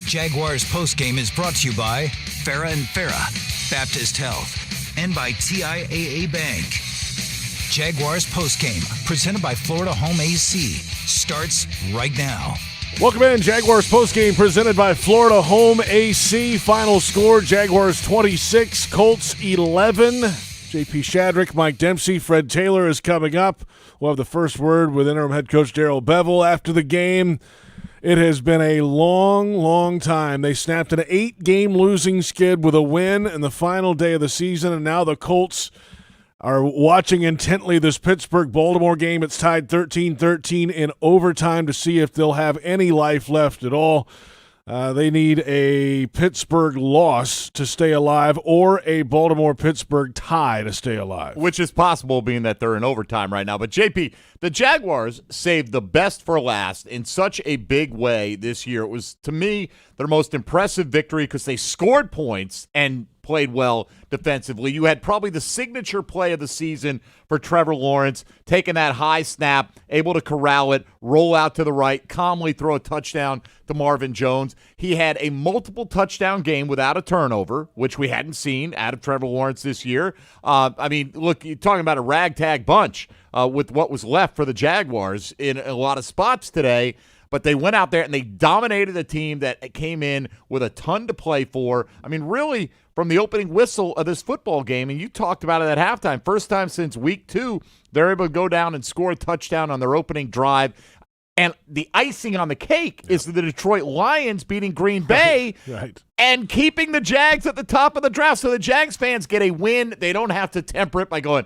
Jaguars Postgame is brought to you by Farah and Farah, Baptist Health, and by TIAA Bank. Jaguars Postgame, presented by Florida Home AC, starts right now. Welcome in. Jaguars Postgame, presented by Florida Home AC. Final score, Jaguars 26, Colts 11. JP Shadrick, Mike Dempsey, Fred Taylor is coming up. We'll have the first word with interim head coach Darrell Bevell after the game. It has been a long, long time. They snapped an 8-game losing skid with a win in the final day of the season, and now the Colts are watching intently this Pittsburgh-Baltimore game. It's tied 13-13 in overtime to see if they'll have any life left at all. They need a Pittsburgh loss to stay alive or a Baltimore-Pittsburgh tie to stay alive. Which is possible, being that they're in overtime right now. But, JP, the Jaguars saved the best for last in such a big way this year. It was, to me, their most impressive victory because they scored points and played well defensively. You had probably the signature play of the season for Trevor Lawrence, taking that high snap, able to corral it, roll out to the right, calmly throw a touchdown to Marvin Jones. He had a multiple touchdown game without a turnover, which we hadn't seen out of Trevor Lawrence this year. Look, you're talking about a ragtag bunch with what was left for the Jaguars in a lot of spots today. But they went out there and they dominated a team that came in with a ton to play for. I mean, really, from the opening whistle of this football game, and you talked about it at halftime, first time since week 2, they're able to go down and score a touchdown on their opening drive. And the icing on the cake is the Detroit Lions beating Green Bay and keeping the Jags at the top of the draft. So the Jags fans get a win. They don't have to temper it by going,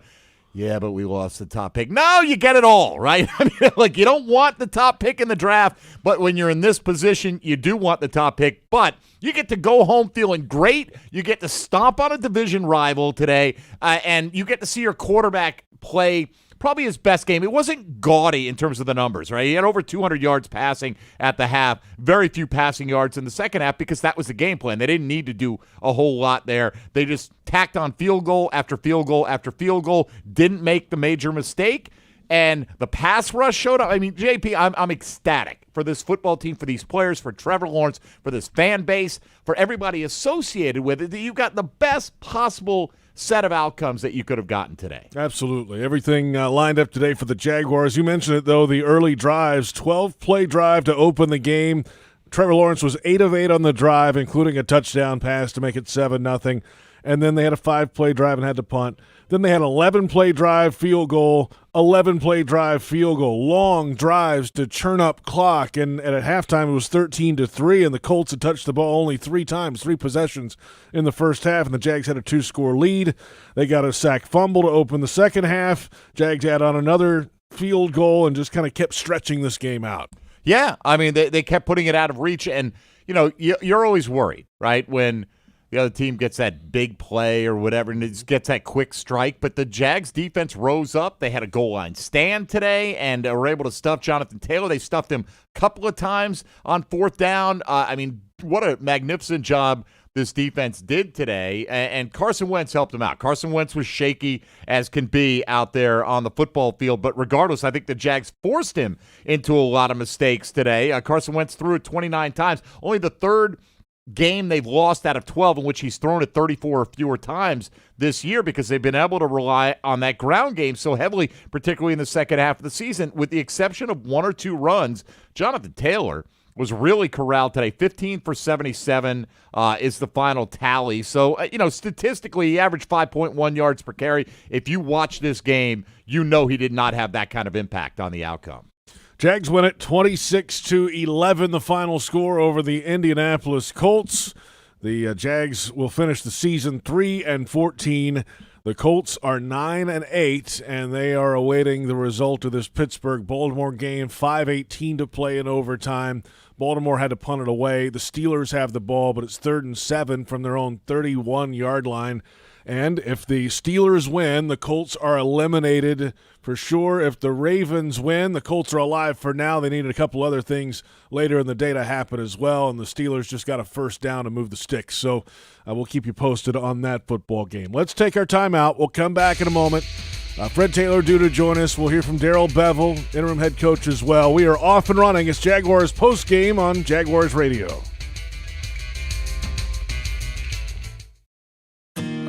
yeah, but we lost the top pick. No, you get it all, right? I mean, like, you don't want the top pick in the draft, but when you're in this position, you do want the top pick. But you get to go home feeling great. You get to stomp on a division rival today, and you get to see your quarterback play probably his best game. It wasn't gaudy in terms of the numbers, right? He had over 200 yards passing at the half, very few passing yards in the second half because that was the game plan. They didn't need to do a whole lot there. They just tacked on field goal after field goal after field goal, didn't make the major mistake, and the pass rush showed up. I mean, JP, I'm ecstatic for this football team, for these players, for Trevor Lawrence, for this fan base, for everybody associated with it. You've got the best possible set of outcomes that you could have gotten today. Absolutely. Everything lined up today for the Jaguars. You mentioned it, though, the early drives, 12-play drive to open the game. Trevor Lawrence was 8 of 8 on the drive, including a touchdown pass to make it 7-0. And then they had a 5-play drive and had to punt. Then they had an 11-play drive, field goal, 11-play drive, field goal. Long drives to churn up clock. And at halftime, it was 13-3, and the Colts had touched the ball only 3 times, 3 possessions in the first half, and the Jags had a 2-score lead. They got a sack fumble to open the second half. Jags had on another field goal and just kind of kept stretching this game out. Yeah, I mean, they kept putting it out of reach, and, you know, you're always worried, right, when the other team gets that big play or whatever and it gets that quick strike. But the Jags defense rose up. They had a goal line stand today and were able to stuff Jonathan Taylor. They stuffed him a couple of times on fourth down. I mean, what a magnificent job this defense did today. And Carson Wentz helped him out. Carson Wentz was shaky as can be out there on the football field. But regardless, I think the Jags forced him into a lot of mistakes today. Carson Wentz threw it 29 times. Only the third game they've lost out of 12 in which he's thrown it 34 or fewer times this year because they've been able to rely on that ground game so heavily, particularly in the second half of the season. With the exception of 1 or 2 runs, Jonathan Taylor was really corralled today. 15 for 77 is the final tally. So, statistically, he averaged 5.1 yards per carry. If you watch this game, you know he did not have that kind of impact on the outcome. Jags win it 26-11, the final score over the Indianapolis Colts. The Jags will finish the season 3-14. The Colts are 9-8, and they are awaiting the result of this Pittsburgh-Baltimore game. 5:18 to play in overtime. Baltimore had to punt it away. The Steelers have the ball, but it's 3rd and 7 from their own 31-yard line. And if the Steelers win, the Colts are eliminated for sure. If the Ravens win, the Colts are alive for now. They needed a couple other things later in the day to happen as well, and the Steelers just got a first down to move the sticks. So we'll keep you posted on that football game. Let's take our time out. We'll come back in a moment. Fred Taylor due to join us. We'll hear from Darrell Bevell, interim head coach as well. We are off and running. It's Jaguars postgame on Jaguars Radio.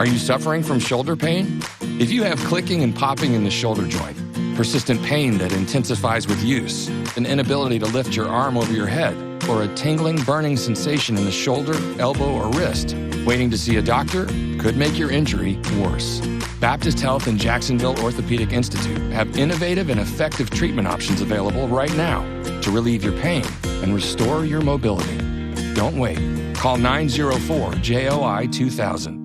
Are you suffering from shoulder pain? If you have clicking and popping in the shoulder joint, persistent pain that intensifies with use, an inability to lift your arm over your head, or a tingling, burning sensation in the shoulder, elbow, or wrist, waiting to see a doctor could make your injury worse. Baptist Health and Jacksonville Orthopedic Institute have innovative and effective treatment options available right now to relieve your pain and restore your mobility. Don't wait. Call 904-JOI-2000.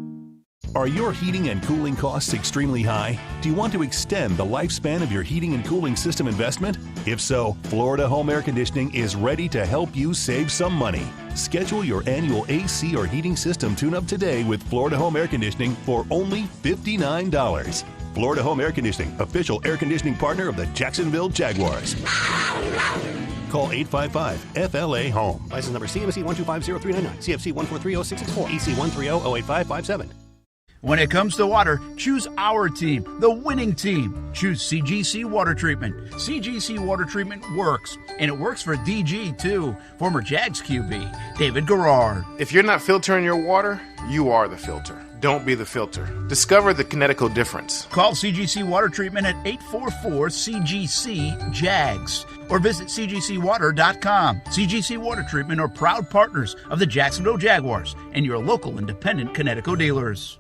Are your heating and cooling costs extremely high? Do you want to extend the lifespan of your heating and cooling system investment? If so, Florida Home Air Conditioning is ready to help you save some money. Schedule your annual AC or heating system tune-up today with Florida Home Air Conditioning for only $59. Florida Home Air Conditioning, official air conditioning partner of the Jacksonville Jaguars. Call 855-FLA-HOME. License number CMC 1250399, CFC 1430664, EC 130-08557. When it comes to water, choose our team, the winning team. Choose CGC Water Treatment. CGC Water Treatment works, and it works for DG too, former Jags QB, David Garrard. If you're not filtering your water, you are the filter. Don't be the filter. Discover the Kinetico difference. Call CGC Water Treatment at 844-CGC-JAGS or visit cgcwater.com. CGC Water Treatment are proud partners of the Jacksonville Jaguars and your local independent Kinetico dealers.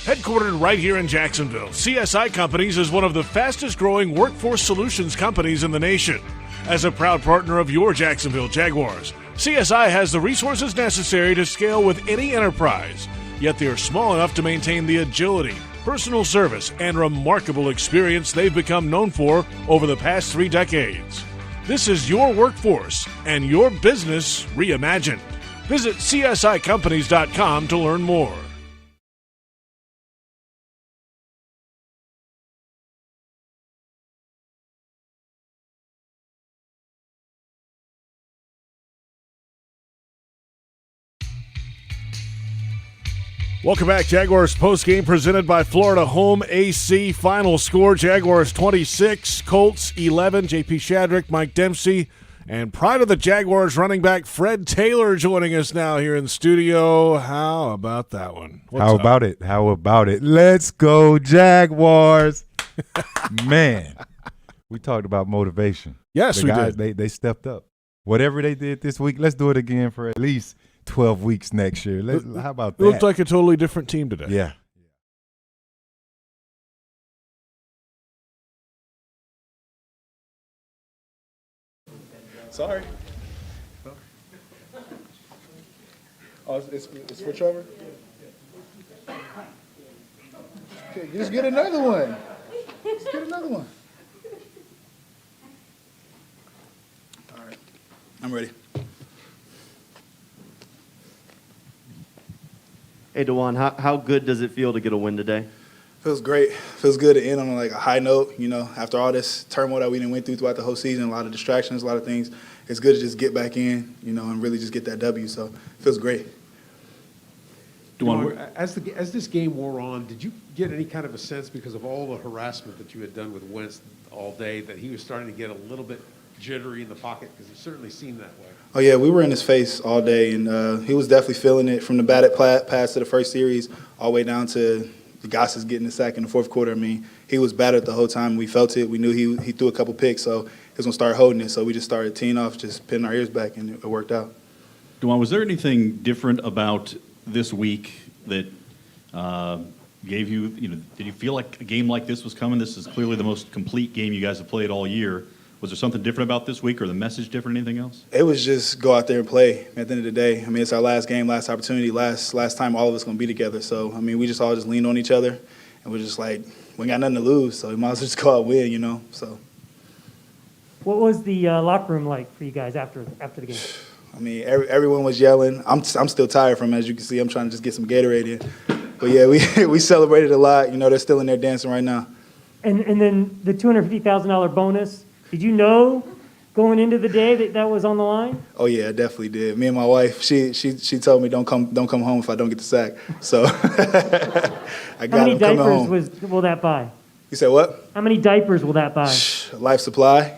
Headquartered right here in Jacksonville, CSI Companies is one of the fastest growing workforce solutions companies in the nation. As a proud partner of your Jacksonville Jaguars, CSI has the resources necessary to scale with any enterprise, yet they are small enough to maintain the agility, personal service, and remarkable experience they've become known for over the past 3 decades. This is your workforce and your business reimagined. Visit CSICompanies.com to learn more. Welcome back. Jaguars postgame presented by Florida Home AC. Final score, Jaguars 26, Colts 11. JP Shadrick, Mike Dempsey, and pride of the Jaguars running back Fred Taylor joining us now here in studio. How about that one? How about it? Let's go, Jaguars. Man, we talked about motivation. Yes, the guys, did. They stepped up. Whatever they did this week, let's do it again for at least 12 weeks next year. How about that? It looked like a totally different team today. Yeah. Sorry. Oh, it's switch over? Okay, just get another one. Just get another one. All right. I'm ready. Hey, DeJuan, how good does it feel to get a win today? Feels great. Feels good to end on like a high note. You know, after all this turmoil that we didn't went through throughout the whole season, a lot of distractions, a lot of things. It's good to just get back in, you know, and really just get that W. So it feels great. DeJuan, as this game wore on, did you get any kind of a sense, because of all the harassment that you had done with Wentz all day, that he was starting to get a little bit jittery in the pocket? Because he certainly seemed that way. Oh, yeah, we were in his face all day, and he was definitely feeling it from the batted pass to the first series all the way down to the Goss's getting the sack in the fourth quarter. I mean, he was battered the whole time. We felt it. We knew he threw a couple picks, so he was going to start holding it. So we just started teeing off, just pinning our ears back, and it worked out. DeJuan, was there anything different about this week that gave you, did you feel like a game like this was coming? This is clearly the most complete game you guys have played all year. Was there something different about this week, or the message different, anything else? It was just go out there and play at the end of the day. I mean, it's our last game, last opportunity, last time all of us going to be together. So, I mean, we just all just leaned on each other, and we're just like, we got nothing to lose, so we might as well just go out and win, So. What was the locker room like for you guys after the game? I mean, everyone was yelling. I'm still tired from it, as you can see. I'm trying to just get some Gatorade in. But, yeah, we celebrated a lot. They're still in there dancing right now. And then the $250,000 bonus, did you know going into the day that was on the line? Oh, yeah, I definitely did. Me and my wife, she told me don't come home if I don't get the sack. So I got him coming home. How many diapers will that buy? You said what? How many diapers will that buy? Life supply.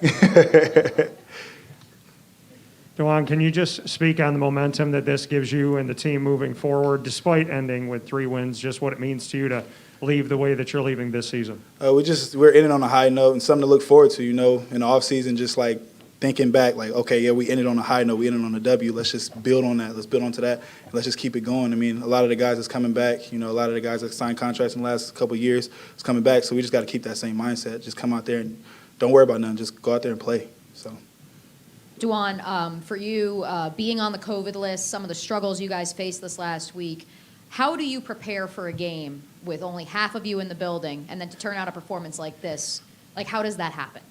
DeJuan, can you just speak on the momentum that this gives you and the team moving forward, despite ending with 3 wins, just what it means to you to leave the way that you're leaving this season? We're ending on a high note and something to look forward to, in the offseason, just like thinking back, like, okay, yeah, we ended on a high note, we ended on a W. Let's just build on that. Let's build onto that, and let's just keep it going. I mean, a lot of the guys that's coming back, a lot of the guys that signed contracts in the last couple of years is coming back, so we just got to keep that same mindset. Just come out there and don't worry about nothing. Just go out there and play. So. DeJuan, for you, being on the COVID list, some of the struggles you guys faced this last week, how do you prepare for a game with only half of you in the building and then to turn out a performance like this? Like, how does that happen?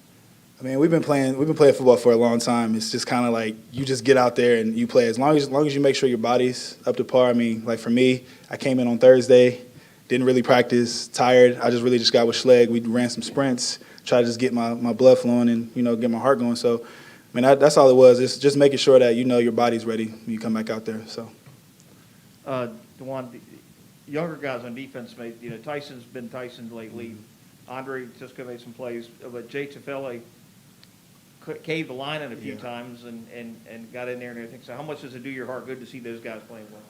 I mean, we've been playing football for a long time. It's just kind of like you just get out there and you play. As long as you make sure your body's up to par. I mean, like for me, I came in on Thursday, didn't really practice, tired. I just got with Schleg. We ran some sprints, tried to just get my blood flowing and, get my heart going. So, I mean, that's all it was. It's just making sure that your body's ready when you come back out there. So, DeJuan, the younger guys on defense made, Tyson's been Tyson lately. Andre Cisco made some plays, but Jay Tafele caved the line in a few times and got in there and everything. So how much does it do your heart good to see those guys playing well?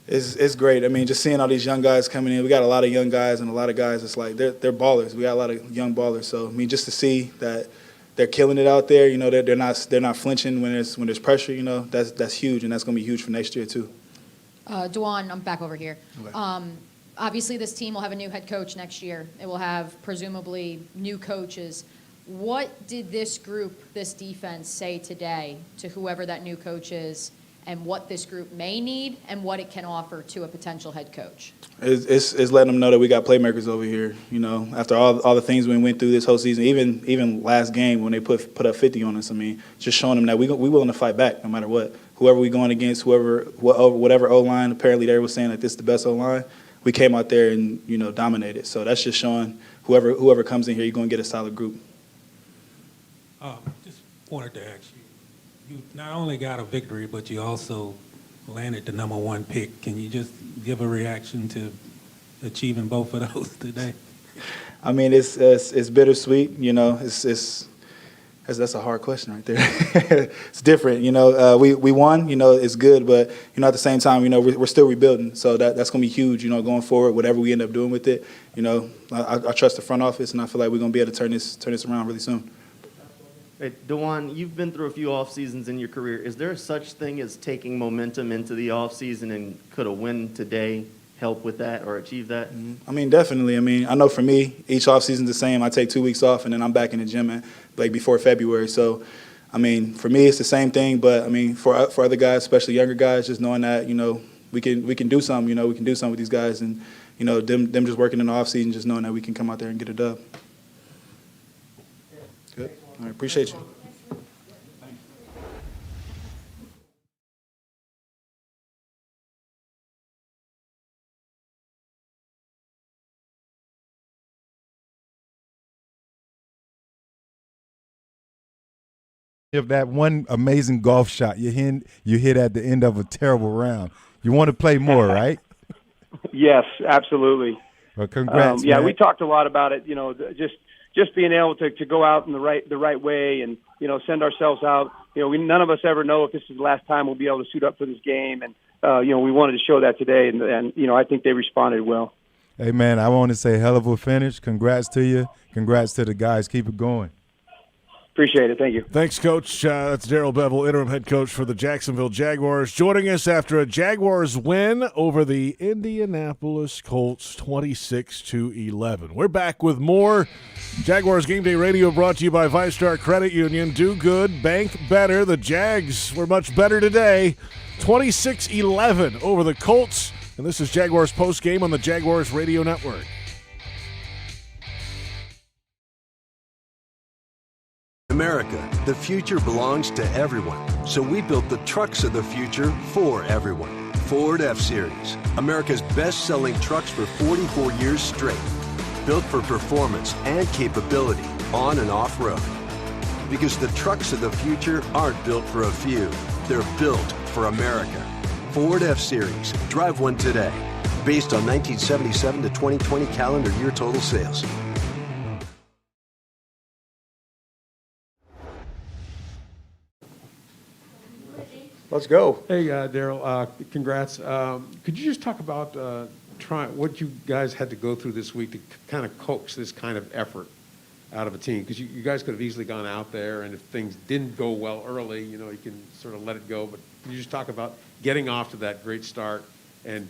It's great. I mean, just seeing all these young guys coming in. We got a lot of young guys and a lot of guys. It's like they're ballers. We got a lot of young ballers. So I mean, just to see that they're killing it out there. They're not flinching when there's pressure. That's huge, and that's going to be huge for next year too. DeJuan, I'm back over here. Okay. Obviously, this team will have a new head coach next year. It will have presumably new coaches. What did this group, this defense, say today to whoever that new coach is, and what this group may need and what it can offer to a potential head coach? It's letting them know that we got playmakers over here. After all the things we went through this whole season, even last game when they put up 50 on us. I mean, just showing them that we willing to fight back no matter what. Whoever we going against, whatever O-line. Apparently, they were saying that this is the best O-line. We came out there and dominated. So that's just showing whoever comes in here, you're going to get a solid group. Just wanted to ask you not only got a victory, but you also landed the number 1 pick. Can you just give a reaction to achieving both of those today? I mean, it's bittersweet. That's a hard question right there. It's different. We won. It's good, but at the same time, we're still rebuilding. So that's going to be huge. Going forward, whatever we end up doing with it. I trust the front office, and I feel like we're going to be able to turn this around really soon. Hey, DeJuan, you've been through a few off seasons in your career. Is there such thing as taking momentum into the off season, and could a win today help with that or achieve that? I mean, definitely. I mean, I know for me, each off season's the same. I take 2 weeks off, and then I'm back in the gym before February. So, I mean, for me, it's the same thing. But I mean, for other guys, especially younger guys, just knowing that we can do something. We can do something with these guys, and them just working in the off season, just knowing that we can come out there and get a dub. Good. All right, appreciate you. If that one amazing golf shot you hit at the end of a terrible round, you want to play more, right? Yes, absolutely. Well, congrats. Yeah, man. we talked a lot about it. Just being able to go out in the right way and send ourselves out. None of us ever know if this is the last time we'll be able to suit up for this game, and we wanted to show that today, and I think they responded well. Hey man, I want to say hell of a finish. Congrats to you. Congrats to the guys. Keep it going. Appreciate it. Thank you. Thanks, Coach. That's Darrell Bevell, interim head coach for the Jacksonville Jaguars, joining us after a Jaguars win over the Indianapolis Colts 26-11. We're back with more Jaguars Game Day Radio brought to you by VyStar Credit Union. Do good, bank better. The Jags were much better today, 26-11 over the Colts. And this is Jaguars Postgame on the Jaguars Radio Network. America, the future belongs to everyone. So we built the trucks of the future for everyone. Ford F-Series, America's best-selling trucks for 44 years straight. Built for performance and capability on and off-road. Because the trucks of the future aren't built for a few. They're built for America. Ford F-Series. Drive one today. Based on 1977 to 2020 calendar year total sales. Let's go. Hey, Daryl, congrats. Could you just talk about what you guys had to go through this week to kind of coax this kind of effort out of a team? Because you guys could have easily gone out there, and if things didn't go well early, you can sort of let it go. But can you just talk about getting off to that great start and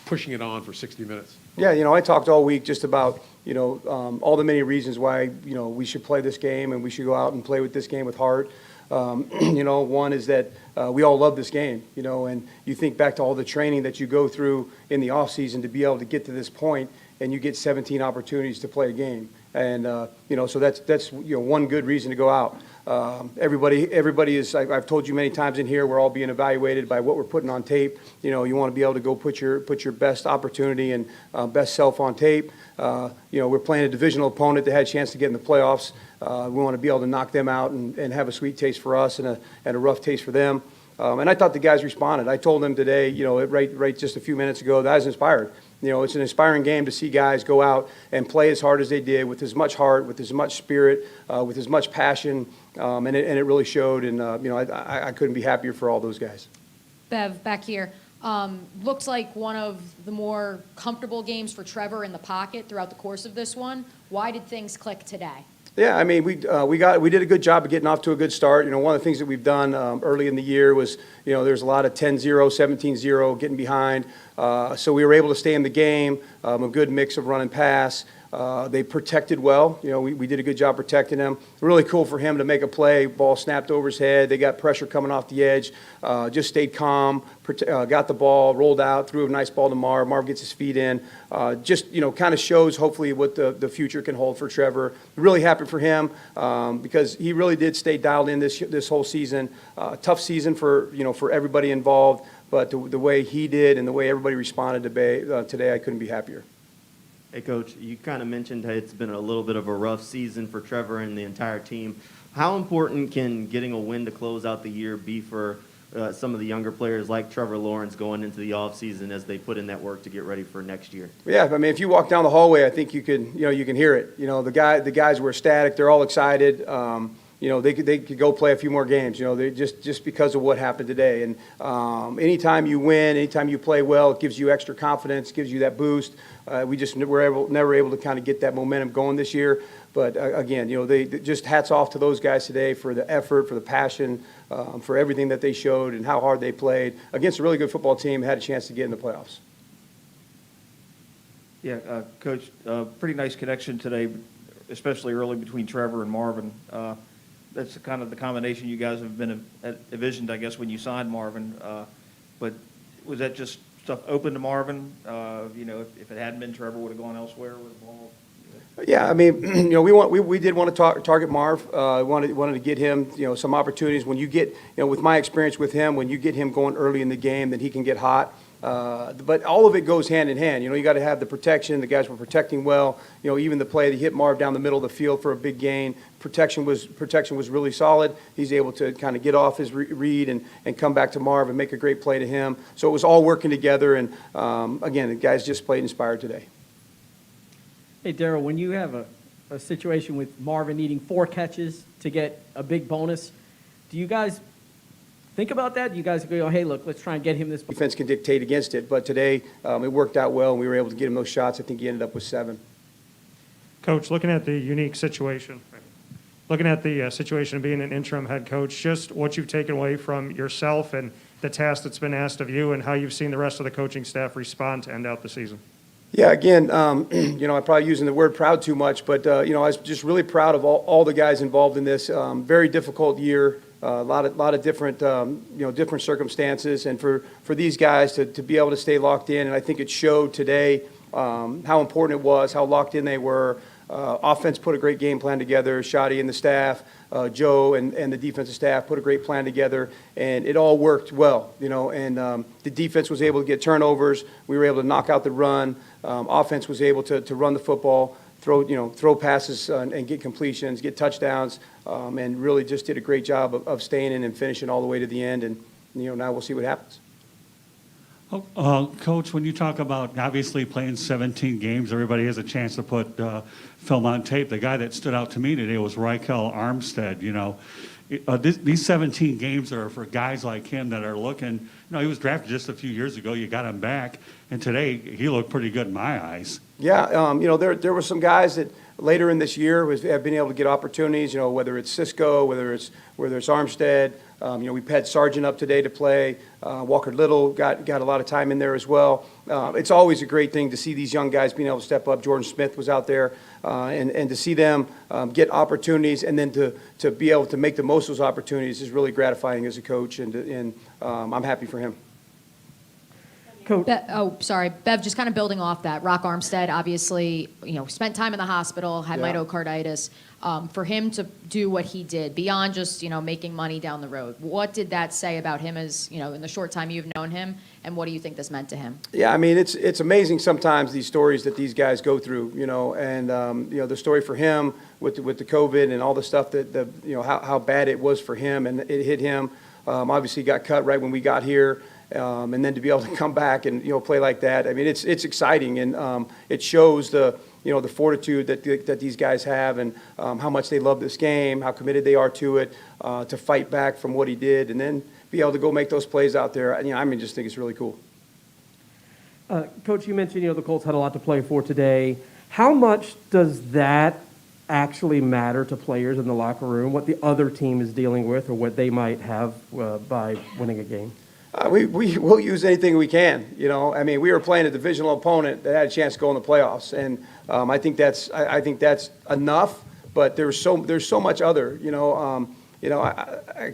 pushing it on for 60 minutes? Yeah, I talked all week just about, all the many reasons why, we should play this game and we should go out and play with this game with heart. One is that we all love this game, and you think back to all the training that you go through in the offseason to be able to get to this point, and you get 17 opportunities to play a game. And, so that's one good reason to go out. Everybody is, I've told you many times in here, we're all being evaluated by what we're putting on tape. You want to be able to go put your best opportunity and best self on tape. We're playing a divisional opponent that had a chance to get in the playoffs. We want to be able to knock them out and have a sweet taste for us and a rough taste for them. And I thought the guys responded. I told them today, right just a few minutes ago, that I was inspired. It's an inspiring game to see guys go out and play as hard as they did, with as much heart, with as much spirit, with as much passion, and it really showed. And I couldn't be happier for all those guys. Bev, back here. Looks like one of the more comfortable games for Trevor in the pocket throughout the course of this one. Why did things click today? Yeah, we did a good job of getting off to a good start. One of the things that we've done early in the year was, there's a lot of 10-0, 17-0, getting behind. So we were able to stay in the game, a good mix of run and pass. They protected well. We did a good job protecting him. Really cool for him to make a play. Ball snapped over his head. They got pressure coming off the edge. Just stayed calm, got the ball, rolled out, threw a nice ball to Marv. Marv gets his feet in. Kind of shows hopefully what the future can hold for Trevor. Really happy for him because he really did stay dialed in this whole season. Tough season for everybody involved, but the way he did and the way everybody responded today, I couldn't be happier. Hey, Coach, you kind of mentioned how it's been a little bit of a rough season for Trevor and the entire team. How important can getting a win to close out the year be for some of the younger players like Trevor Lawrence going into the offseason as they put in that work to get ready for next year? Yeah, if you walk down the hallway, I think you can hear it. The guys were ecstatic. They're all excited. They could go play a few more games. They just because of what happened today. And anytime you win, anytime you play well, it gives you extra confidence, gives you that boost. We just were never able to kind of get that momentum going this year. But again, they just hats off to those guys today for the effort, for the passion, for everything that they showed and how hard they played against a really good football team. Had a chance to get in the playoffs. Yeah, Coach, pretty nice connection today, especially early between Trevor and Marvin. That's kind of the combination you guys have been envisioned, I guess, when you signed Marvin. But was that just stuff open to Marvin? If it hadn't been Trevor, would have gone elsewhere with the ball? Yeah, we did want to target Marv. Wanted to get him, some opportunities. When you get, with my experience with him, when you get him going early in the game, then he can get hot. But all of it goes hand in hand. You got to have the protection. The guys were protecting well. Even the play that hit Marv down the middle of the field for a big gain. Protection was really solid. He's able to kind of get off his read and come back to Marv and make a great play to him. So it was all working together. And again, the guys just played inspired today. Hey, Daryl, when you have a situation with Marvin needing 4 catches to get a big bonus, do you guys think about that? Do you guys go, hey, look, let's try and get him this. Defense can dictate against it, but today it worked out well, and we were able to get him those shots. I think he ended up with 7. Coach, looking at the unique situation, of being an interim head coach, just what you've taken away from yourself and the task that's been asked of you and how you've seen the rest of the coaching staff respond to end out the season. Yeah, again, I'm probably using the word proud too much, but, I was just really proud of all the guys involved in this. Very difficult year. A lot of different, different circumstances, and for these guys to be able to stay locked in, and I think it showed today how important it was, how locked in they were. Offense put a great game plan together. Shadi and the staff, Joe and the defensive staff put a great plan together, and it all worked well. And the defense was able to get turnovers. We were able to knock out the run. Offense was able to run the football, throw passes and get completions, get touchdowns, and really just did a great job of staying in and finishing all the way to the end. And now we'll see what happens. Coach, when you talk about obviously playing 17 games, everybody has a chance to put film on tape. The guy that stood out to me today was Rykel Armstead. these 17 games are for guys like him that are looking. He was drafted just a few years ago. You got him back, and today he looked pretty good in my eyes. Yeah, there were some guys that later in this year have been able to get opportunities. Whether it's Cisco, whether it's Armstead. We've had Sargent up today to play. Walker Little got a lot of time in there as well. It's always a great thing to see these young guys being able to step up. Jordan Smith was out there, and to see them get opportunities, and then to be able to make the most of those opportunities is really gratifying as a coach, and I'm happy for him. Bev, just kind of building off that. Rykel Armstead, obviously, spent time in the hospital, had myocarditis. For him to do what he did, beyond just, making money down the road, what did that say about him as, in the short time you've known him, and what do you think this meant to him? Yeah, I mean, it's amazing sometimes these stories that these guys go through, and, the story for him with the COVID and all the stuff that, how bad it was for him, and it hit him. Obviously, he got cut right when we got here. And then to be able to come back and play like that, I mean, it's exciting, and it shows the fortitude that these guys have, and how much they love this game, how committed they are to it, to fight back from what he did, and then be able to go make those plays out there. Just think it's really cool. Coach, you mentioned the Colts had a lot to play for today. How much does that actually matter to players in the locker room? What the other team is dealing with, or what they might have by winning a game? We'll use anything we can. We were playing a divisional opponent that had a chance to go in the playoffs, and I think that's enough. But there's so much other. I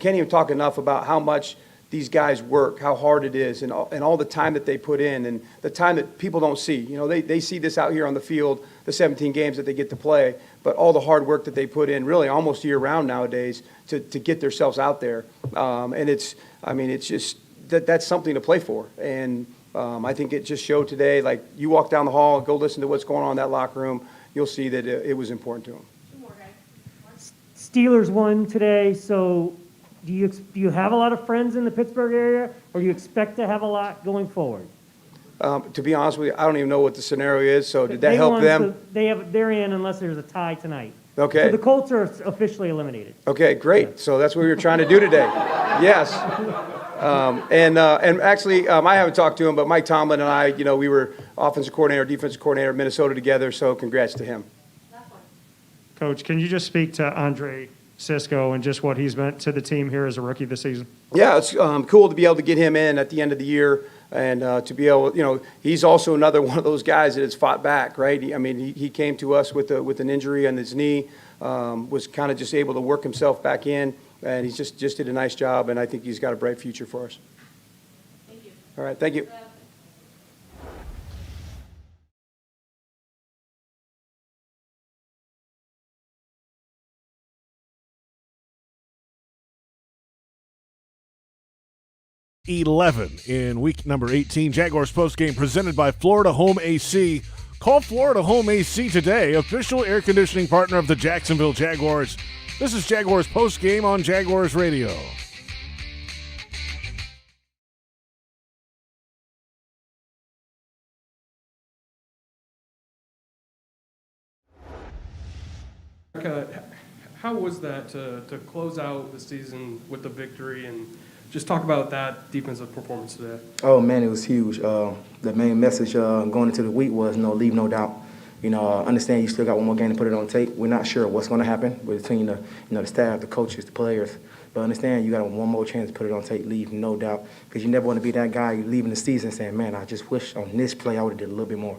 can't even talk enough about how much these guys work, how hard it is, and all the time that they put in, and the time that people don't see. They see this out here on the field, the 17 games that they get to play, but all the hard work that they put in, really almost year round nowadays, to get themselves out there. And it's just. That's something to play for, and I think it just showed today. Like, you walk down the hall, go listen to what's going on in that locker room, you'll see that it was important to them. Steelers won today, so do you have a lot of friends in the Pittsburgh area, or do you expect to have a lot going forward? To be honest with you, I don't even know what the scenario is. So did that help them? So they're in unless there's a tie tonight. Okay. So the Colts are officially eliminated. Okay, great. So that's what we were trying to do today. Yes. And actually, I haven't talked to him, but Mike Tomlin and I, we were offensive coordinator, defensive coordinator at Minnesota together, so congrats to him. Coach, can you just speak to Andre Cisco and just what he's meant to the team here as a rookie this season? Yeah, it's cool to be able to get him in at the end of the year, and to be able, he's also another one of those guys that has fought back, right? He came to us with an injury on his knee, was kind of just able to work himself back in. And he's just did a nice job, and I think he's got a bright future for us. Thank you. All right, thank you. 11 in week number 18. Jaguars postgame presented by Florida Home AC. Call Florida Home AC today, official air conditioning partner of the Jacksonville Jaguars. This is Jaguars postgame on Jaguars Radio. How was that to close out the season with the victory, and just talk about that defensive performance today? Oh man, it was huge. The main message going into the week was leave no doubt. Understand you still got one more game to put it on tape. We're not sure what's going to happen between the staff, the coaches, the players. But understand you got one more chance to put it on tape. Leave no doubt, because you never want to be that guy leaving the season saying, "Man, I just wish on this play I would have did a little bit more."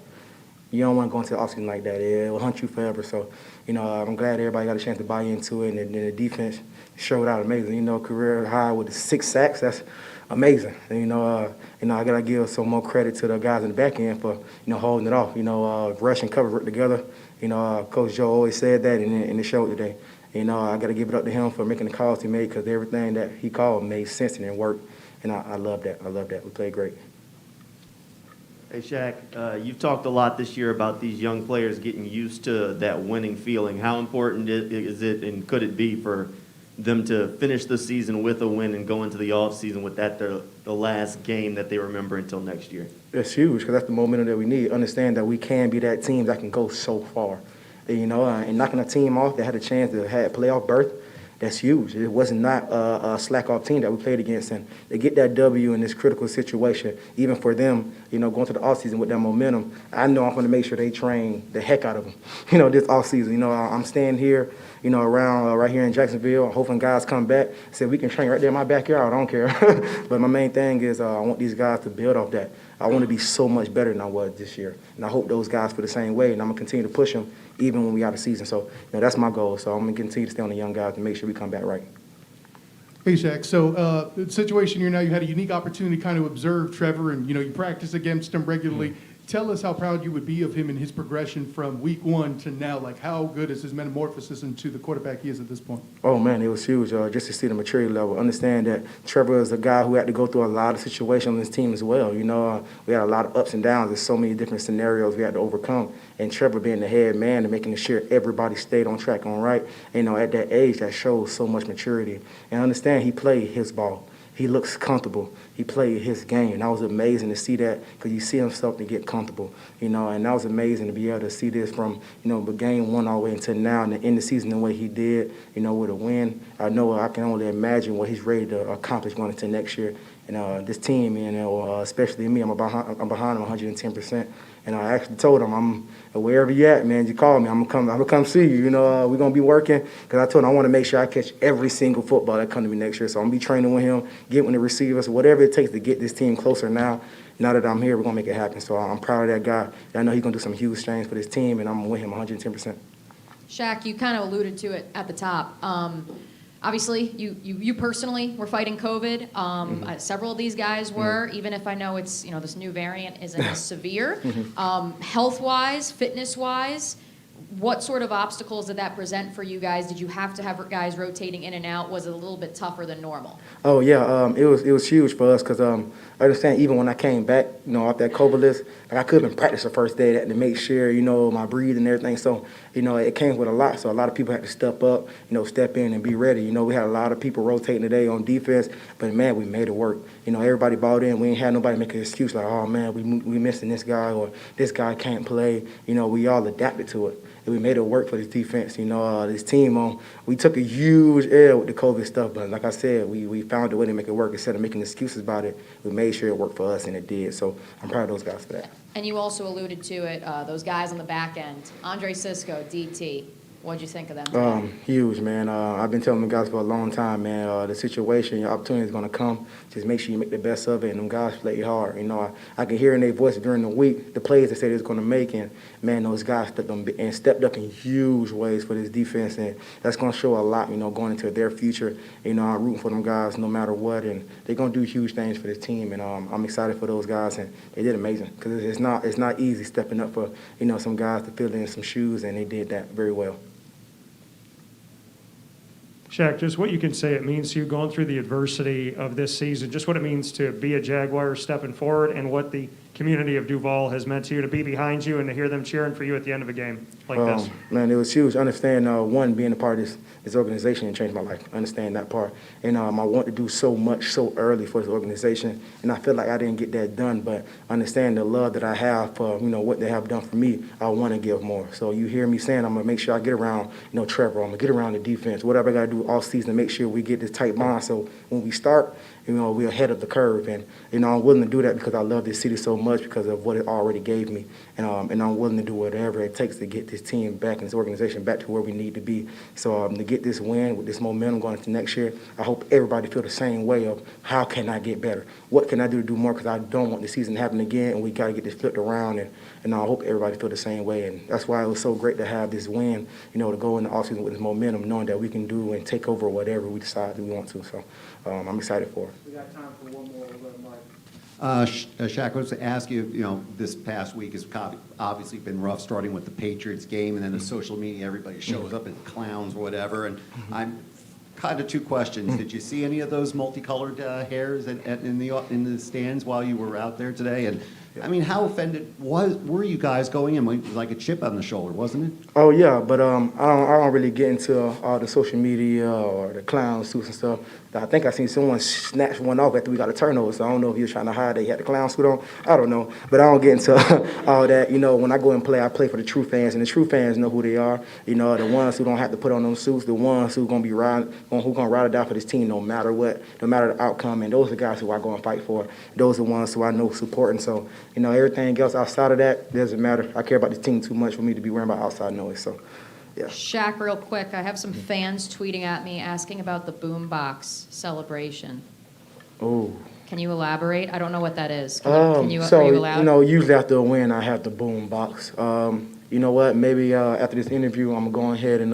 You don't want to go into the offseason like that. It will hunt you forever. So, I'm glad everybody got a chance to buy into it, and then the defense showed out amazing. Career high with the 6 sacks. That's amazing. And, I got to give some more credit to the guys in the back end for, holding it off. Rush and cover work together. Coach Joe always said that, and it showed today. I got to give it up to him for making the calls he made, because everything that he called made sense and it worked. And I love that. I love that. We played great. Hey, Shaq, you've talked a lot this year about these young players getting used to that winning feeling. How important is it, and could it be, for them to finish the season with a win and go into the offseason with that the last game that they remember until next year? It's huge, because that's the momentum that we need. Understand that we can be that team that can go so far. And knocking a team off that had a chance to have a playoff berth, that's huge. It wasn't not a slack-off team that we played against, and to get that W in this critical situation, even for them, going to the offseason with that momentum, I know I'm going to make sure they train the heck out of them, this offseason. I'm staying here, around right here in Jacksonville, hoping guys come back. Said we can train right there in my backyard. I don't care. But my main thing is I want these guys to build off that. I want to be so much better than I was this year, and I hope those guys feel the same way. And I'm gonna continue to push them even when we out of season. So that's my goal. So I'm gonna continue to stay on the young guys and make sure we come back right. Hey, Shaq. So the situation here now, you had a unique opportunity to kind of observe Trevor, and you practice against him regularly. Tell us how proud you would be of him and his progression from week 1 to now. Like, how good is his metamorphosis into the quarterback he is at this point? Oh, man, it was huge just to see the maturity level. Understand that Trevor is a guy who had to go through a lot of situations on his team as well. We had a lot of ups and downs. There's so many different scenarios we had to overcome. And Trevor being the head man and making sure everybody stayed on track, on right. At that age, that shows so much maturity. And understand he played his ball. He looks comfortable. He played his game. And that was amazing to see that because you see himself to get comfortable, and that was amazing to be able to see this from, game 1 all the way until now and the end of the season the way he did, with a win. I know I can only imagine what he's ready to accomplish going into next year. And this team, especially me, I'm behind him 110%. And I actually told him, I'm wherever you at, man, you call me. I'm gonna come see you. We're gonna be working because I told him I want to make sure I catch every single football that come to me next year. So I'm gonna be training with him, getting with the receivers, whatever it takes to get this team closer now. Now that I'm here, we're gonna make it happen. So I'm proud of that guy. And I know he's gonna do some huge things for this team, and I'm with him 110%. Shaq, you kind of alluded to it at the top. Obviously, you personally were fighting COVID. Several of these guys were, even if I know it's, this new variant isn't as severe. Health-wise, fitness-wise, what sort of obstacles did that present for you guys? Did you have to have guys rotating in and out? Was it a little bit tougher than normal? Oh, yeah. It was huge for us because I understand even when I came back, off that COVID list, I couldn't practice the first day to make sure, my breathing and everything. So, it came with a lot. So a lot of people had to step up, step in and be ready. We had a lot of people rotating today on defense, but, man, we made it work. Everybody bought in. We ain't had nobody make an excuse like, oh, man, we missing this guy or this guy can't play. We all adapted to it. And we made it work for this defense. This team, we took a huge L with the COVID stuff, but like I said, we found a way to make it work. Instead of making excuses about it, we made sure it worked for us, and it did. So I'm proud of those guys for that. And you also alluded to it, those guys on the back end. Andre Cisco, DT, what'd you think of them? Huge, man. I've been telling them guys for a long time, man, the situation, your opportunity is going to come. Just make sure you make the best of it, and them guys play hard. I can hear in their voice during the week the plays they said they was going to make, and, man, those guys stepped up in huge ways for this defense, and that's going to show a lot, going into their future. I'm rooting for them guys no matter what, and they're going to do huge things for this team, and I'm excited for those guys, and they did amazing because it's not easy stepping up for, some guys to fill in some shoes, and they did that very well. Shaq, just what you can say it means to you going through the adversity of this season, just what it means to be a Jaguar stepping forward, and what the community of Duval has meant to you to be behind you and to hear them cheering for you at the end of a game like this. Man, it was huge. Understand, one, being a part of this organization and changed my life. Understand that part. And I want to do so much so early for this organization, and I feel like I didn't get that done, but understand the love that I have for, what they have done for me, I want to give more. So you hear me saying I'm going to make sure I get around, Trevor. I'm going to get around the defense, whatever I got to do all season to make sure we get this tight bond. So when we start, we're ahead of the curve. And, I'm willing to do that because I love this city so much because of what it already gave me. And I'm willing to do whatever it takes to get this team back and this organization back to where we need to be. So to get this win with this momentum going into next year, I hope everybody feel the same way of how can I get better? What can I do to do more? Because I don't want the season to happen again, and we got to get this flipped around. And I hope everybody feel the same way. And that's why it was so great to have this win, to go in the offseason with this momentum, knowing that we can do and take over whatever we decide that we want to. So I'm excited for it. We got time for one more. Shaq, I was to ask you, this past week has obviously been rough, starting with the Patriots game, and then the social media, everybody shows up as clowns or whatever. And I'm kind of two questions. Did you see any of those multicolored hairs in the stands while you were out there today? And I mean, how offended were you guys going in? It was like a chip on the shoulder, wasn't it? Oh yeah, but I don't really get into all the social media or the clown suits and stuff. I think I seen someone snatch one off after we got a turnover, so I don't know if he was trying to hide that he had the clown suit on. I don't know, but I don't get into all that. When I go and play, I play for the true fans, and the true fans know who they are. The ones who don't have to put on those suits, the ones who gonna be riding who gonna ride or die for this team no matter what, no matter the outcome. And those are the guys who I go and fight for. Those are the ones who I know supporting. So, everything else outside of that doesn't matter. I care about this team too much for me to be worrying about outside noise. So, yeah. Shaq, real quick, I have some fans tweeting at me asking about the Boombox Celebration. Oh. Can you elaborate? I don't know what that is. Are you allowed? Usually after a win, I have the boom box. You know what? Maybe after this interview, I'm going to go ahead and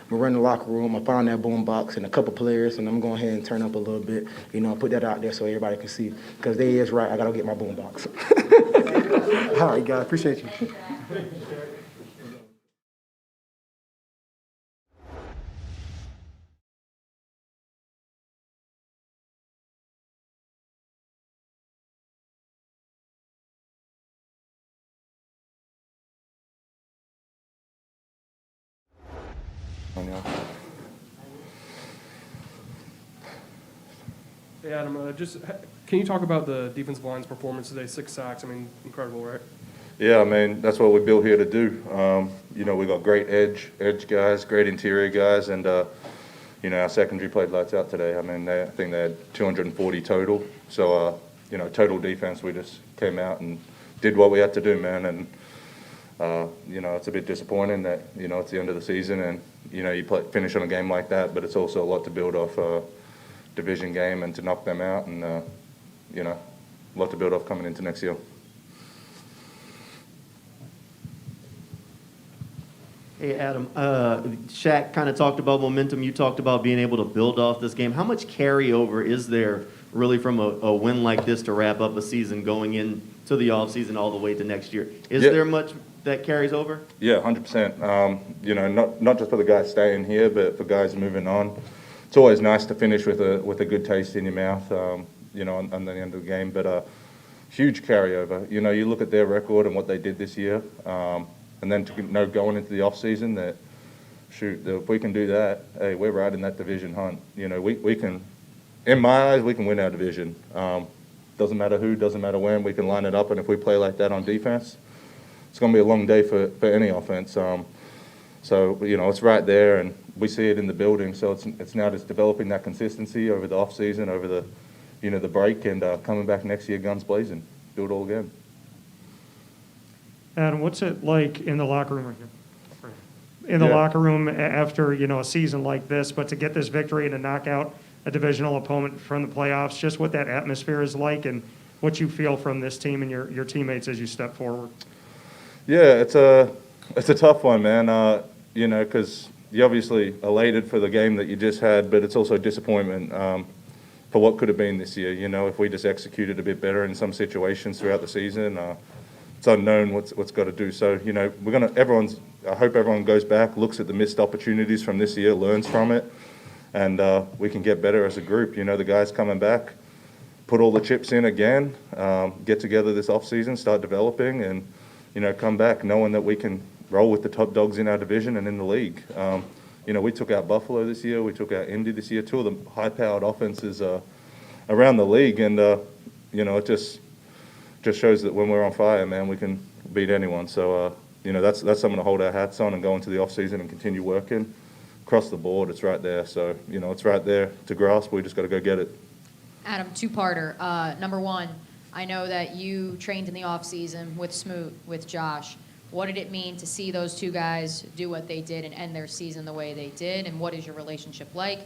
run the locker room. I found that boom box and a couple players, and I'm going to go ahead and turn up a little bit. Put that out there so everybody can see. Because they is right. I got to get my boom box. All right, guys. Appreciate you. Hey, Adam, can you talk about the defensive line's performance today? 6 sacks. I mean, incredible, right? Yeah, I mean, that's what we're built here to do. We got great edge guys, great interior guys, and, our secondary played lights out today. I mean, I think they had 240 total. So, total defense, we just came out and did what we had to do, man. And, it's a bit disappointing that, it's the end of the season and, you finish on a game like that, but it's also a lot to build off division game and to knock them out and, a lot to build off coming into next year. Hey, Adam, Shaq kind of talked about momentum. You talked about being able to build off this game. How much carryover is there really from a win like this to wrap up a season going into the offseason all the way to next year? Is there much that carries over? Yeah, 100%. Not just for the guys staying here, but for guys moving on. It's always nice to finish with a good taste in your mouth, on the end of the game. But huge carryover. You look at their record and what they did this year, and then to know going into the off season that, if we can do that, hey, we're right in that division hunt. We can, in my eyes, we can win our division. Doesn't matter who, doesn't matter when. We can line it up, and if we play like that on defense, it's going to be a long day for any offense. So it's right there, and we see it in the building. So it's now just developing that consistency over the off season, over the the break, and coming back next year guns blazing, do it all again. Adam, what's it like in the locker room right here? In the locker room after a season like this, but to get this victory and to knock out a divisional opponent from the playoffs, just what that atmosphere is like and what you feel from this team and your teammates as you step forward. Yeah, it's a tough one, man. Because you're obviously elated for the game that you just had, but it's also disappointment for what could have been this year. If we just executed a bit better in some situations throughout the season, it's unknown what's got to do. So I hope everyone goes back, looks at the missed opportunities from this year, learns from it, and we can get better as a group. The guys coming back, put all the chips in again, get together this off season, start developing, and come back knowing that we can roll with the top dogs in our division and in the league. We took out Buffalo this year. We took out Indy this year, two of the high-powered offenses around the league. And, it just shows that when we're on fire, man, we can beat anyone. So, that's something to hold our hats on and go into the offseason and continue working. Across the board, it's right there. So, it's right there to grasp. We just got to go get it. Adam, two-parter. Number one, I know that you trained in the offseason with Smoot, with Josh. What did it mean to see those two guys do what they did and end their season the way they did, and what is your relationship like?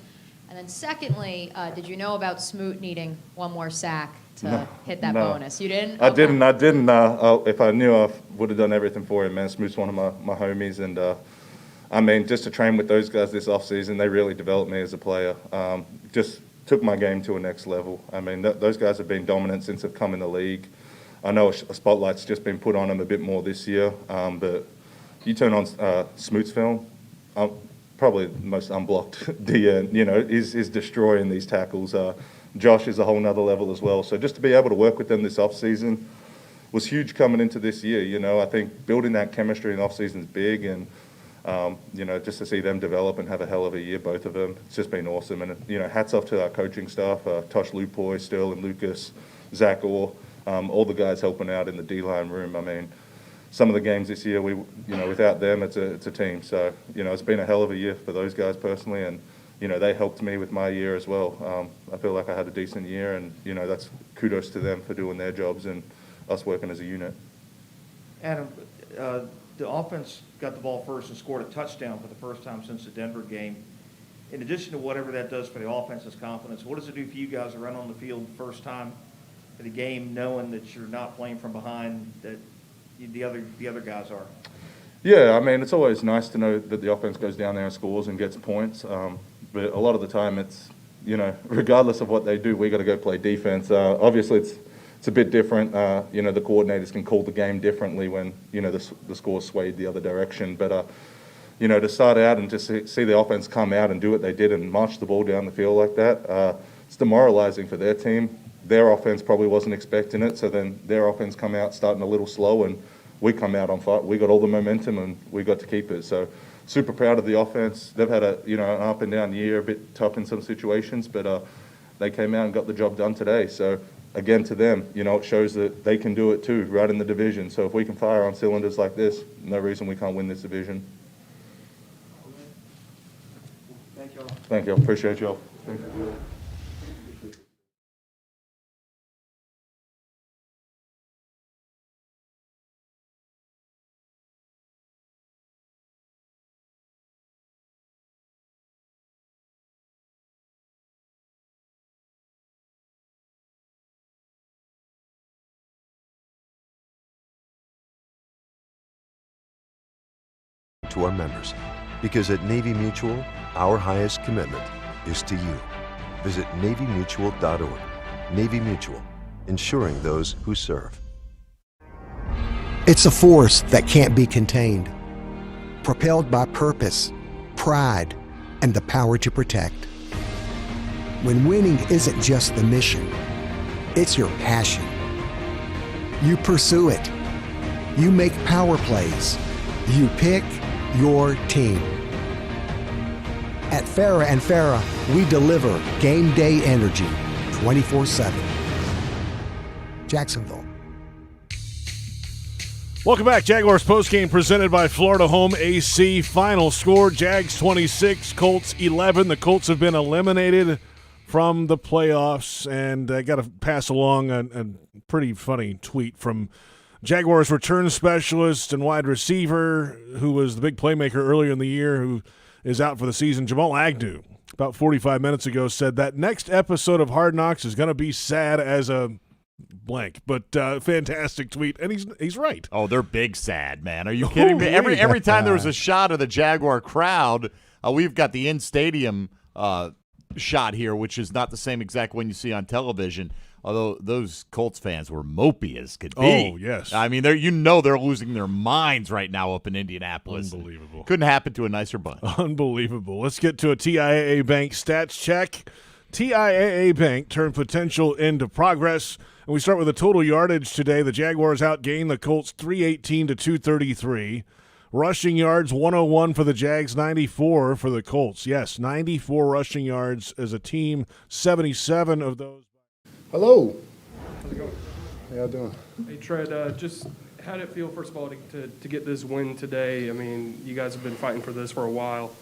And then secondly, did you know about Smoot needing one more sack to hit that bonus? You didn't? I didn't. If I knew, I would have done everything for him, man. Smoot's one of my homies, and just to train with those guys this offseason, they really developed me as a player. Just took my game to a next level. I mean, those guys have been dominant since they've come in the league. I know a spotlight's just been put on him a bit more this year, but you turn on Smoot's film, probably the most unblocked DN, is destroying these tackles. Josh is a whole nother level as well. So just to be able to work with them this offseason was huge coming into this year. I think building that chemistry in the offseason is big, and just to see them develop and have a hell of a year, both of them, it's just been awesome. And hats off to our coaching staff, Tosh Lupoy, Sterling Lucas, Zach Orr. All the guys helping out in the D-line room. I mean, some of the games this year, without them, it's a team. So, it's been a hell of a year for those guys personally, and they helped me with my year as well. I feel like I had a decent year, and, that's kudos to them for doing their jobs and us working as a unit. Adam, the offense got the ball first and scored a touchdown for the first time since the Denver game. In addition to whatever that does for the offense's confidence, what does it do for you guys to run on the field the first time in the game, knowing that you're not playing from behind, that the other guys are? Yeah, I mean, it's always nice to know that the offense goes down there and scores and gets points. But a lot of the time it's, regardless of what they do, we got to go play defense. Obviously, it's a bit different. The coordinators can call the game differently when, the score swayed the other direction. But, to start out and just see the offense come out and do what they did and march the ball down the field like that, it's demoralizing for their team. Their offense probably wasn't expecting it, so then their offense come out starting a little slow, and we come out on fire. We got all the momentum, and we got to keep it. So super proud of the offense. They've had an up and down year, a bit tough in some situations, but they came out and got the job done today. So again, to them, it shows that they can do it too, right in the division. So if we can fire on cylinders like this, no reason we can't win this division. Thank you all. Thank you. Appreciate you all. Thank you. To our members, because at Navy Mutual, our highest commitment is to you. Visit NavyMutual.org. Navy Mutual, ensuring those who serve. It's a force that can't be contained, propelled by purpose, pride, and the power to protect. When winning isn't just the mission, it's your passion. You pursue it. You make power plays. You pick your team. At Farrah & Farrah, we deliver game day energy 24/7. Jacksonville. Welcome back. Jaguars postgame presented by Florida Home AC. Final score, Jags 26, Colts 11. The Colts have been eliminated from the playoffs, and I got to pass along a pretty funny tweet from Jaguars return specialist and wide receiver, who was the big playmaker earlier in the year, who is out for the season. Jamal Agnew, about 45 minutes ago, said that next episode of Hard Knocks is going to be sad as a blank, but fantastic tweet, and he's right. Oh, they're big sad, man. Are you kidding me? Every time there was a shot of the Jaguar crowd, we've got the in-stadium shot here, which is not the same exact one you see on television. Although those Colts fans were mopey as could be. Oh, yes. I mean, they're losing their minds right now up in Indianapolis. Unbelievable. Couldn't happen to a nicer bunch. Unbelievable. Let's get to a TIAA Bank stats check. TIAA Bank turned potential into progress. And we start with the total yardage today. The Jaguars outgained the Colts 318 to 233. Rushing yards, 101 for the Jags, 94 for the Colts. Yes, 94 rushing yards as a team, 77 of those. Hello. How's it going? How y'all doing? Hey, Tread, just how did it feel, first of all, to get this win today? I mean, you guys have been fighting for this for a while.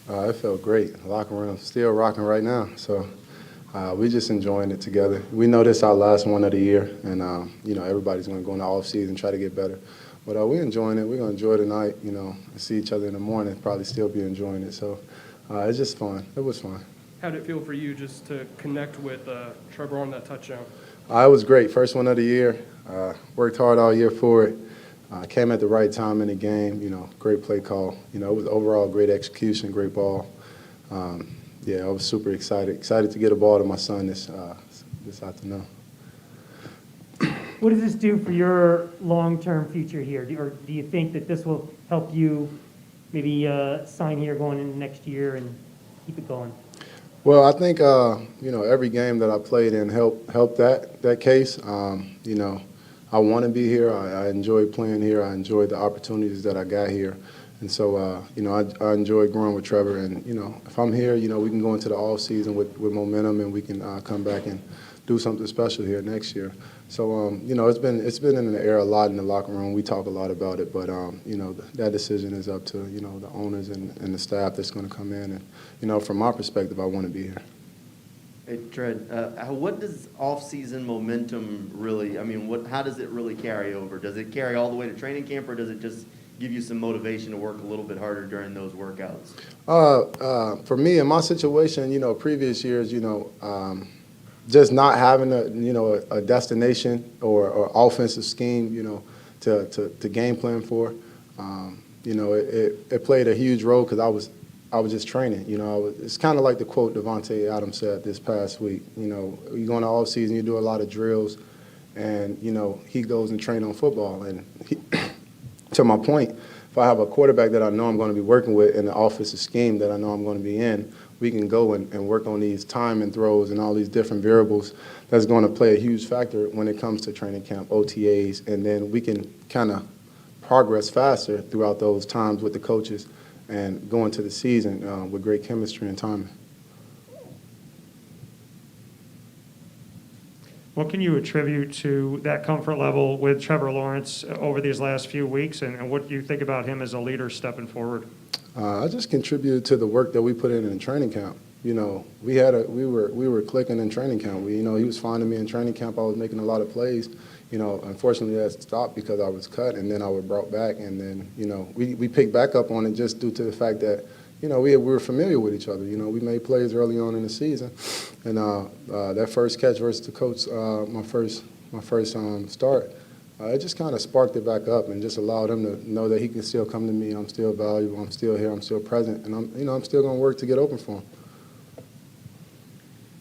It felt great. The locker room still rocking right now. So we just enjoying it together. We know this is our last one of the year, and, everybody's going to go in the offseason and try to get better. But we're enjoying it. We're going to enjoy tonight, and see each other in the morning, probably still be enjoying it. So it's just fun. It was fun. How did it feel for you just to connect with Trevor on that touchdown? It was great. First one of the year. Worked hard all year for it. Came at the right time in the game. Great play call. It was overall great execution, great ball. I was super excited. Excited to get a ball to my son this afternoon. What does this do for your long-term future here? Or do you think that this will help you maybe sign here going into next year and keep it going? Well, I think every game that I played in helped that case. I want to be here. I enjoy playing here. I enjoy the opportunities that I got here, and so I enjoy growing with Trevor. And if I'm here, we can go into the off season with momentum, and we can come back and do something special here next year. So, it's been in the air a lot in the locker room. We talk a lot about it, but, that decision is up to, the owners and the staff that's going to come in. And, from my perspective, I want to be here. Hey, Trent, what does off-season momentum really, how does it really carry over? Does it carry all the way to training camp, or does it just give you some motivation to work a little bit harder during those workouts? For me, in my situation, previous years, just not having a destination or offensive scheme, to game plan for, it played a huge role because I was just training. It's kind of like the quote Devontae Adams said this past week. You go in the off season, you do a lot of drills, and he goes and train on football. And to my point, if I have a quarterback that I know I'm going to be working with in the offensive scheme that I know I'm going to be in, we can go and work on these time and throws and all these different variables that's going to play a huge factor when it comes to training camp, OTAs, and then we can kind of progress faster throughout those times with the coaches and go into the season with great chemistry and timing. What can you attribute to that comfort level with Trevor Lawrence over these last few weeks, and what do you think about him as a leader stepping forward? I just contributed to the work that we put in training camp. We were clicking in training camp. He was finding me in training camp. I was making a lot of plays. Unfortunately that stopped because I was cut, and then I was brought back, and then we picked back up on it just due to the fact that we were familiar with each other. We made plays early on in the season, and that first catch versus the Colts, my first start, it just kind of sparked it back up and just allowed him to know that he can still come to me. I'm still valuable. I'm still here. I'm still present, and I'm still going to work to get open for him.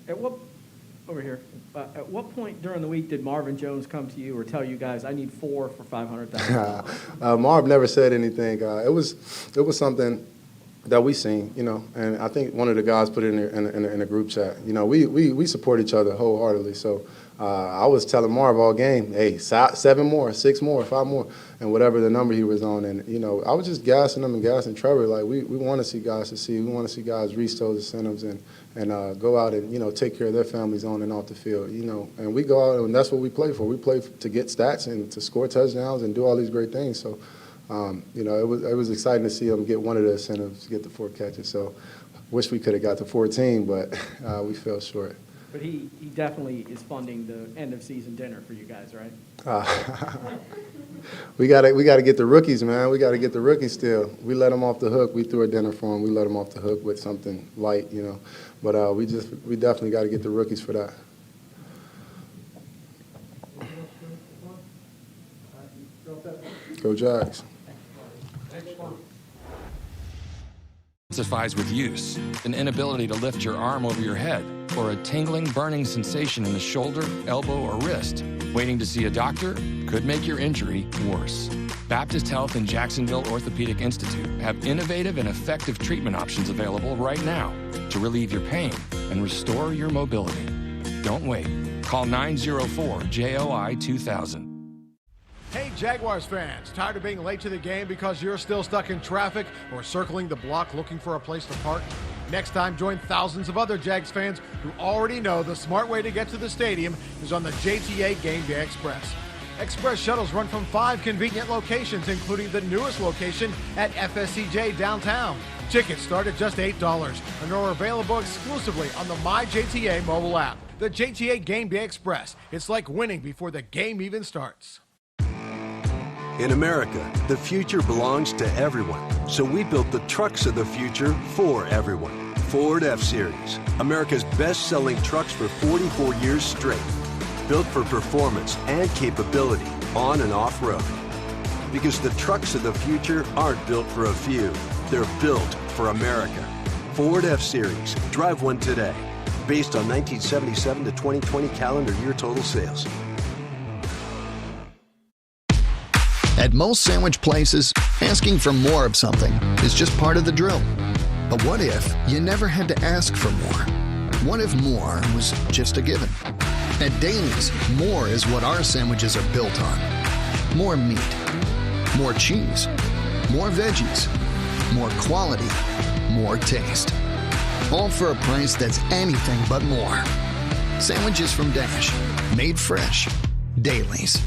At what point during the week did Marvin Jones come to you or tell you guys, I need 4 for $500,000? Marv never said anything. It was something that we seen, and I think one of the guys put it in a group chat. We support each other wholeheartedly. So I was telling Marv all game, hey, 7 more, 6 more, 5 more, and whatever the number he was on. And I was just gassing him and gassing Trevor. Like we want to see guys succeed. We want to see guys reach those incentives and go out and take care of their families on and off the field. And we go out and that's what we play for. We play to get stats and to score touchdowns and do all these great things. So. It was exciting to see him get one of the incentives, get the 4 catches. So, wish we could have got to 14, but we fell short. But he definitely is funding the end of season dinner for you guys, right? We gotta get the rookies, man. We gotta get the rookies still. We let them off the hook. We threw a dinner for them. We let them off the hook with something light, But we definitely got to get the rookies for that. Go Jags. Intensifies with use, an inability to lift your arm over your head, or a tingling, burning sensation in the shoulder, elbow, or wrist. Waiting to see a doctor could make your injury worse. Baptist Health and Jacksonville Orthopedic Institute have innovative and effective treatment options available right now to relieve your pain and restore your mobility. Don't wait. Call 904-JOI-2000. Hey Jaguars fans, tired of being late to the game because you're still stuck in traffic or circling the block looking for a place to park? Next time, join thousands of other Jags fans who already know the smart way to get to the stadium is on the JTA Game Day Express. Express shuttles run from 5 convenient locations, including the newest location at FSCJ downtown. Tickets start at just $8 and are available exclusively on the MyJTA mobile app. The JTA Game Day Express. It's like winning before the game even starts. In America, the future belongs to everyone. So we built the trucks of the future for everyone. Ford F-Series, America's best-selling trucks for 44 years straight. Built for performance and capability on and off-road. Because the trucks of the future aren't built for a few. They're built for America. Ford F-Series. Drive one today. Based on 1977 to 2020 calendar year total sales. At most sandwich places, asking for more of something is just part of the drill. But what if you never had to ask for more? What if more was just a given? At Daly's, more is what our sandwiches are built on. More meat, more cheese, more veggies, more quality, more taste. All for a price that's anything but more. Sandwiches from Dash, made fresh, Dailies.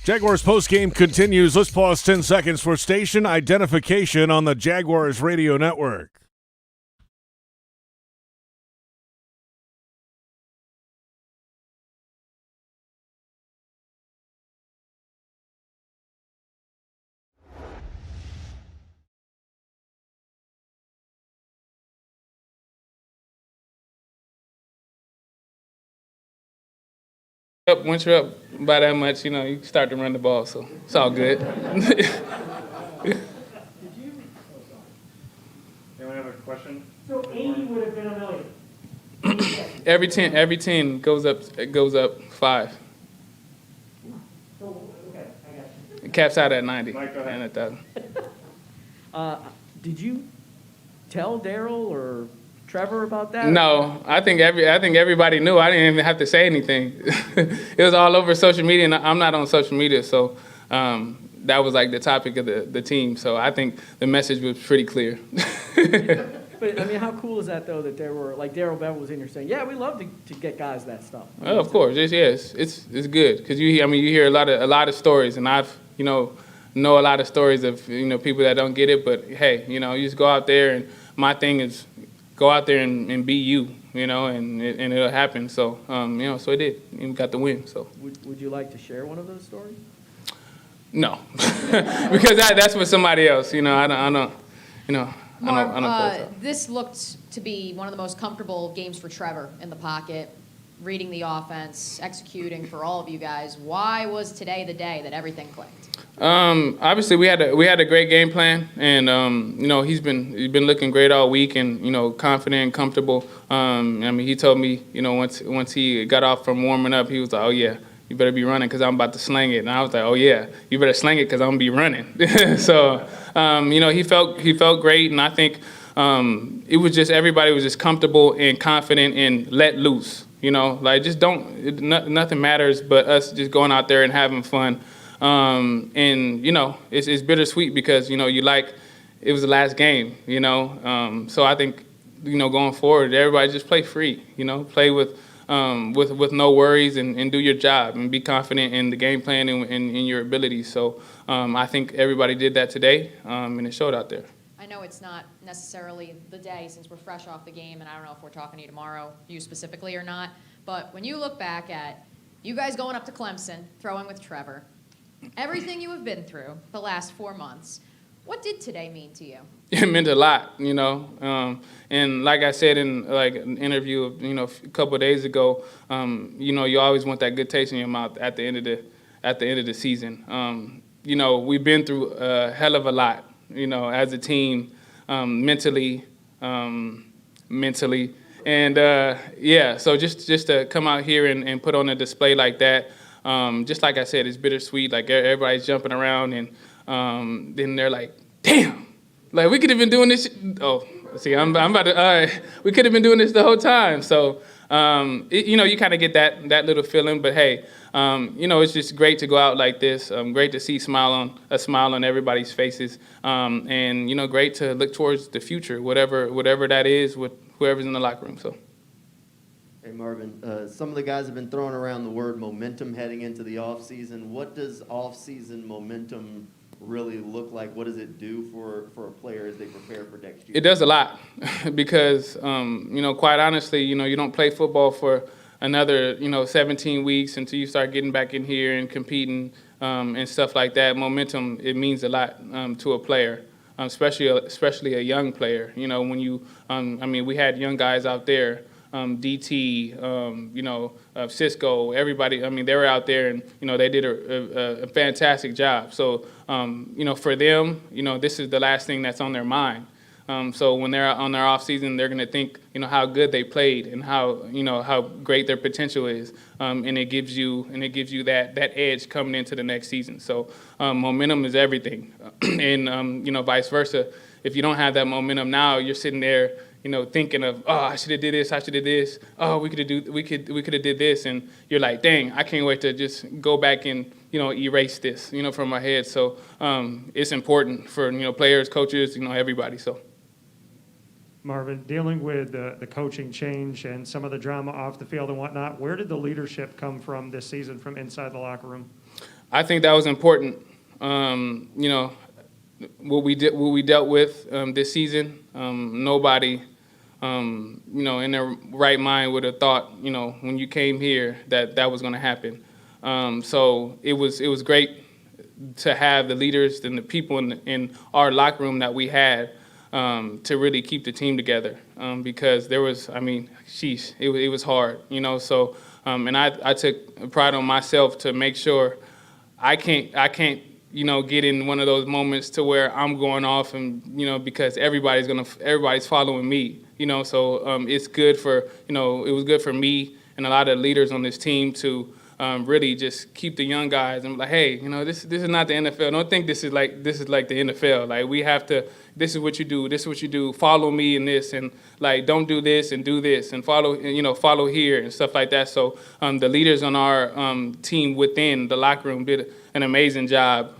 Jaguars postgame continues. Let's pause 10 seconds for station identification on the Jaguars radio network. Once you're up by that much, you can start to run the ball, so it's all good. Anyone have a question? So 80 would have been a million. every 10 goes up 5. So, okay, I got you. It caps out at 90 Mike, go ahead. and 1,000. Did you tell Daryl or Trevor about that? No, I think everybody knew. I didn't even have to say anything. It was all over social media, and I'm not on social media, so that was like the topic of the team. So I think the message was pretty clear. But, I mean, how cool is that, though, that there were, like, Daryl Bell was in here saying, yeah, we love to get guys that stuff. Oh, of course, it's good because you hear a lot of stories, and I've know a lot of stories of people that don't get it. But hey, you just go out there, and my thing is go out there and be you, and it'll happen. So so it did. We got the win. So Would you like to share one of those stories? no, because that's for somebody else. I don't. Marv, this looked to be one of the most comfortable games for Trevor in the pocket, reading the offense, executing for all of you guys. Why was today the day that everything clicked? Obviously, we had a great game plan, and he's been looking great all week, and confident and comfortable. He told me once he got off from warming up, he was like, "Oh yeah, you better be running because I'm about to sling it." And I was like, "Oh yeah, you better sling it because I'm gonna be running." So he felt great, and I think it was just everybody was just comfortable and confident and let loose. Just nothing matters but us just going out there and having fun. It's bittersweet because it was the last game. So I think going forward, everybody just play free. Play with no worries and do your job and be confident in the game plan and in your abilities. So I think everybody did that today, and it showed out there. I know it's not necessarily the day since we're fresh off the game, and I don't know if we're talking to you tomorrow, you specifically or not, but when you look back at you guys going up to Clemson, throwing with Trevor, everything you have been through the last 4 months, what did today mean to you? It meant a lot, and like I said in an interview, a couple of days ago, you always want that good taste in your mouth at the end of the season. We've been through a hell of a lot, as a team, mentally, and so just to come out here and put on a display like that, just like I said, it's bittersweet. Like everybody's jumping around, and then they're like, "Damn, like we could have been doing this." Oh, see, I'm about to. We could have been doing this the whole time. So you kind of get that little feeling. But hey, it's just great to go out like this. Great to see a smile on everybody's faces, and great to look towards the future, whatever that is, with whoever's in the locker room. So. Hey, Marvin, some of the guys have been throwing around the word momentum heading into the offseason. What does offseason momentum really look like? What does it do for a player as they prepare for next year? It does a lot because, quite honestly, you don't play football for another, 17 weeks until you start getting back in here and competing and stuff like that. Momentum, it means a lot to a player, especially a young player. When you, we had young guys out there. DT, Cisco, everybody. They were out there, and they did a fantastic job. So, for them, this is the last thing that's on their mind. So when they're on their off season, they're going to think, how good they played and how great their potential is, and it gives you that edge coming into the next season. So momentum is everything, and vice versa. If you don't have that momentum now, you're sitting there. Thinking of, oh, I should have did this, I should have did this. Oh, we could have did this, and you're like, dang, I can't wait to just go back and erase this, from our head. So it's important for, players, coaches, everybody. So. Marvin, dealing with the coaching change and some of the drama off the field and whatnot, where did the leadership come from this season from inside the locker room? I think that was important. What we dealt with this season, nobody, in their right mind would have thought, when you came here that was going to happen. So it was great to have the leaders and the people in our locker room that we had to really keep the team together because there was, it was hard, So and I took pride on myself to make sure I can't get in one of those moments to where I'm going off and, because everybody's following me, So it's good for, it was good for me and a lot of leaders on this team to really just keep the young guys and be like, hey, this is not the NFL. Don't think this is like the NFL. Like we have to. This is what you do. This is what you do. Follow me in this, and like don't do this and do this, and follow here and stuff like that. So the leaders on our team within the locker room did an amazing job.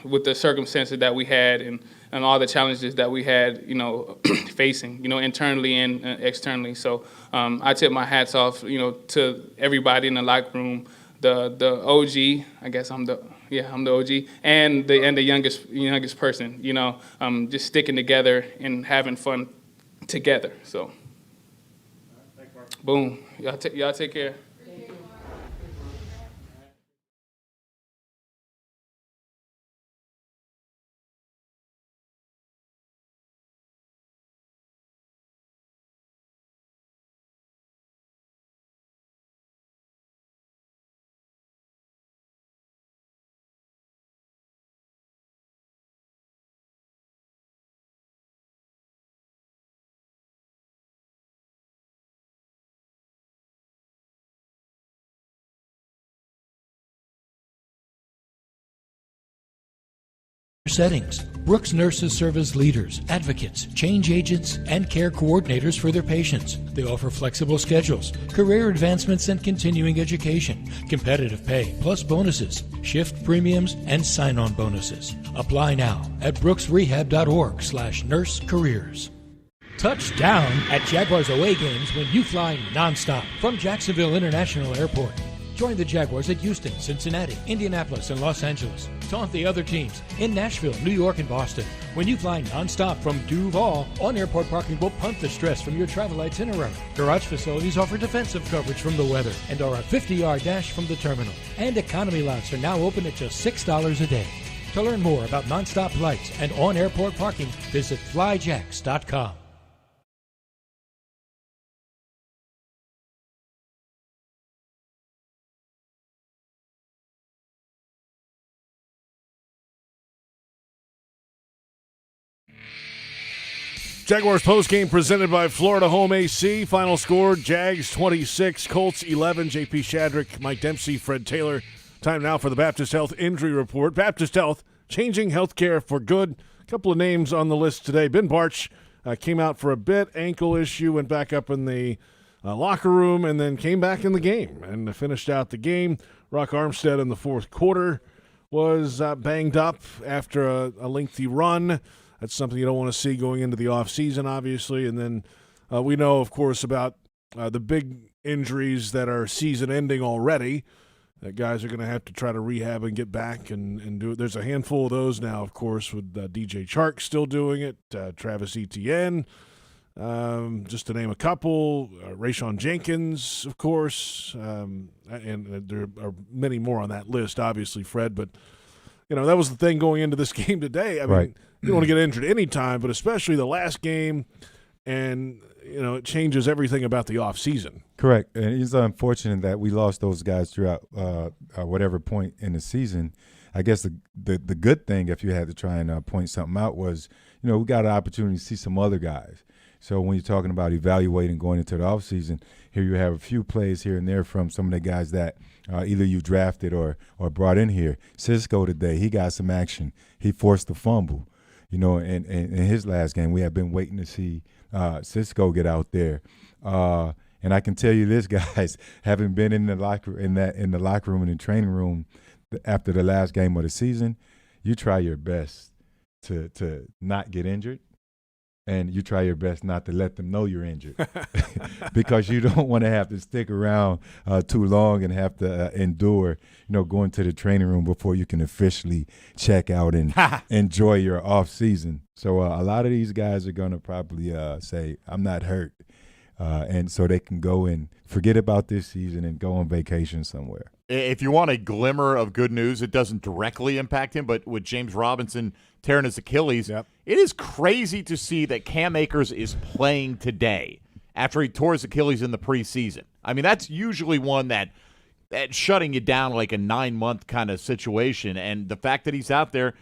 With the circumstances that we had and all the challenges that we had, facing, internally and externally. So I tip my hats off, to everybody in the locker room, the OG. I guess I'm the OG, and the youngest person. Just sticking together and having fun together. So, boom, y'all take care. Settings. Brooks nurses serve as leaders, advocates, change agents, and care coordinators for their patients. They offer flexible schedules, career advancements and continuing education, competitive pay plus bonuses, shift premiums, and sign-on bonuses. Apply now at brooksrehab.org/nursecareers. Touchdown at Jaguars away games when you fly nonstop from Jacksonville International Airport. Join the Jaguars at Houston, Cincinnati, Indianapolis, and Los Angeles. Taunt the other teams in Nashville, New York, and Boston. When you fly nonstop from Duval, on-airport parking will punt the stress from your travel itinerary. Garage facilities offer defensive coverage from the weather and are a 50-yard dash from the terminal. And economy lots are now open at just $6 a day. To learn more about nonstop flights and on-airport parking, visit flyjax.com. Jaguars postgame presented by Florida Home AC. Final score, Jags 26, Colts 11. JP Shadrick, Mike Dempsey, Fred Taylor. Time now for the Baptist Health Injury Report. Baptist Health, changing healthcare for good. A couple of names on the list today. Ben Barch came out for a bit, ankle issue, went back up in the locker room, and then came back in the game and finished out the game. Rykel Armstead in the fourth quarter was banged up after a lengthy run. That's something you don't want to see going into the offseason, obviously. And then we know, of course, about the big injuries that are season-ending already. That guys are going to have to try to rehab and get back and do it. There's a handful of those now, of course, with DJ Chark still doing it, Travis Etienne, just to name a couple, Rayshon Jenkins, of course, and there are many more on that list, obviously, Fred. But, that was the thing going into this game today. I mean, you don't want to get injured any time, but especially the last game, and, it changes everything about the offseason. Correct. And it's unfortunate that we lost those guys throughout whatever point in the season. I guess the good thing, if you had to try and point something out, was, we got an opportunity to see some other guys. So when you're talking about evaluating going into the offseason, here you have a few plays here and there from some of the guys that either you drafted or brought in here. Cisco today, he got some action. He forced the fumble. In his last game, we have been waiting to see Cisco get out there. And I can tell you this, guys, having been in the locker room and the training room after the last game of the season, you try your best to not get injured, and you try your best not to let them know you're injured because you don't want to have to stick around too long and have to endure, going to the training room before you can officially check out and enjoy your off season. So a lot of these guys are going to probably say, I'm not hurt. And so they can go and forget about this season and go on vacation somewhere. If you want a glimmer of good news, it doesn't directly impact him, but with James Robinson tearing his Achilles, it is crazy to see that Cam Akers is playing today after he tore his Achilles in the preseason. I mean, that's usually one that shutting you down like a 9-month kind of situation, and the fact that he's out there,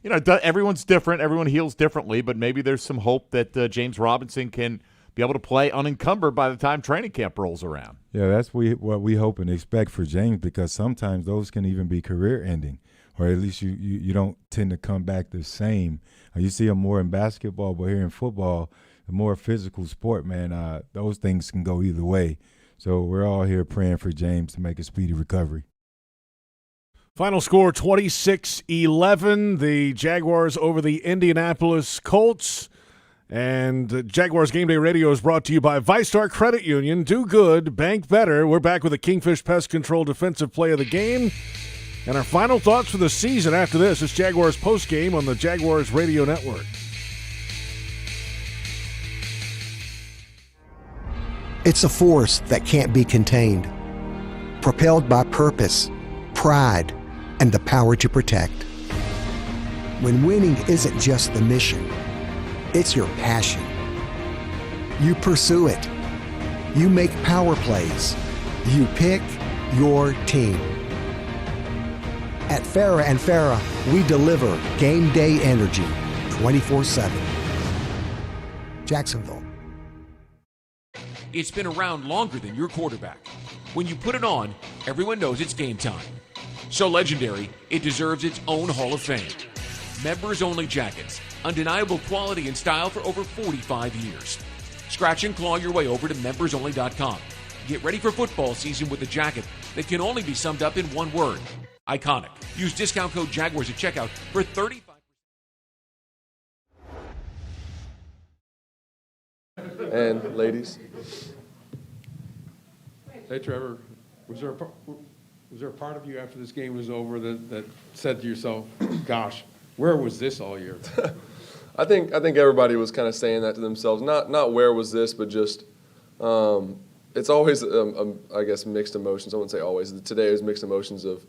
everyone's different, everyone heals differently, but maybe there's some hope that James Robinson can be able to play unencumbered by the time training camp rolls around. Yeah, that's what we hope and expect for James, because sometimes those can even be career-ending, or at least you don't tend to come back the same. You see them more in basketball, but here in football, the more physical sport, man, those things can go either way. So we're all here praying for James to make a speedy recovery. Final score, 26-11. The Jaguars over the Indianapolis Colts. And Jaguars Game Day Radio is brought to you by ViStar Credit Union. Do good, bank better. We're back with the Kingfish Pest Control defensive play of the game. And our final thoughts for the season after this is Jaguars Postgame on the Jaguars Radio Network. It's a force that can't be contained. Propelled by purpose, pride, and the power to protect. When winning isn't just the mission, it's your passion. You pursue it. You make power plays. You pick your team. At Farrah & Farrah, we deliver game day energy 24/7. Jacksonville. It's been around longer than your quarterback. When you put it on, everyone knows it's game time. So legendary, it deserves its own Hall of Fame. Members-only jackets. Undeniable quality and style for over 45 years. Scratch and claw your way over to membersonly.com. Get ready for football season with a jacket that can only be summed up in one word: iconic. Use discount code Jaguars at checkout for 35%. And ladies. Hey, Trevor, was there a part of you after this game was over that said to yourself, gosh, where was this all year? I think everybody was kind of saying that to themselves. Not where was this, but just it's always I guess mixed emotions. I wouldn't say always. Today was mixed emotions of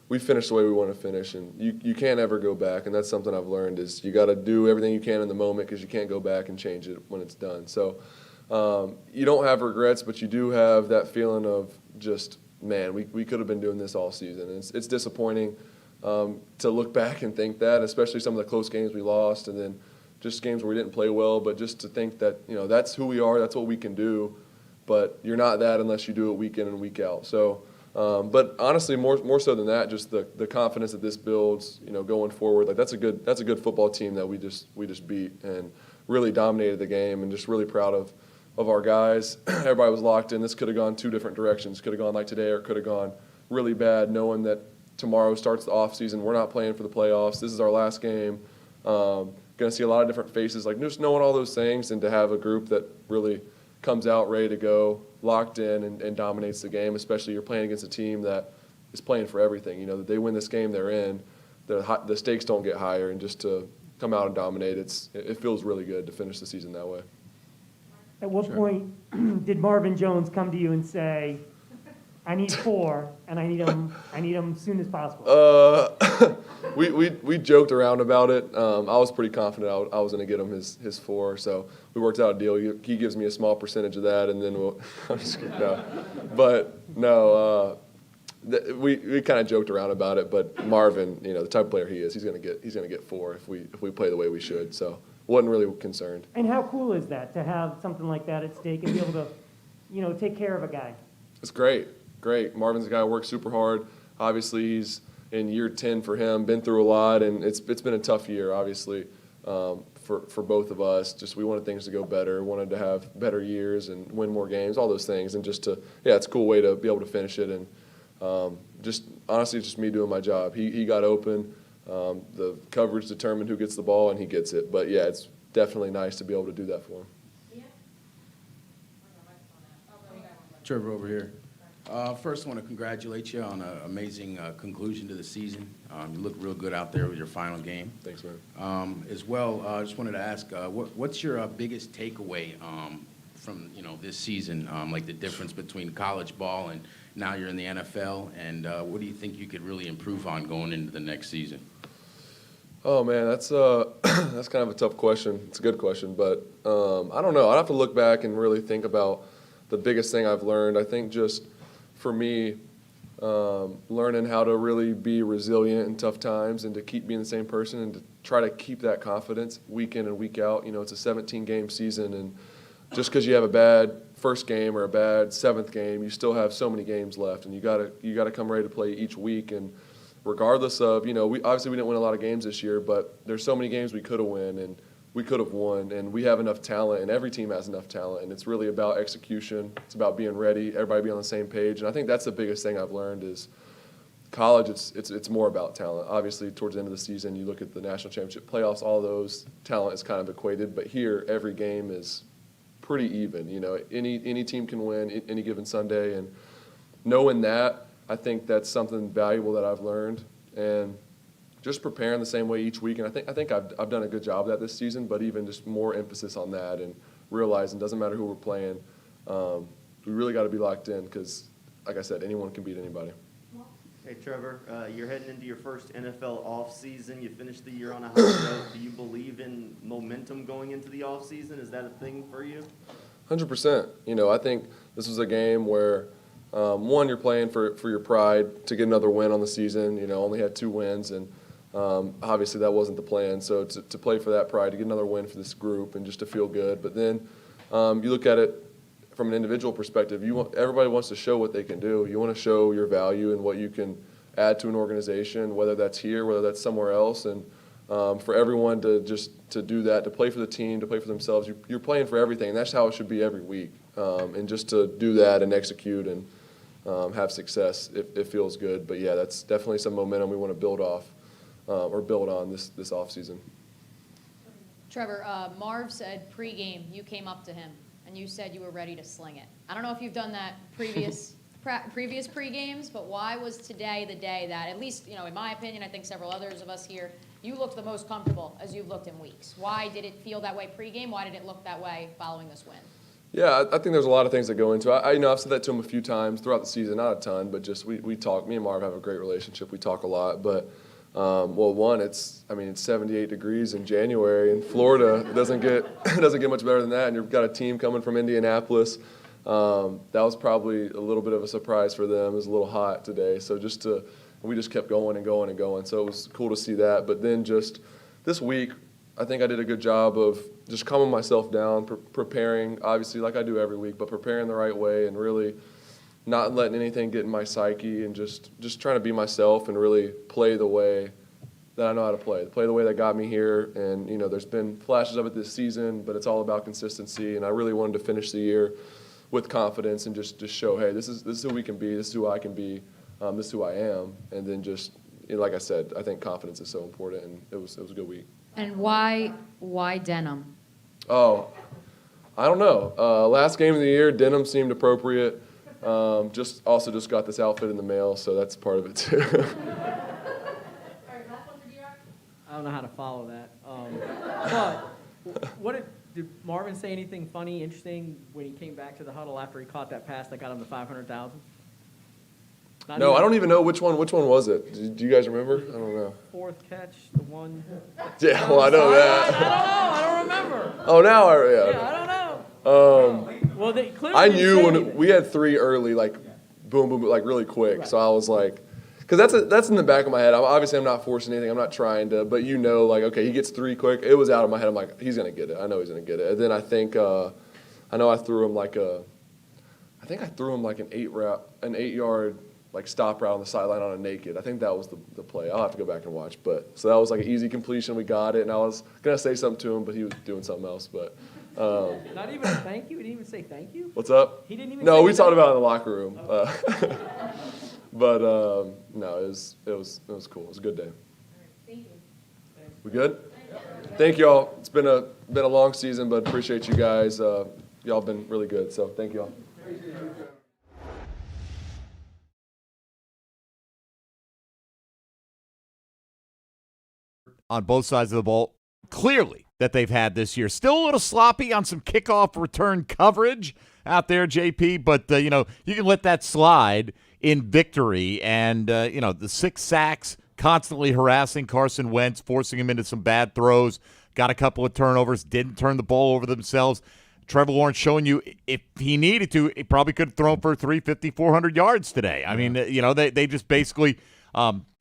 we finished the way we want to finish, and you can't ever go back. And that's something I've learned is you got to do everything you can in the moment because you can't go back and change it when it's done. So you don't have regrets, but you do have that feeling of just, man, we could have been doing this all season. And it's disappointing to look back and think that, especially some of the close games we lost, and then just games where we didn't play well, but just to think that, that's who we are, that's what we can do, but you're not that unless you do it week in and week out. So, but honestly, more so than that, just the confidence that this builds, going forward. Like that's a good football team that we just beat and really dominated the game, and just really proud of our guys. Everybody was locked in. This could have gone two different directions. Could have gone like today, or could have gone really bad, knowing that tomorrow starts the off season. We're not playing for the playoffs. This is our last game. Going to see a lot of different faces, like just knowing all those things, and to have a group that really comes out ready to go, locked in, and dominates the game, especially you're playing against a team that is playing for everything. That they win this game they're in, the stakes don't get higher, and just to come out and dominate, it feels really good to finish the season that way. At what point did Marvin Jones come to you and say, I need 4, and I need them soon as possible? We joked around about it. I was pretty confident I was going to get him his 4, so we worked out a deal. He gives me a small percentage of that, and then I'm just kidding, no. But no, we kind of joked around about it. But Marvin, the type of player he is, he's going to get 4 if we play the way we should. So wasn't really concerned. And how cool is that to have something like that at stake and be able to, take care of a guy? It's great. Marvin's a guy who works super hard. Obviously, he's in year 10 for him, been through a lot, and it's been a tough year, obviously, for both of us. Just we wanted things to go better, wanted to have better years and win more games, all those things. And just to, it's a cool way to be able to finish it. And just honestly, it's just me doing my job. He got open. The coverage determined who gets the ball, and he gets it. But, yeah, it's definitely nice to be able to do that for him. Trevor over here. First, I want to congratulate you on an amazing conclusion to the season. You look real good out there with your final game. Thanks, man. As well, I just wanted to ask, what's your biggest takeaway from this season, like the difference between college ball and now you're in the NFL, and what do you think you could really improve on going into the next season? Oh man, that's kind of a tough question. It's a good question, but I don't know. I'd have to look back and really think about the biggest thing I've learned. I think just for me, learning how to really be resilient in tough times and to keep being the same person and to try to keep that confidence week in and week out. It's a 17-game season, and just because you have a bad first game or a bad seventh game, you still have so many games left, and you gotta come ready to play each week. And regardless of, we obviously we didn't win a lot of games this year, but there's so many games we could have won and we could have won, and we have enough talent, and every team has enough talent, and it's really about execution. It's about being ready, everybody be on the same page, and I think that's the biggest thing I've learned is college. It's more about talent. Obviously, towards the end of the season, you look at the national championship playoffs, all those talent is kind of equated, but here every game is pretty even. Any team can win any given Sunday, and knowing that, I think that's something valuable that I've learned, and just preparing the same way each week. And I think I've done a good job of that this season, but even just more emphasis on that and realizing it doesn't matter who we're playing. We really got to be locked in because, like I said, anyone can beat anybody. Hey, Trevor, you're heading into your first NFL offseason. You finished the year on a high note. Do you believe in momentum going into the offseason? Is that a thing for you? 100%. I think this was a game where, one, you're playing for your pride to get another win on the season. Only had 2 wins, and obviously that wasn't the plan. So to play for that pride, to get another win for this group, and just to feel good. But then you look at it from an individual perspective. Everybody wants to show what they can do. You want to show your value and what you can add to an organization, whether that's here, whether that's somewhere else. And for everyone to do that, to play for the team, to play for themselves, you're playing for everything. And that's how it should be every week. And just to do that and execute and have success, it feels good. But yeah, that's definitely some momentum we want to build off or build on this offseason. Trevor, Marv said pregame you came up to him and you said you were ready to sling it. I don't know if you've done that previous pregames, but why was today the day that, at least in my opinion, I think several others of us here, you looked the most comfortable as you've looked in weeks? Why did it feel that way pregame? Why did it look that way following this win? Yeah, I think there's a lot of things that go into it. I've said that to him a few times throughout the season, not a ton, but just we talk. Me and Marv have a great relationship. We talk a lot, but one, it's 78 degrees in January in Florida. It doesn't get much better than that, and you've got a team coming from Indianapolis. That was probably a little bit of a surprise for them. It was a little hot today, so we just kept going and going and going. So it was cool to see that. But then just this week, I think I did a good job of just calming myself down, preparing, obviously like I do every week, but preparing the right way and really not letting anything get in my psyche and just trying to be myself and really play the way that I know how to play the way that got me here. And, there's been flashes of it this season, but it's all about consistency. And I really wanted to finish the year with confidence and just show, hey, this is who we can be, this is who I can be, this is who I am. And then just, like I said, I think confidence is so important, and it was a good week. And why denim? Oh, I don't know. Last game of the year, denim seemed appropriate. Just got this outfit in the mail, so that's part of it too. I don't know how to follow that. But did Marvin say anything funny, interesting when he came back to the huddle after he caught that pass that got him the 500,000? No, I don't even know which one was it. Do you guys remember? I don't know. Fourth catch, the one. Yeah, well, I know that. I don't remember. Oh, now Yeah, I don't know. Well, they clearly I knew when we had 3 early, like boom, boom, like really quick. Right. So I was like, because that's in the back of my head. I'm not forcing anything. I'm not trying to, but like, okay, he gets 3 quick. It was out of my head. I'm like, he's gonna get it. I know he's gonna get it. And then I think I threw him like an 8-yard like stop route on the sideline on a naked. I think that was the play. I'll have to go back and watch. But so that was like an easy completion. We got it, and I was gonna say something to him, but he was doing something else. But Not even a thank you? He didn't even say thank you? what's up? He didn't even No, say we thank talked you? about it in the locker room. But no, it was cool. It was a good day. We good? Thank you all. It's been a long season, but appreciate you guys. Y'all been really good. So thank you all. On both sides of the ball, clearly, that they've had this year. Still a little sloppy on some kickoff return coverage out there, JP, but, you can let that slide in victory. And, the 6 sacks, constantly harassing Carson Wentz, forcing him into some bad throws, got a couple of turnovers, didn't turn the ball over themselves. Trevor Lawrence showing you if he needed to, he probably could have thrown for 350, 400 yards today. I mean, they just basically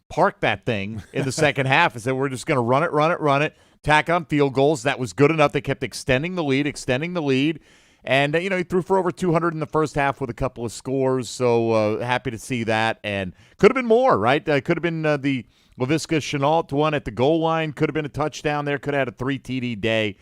parked that thing in the second half and said, we're just going to run it, tack on field goals. That was good enough. They kept extending the lead. And, he threw for over 200 in the first half with a couple of scores, so happy to see that. And could have been more, right? Could have been the Laviska Shenault one at the goal line. Could have been a touchdown there. Could have had a 3 TD day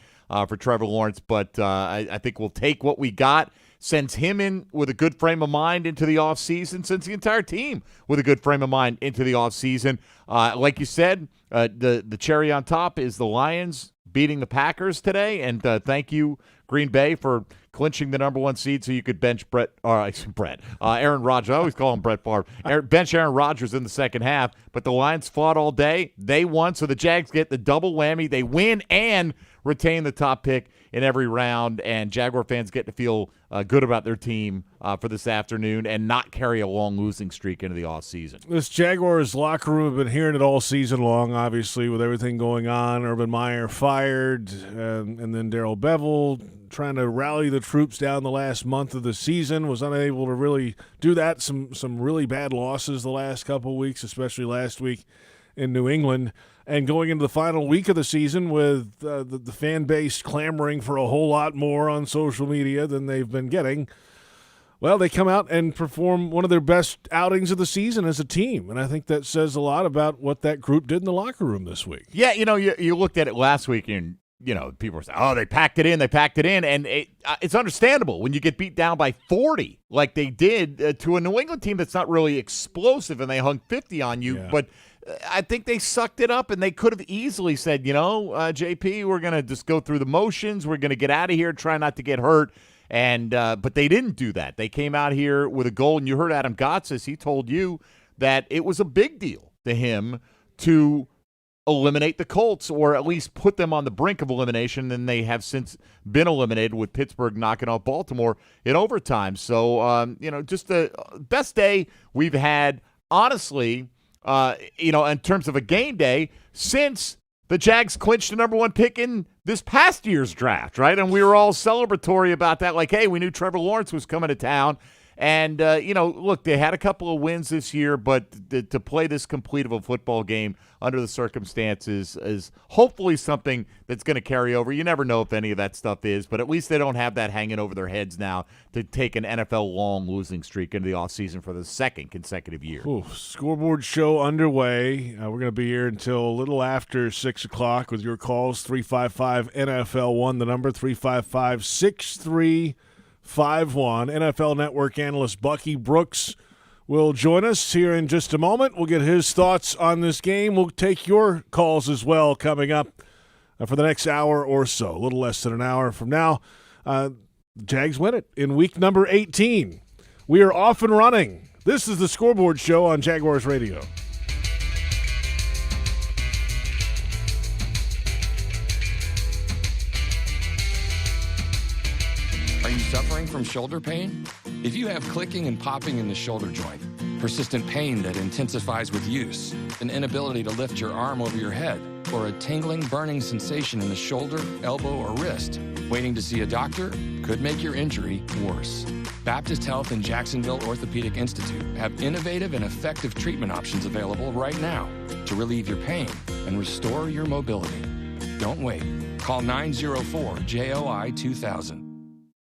for Trevor Lawrence. But I think we'll take what we got. Sends him in with a good frame of mind into the offseason. Sends the entire team with a good frame of mind into the offseason. Like you said, the cherry on top is the Lions beating the Packers today. And thank you, Green Bay, for clinching the number 1 seed so you could bench Aaron Rodgers. I always call him Brett Favre. Bench Aaron Rodgers in the second half. But the Lions fought all day. They won, so the Jags get the double whammy. They win and retain the top pick in every round, and Jaguar fans get to feel good about their team for this afternoon and not carry a long losing streak into the offseason. This Jaguars locker room have been hearing it all season long, obviously, with everything going on. Urban Meyer fired, and then Darrell Bevell trying to rally the troops down the last month of the season, was unable to really do that. Some really bad losses the last couple of weeks, especially last week in New England. And going into the final week of the season with the fan base clamoring for a whole lot more on social media than they've been getting, well, they come out and perform one of their best outings of the season as a team. And I think that says a lot about what that group did in the locker room this week. Yeah, you looked at it last week and, people were saying, oh, they packed it in. And it's understandable when you get beat down by 40 like they did to a New England team that's not really explosive and they hung 50 on you. Yeah. But I think they sucked it up, and they could have easily said, JP, we're going to just go through the motions. We're going to get out of here, try not to get hurt. And but they didn't do that. They came out here with a goal, and you heard Adam Gotsis. He told you that it was a big deal to him to eliminate the Colts, or at least put them on the brink of elimination, and they have since been eliminated with Pittsburgh knocking off Baltimore in overtime. So, just the best day we've had, honestly, in terms of a game day since the Jags clinched the number 1 pick in this past year's draft, right? And we were all celebratory about that, like, hey, we knew Trevor Lawrence was coming to town. And, look, they had a couple of wins this year, but to play this complete of a football game under the circumstances is hopefully something that's going to carry over. You never know if any of that stuff is, but at least they don't have that hanging over their heads now to take an NFL long losing streak into the offseason for the second consecutive year. Ooh, scoreboard show underway. We're going to be here until a little after 6 o'clock with your calls. 355-NFL-1, the number 355-6351. NFL Network analyst Bucky Brooks will join us here in just a moment. We'll get his thoughts on this game. We'll take your calls as well coming up for the next hour or so. A little less than an hour from now. The Jags win it in week number 18. We are off and running. This is the Scoreboard Show on Jaguars Radio. Are you suffering from shoulder pain? If you have clicking and popping in the shoulder joint, persistent pain that intensifies with use, an inability to lift your arm over your head, or a tingling, burning sensation in the shoulder, elbow, or wrist, waiting to see a doctor could make your injury worse. Baptist Health and Jacksonville Orthopedic Institute have innovative and effective treatment options available right now to relieve your pain and restore your mobility. Don't wait. Call 904-JOI-2000.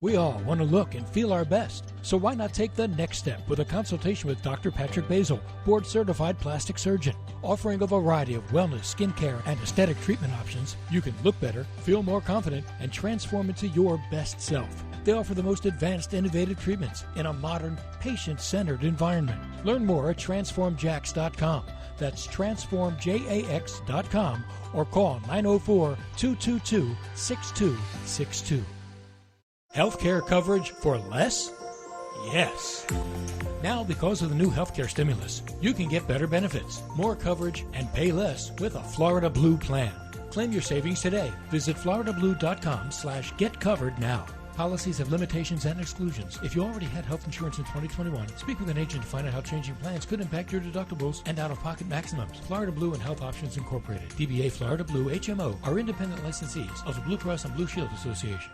We all want to look and feel our best, so why not take the next step with a consultation with Dr. Patrick Basil, board-certified plastic surgeon. Offering a variety of wellness, skincare, and aesthetic treatment options, you can look better, feel more confident, and transform into your best self. They offer the most advanced, innovative treatments in a modern, patient-centered environment. Learn more at transformjax.com. That's transformjax.com or call 904-222-6262. Healthcare coverage for less? Yes. Now, because of the new healthcare stimulus, you can get better benefits, more coverage, and pay less with a Florida Blue plan. Claim your savings today. Visit floridablue.com/getcovered now. Policies have limitations and exclusions. If you already had health insurance in 2021, speak with an agent to find out how changing plans could impact your deductibles and out-of-pocket maximums. Florida Blue and Health Options Incorporated, DBA Florida Blue HMO, are independent licensees of the Blue Cross and Blue Shield Association.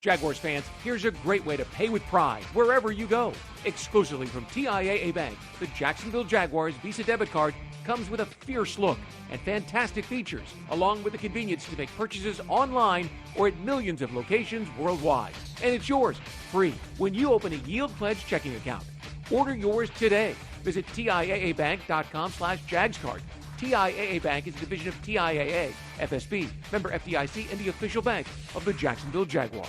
Jaguars fans, here's a great way to pay with pride wherever you go. Exclusively from Tiaa Bank, the Jacksonville Jaguars Visa debit card comes with a fierce look and fantastic features, along with the convenience to make purchases online or at millions of locations worldwide. And it's yours, free, when you open a Yield Pledge checking account. Order yours today. Visit TIAABank.com/JagsCard. TIAA Bank is a division of TIAA, FSB, member FDIC, and the official bank of the Jacksonville Jaguars.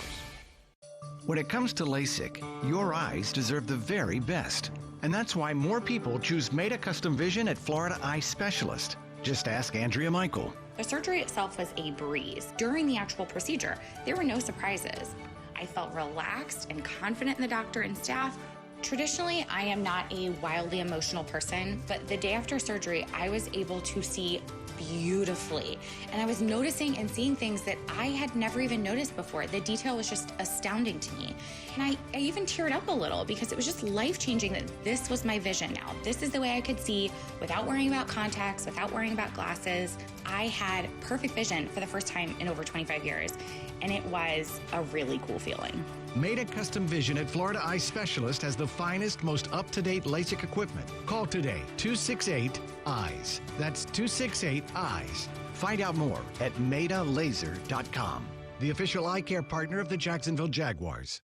When it comes to LASIK, your eyes deserve the very best. And that's why more people choose Meta Custom Vision at Florida Eye Specialist. Just ask Andrea Michael. The surgery itself was a breeze. During the actual procedure, there were no surprises. I felt relaxed and confident in the doctor and staff. Traditionally, I am not a wildly emotional person, but the day after surgery, I was able to see beautifully. And I was noticing and seeing things that I had never even noticed before. The detail was just astounding to me. And I even teared up a little because it was just life-changing that this was my vision now. This is the way I could see without worrying about contacts, without worrying about glasses. I had perfect vision for the first time in over 25 years. And it was a really cool feeling. Meta Custom Vision at Florida Eye Specialist has the finest, most up-to-date LASIK equipment. Call today, 268-EYES. That's 268-EYES. Find out more at metalaser.com, the official eye care partner of the Jacksonville Jaguars.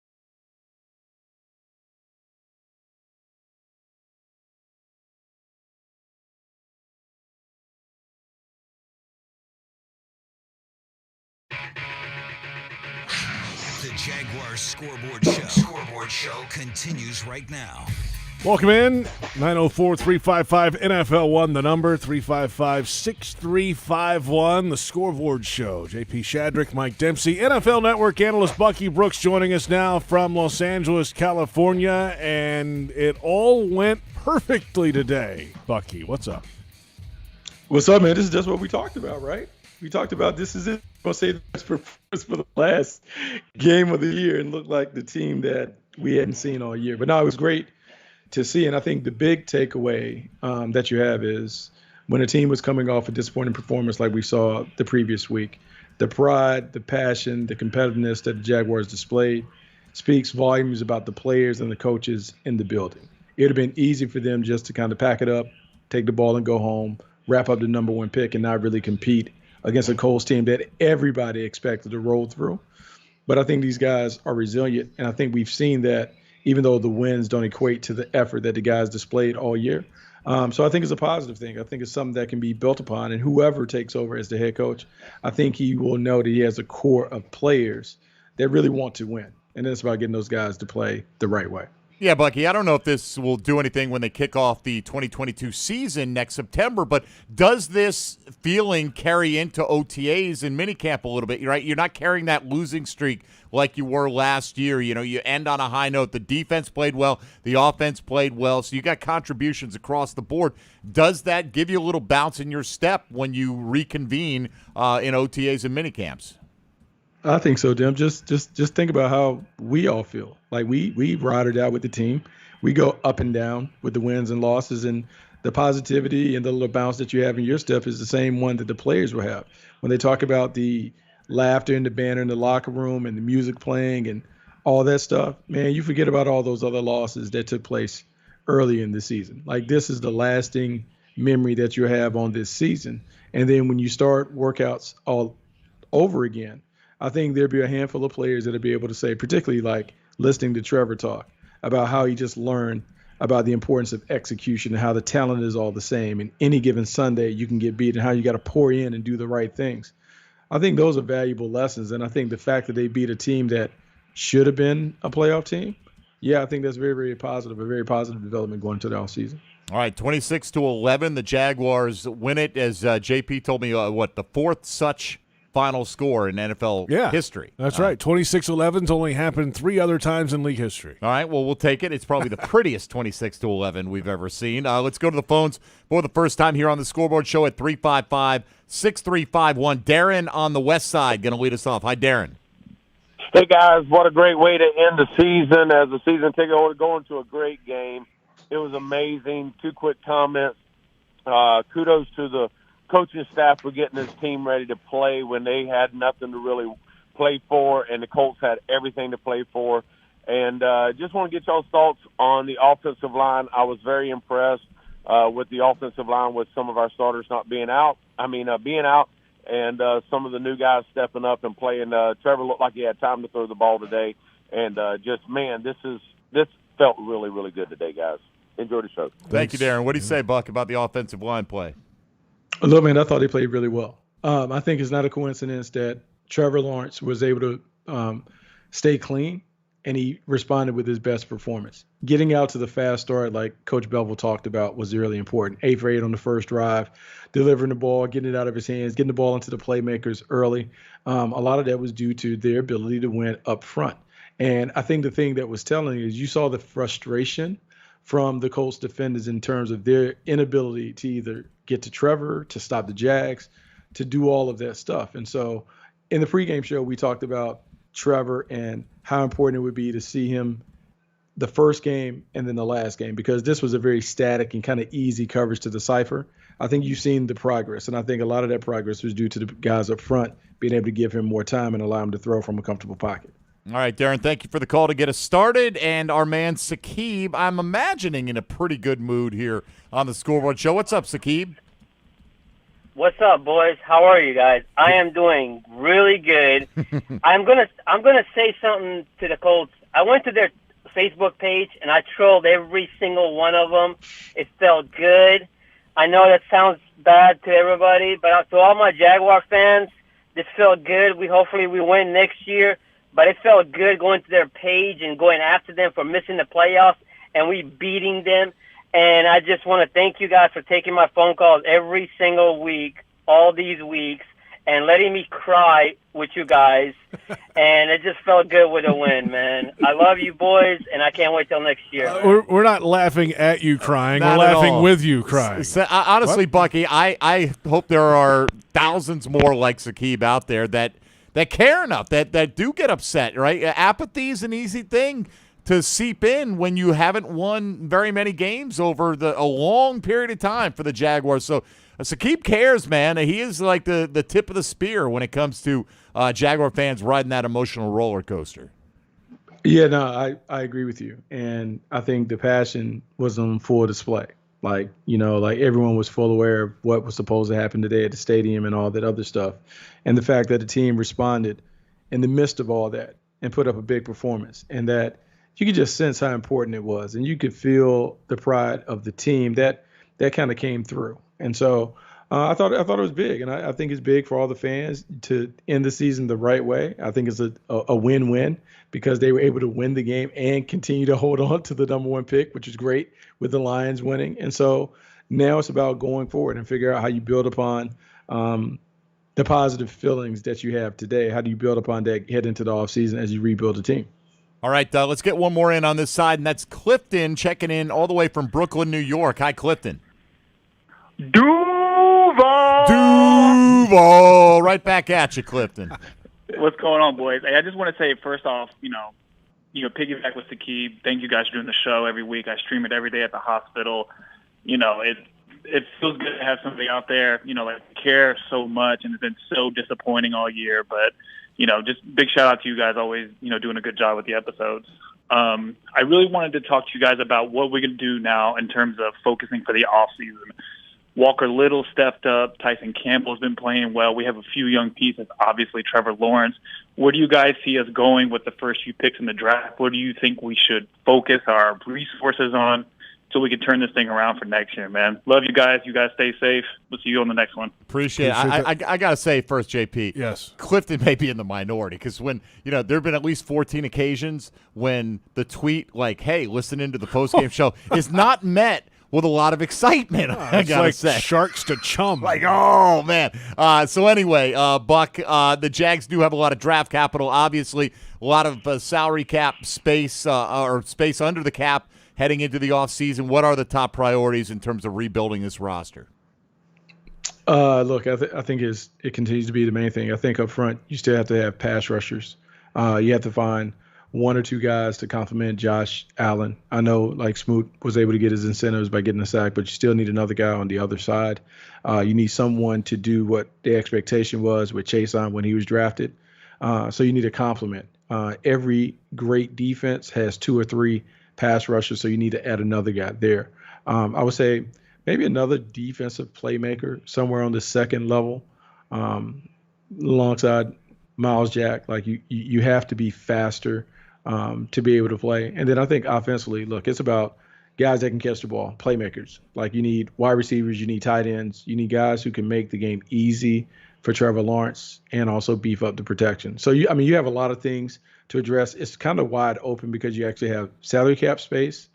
The Jaguars Scoreboard Show continues right now. Welcome in. 904-355-NFL1, the number, 355-6351, the Scoreboard Show. JP Shadrick, Mike Dempsey, NFL Network analyst Bucky Brooks joining us now from Los Angeles, California, and it all went perfectly today. Bucky, what's up? What's up, man? This is just what we talked about, right? We talked about this is it. I'm going to say this performance for the last game of the year and look like the team that we hadn't seen all year. But no, it was great to see. And I think the big takeaway that you have is when a team was coming off a disappointing performance like we saw the previous week, the pride, the passion, the competitiveness that the Jaguars displayed speaks volumes about the players and the coaches in the building. It would have been easy for them just to kind of pack it up, take the ball and go home, wrap up the number one pick and not really compete against a Colts team that everybody expected to roll through. But I think these guys are resilient, and I think we've seen that even though the wins don't equate to the effort that the guys displayed all year. So I think it's a positive thing. I think it's something that can be built upon, and whoever takes over as the head coach, I think he will know that he has a core of players that really want to win. And then it's about getting those guys to play the right way. Yeah, Bucky, I don't know if this will do anything when they kick off the 2022 season next September, but does this feeling carry into OTAs and minicamp a little bit, right? You're not carrying that losing streak like you were last year. You know, you end on a high note. The defense played well. The offense played well. So you got contributions across the board. Does that give you a little bounce in your step when you reconvene in OTAs and minicamps? I think so, Dem. Just think about how we all feel. Like we ride it out with the team. We go up and down with the wins and losses, and the positivity and the little bounce that you have in your step is the same one that the players will have. When they talk about the laughter and the banter in the locker room and the music playing and all that stuff, man, you forget about all those other losses that took place early in the season. Like, this is the lasting memory that you have on this season. And then when you start workouts all over again, I think there'd be a handful of players that'd be able to say, particularly like listening to Trevor talk about how he just learned about the importance of execution and how the talent is all the same. And any given Sunday you can get beat and how you got to pour in and do the right things. I think those are valuable lessons. And I think the fact that they beat a team that should have been a playoff team, I think that's very, very positive, a very positive development going into the offseason. All right, 26-11, the Jaguars win it, as JP told me, the fourth such final score in NFL history. That's right. 26-11's only happened 3 other times in league history. All right, well, we'll take it. It's probably the prettiest 26-11 we've ever seen. Let's go to the phones for the first time here on the Scoreboard Show at 355-6351. Darren on the west side going to lead us off. Hi, Darren. Hey, guys, what a great way to end the season. As a season ticket holder, going to a great game. It was amazing. 2 quick comments. Kudos to the coaching staff for getting this team ready to play when they had nothing to really play for, and the Colts had everything to play for. And just want to get y'all's thoughts on the offensive line. I was very impressed with the offensive line with some of our starters not being out. Being out, and some of the new guys stepping up and playing. Trevor looked like he had time to throw the ball today. And this felt really, really good today, guys. Enjoy the show. Thank you, Darren. What do you say, Buck, about the offensive line play? Look, man, I thought they played really well. I think it's not a coincidence that Trevor Lawrence was able to stay clean, and he responded with his best performance. Getting out to the fast start, like Coach Bevel talked about, was really important. 8 for 8 on the first drive, delivering the ball, getting it out of his hands, getting the ball into the playmakers early. A lot of that was due to their ability to win up front. And I think the thing that was telling is you saw the frustration from the Colts defenders in terms of their inability to either get to Trevor, to stop the Jags, to do all of that stuff. And so in the pregame show, we talked about Trevor and how important it would be to see him the first game and then the last game, because this was a very static and kind of easy coverage to decipher. I think you've seen the progress, and I think a lot of that progress was due to the guys up front being able to give him more time and allow him to throw from a comfortable pocket. All right, Darren, thank you for the call to get us started. And our man Saqib, I'm imagining in a pretty good mood here on the Scoreboard Show. What's up, Saqib? What's up, boys? How are you guys? I am doing really good. I'm gonna say something to the Colts. I went to their Facebook page and I trolled every single one of them. It felt good. I know that sounds bad to everybody, but to all my Jaguar fans, this felt good. Hopefully we win next year. But it felt good going to their page and going after them for missing the playoffs, and we beating them. And I just want to thank you guys for taking my phone calls every single week, all these weeks, and letting me cry with you guys. And it just felt good with a win, man. I love you boys, and I can't wait till next year. We're not laughing at you crying. Not We're at laughing all. with you crying. Honestly, Bucky, I hope there are thousands more like Saqib out there that care enough, that do get upset, right? Apathy is an easy thing to seep in when you haven't won very many games over a long period of time for the Jaguars. So Saqib cares, man. He is like the tip of the spear when it comes to Jaguar fans riding that emotional roller coaster. Yeah, no, I agree with you. And I think the passion was on full display. Like everyone was full aware of what was supposed to happen today at the stadium and all that other stuff. And the fact that the team responded in the midst of all that and put up a big performance, and that you could just sense how important it was. And you could feel the pride of the team that kind of came through. And so I thought it was big. And I think it's big for all the fans to end the season the right way. I think it's a win-win because they were able to win the game and continue to hold on to the number 1 pick, which is great with the Lions winning. And so now it's about going forward and figure out how you build upon the positive feelings that you have today. How do you build upon that head into the offseason as you rebuild the team? All right, let's get one more in on this side, and that's Clifton checking in all the way from Brooklyn, New York. Hi, Clifton. Duval! Right back at you, Clifton. What's going on, boys? Hey, I just want to say, first off, piggyback with Saqib. Thank you guys for doing the show every week. I stream it every day at the hospital. It feels good to have somebody out there, care so much, and it's been so disappointing all year. But, just big shout out to you guys always, doing a good job with the episodes. I really wanted to talk to you guys about what we're going to do now in terms of focusing for the off season. Walker Little stepped up. Tyson Campbell's been playing well. We have a few young pieces, obviously Trevor Lawrence. Where do you guys see us going with the first few picks in the draft? What do you think we should focus our resources on so we can turn this thing around for next year, man? Love you guys. You guys stay safe. We'll see you on the next one. Appreciate it. I got to say first, JP. Yes. Clifton may be in the minority because when, there have been at least 14 occasions when the tweet like, hey, listen into the postgame show is not met with a lot of excitement, I got to say. Sharks to chum. Like, oh, man. So anyway, Buck, the Jags do have a lot of draft capital, obviously. A lot of salary cap space or space under the cap heading into the offseason. What are the top priorities in terms of rebuilding this roster? Look, I think it continues to be the main thing. I think up front, you still have to have pass rushers. You have to find one or two guys to complement Josh Allen. I know, like, Smoot was able to get his incentives by getting a sack, but you still need another guy on the other side. You need someone to do what the expectation was with Chase on when he was drafted. So you need a complement. Every great defense has two or three pass rushers, so you need to add another guy there. I would say maybe another defensive playmaker somewhere on the second level alongside Miles Jack. Like, you have to be faster to be able to play. And then I think offensively, look, it's about guys that can catch the ball, playmakers. Like, you need wide receivers, you need tight ends, you need guys who can make the game easy for Trevor Lawrence and also beef up the protection. So, you have a lot of things to address. It's kind of wide open because you actually have salary cap space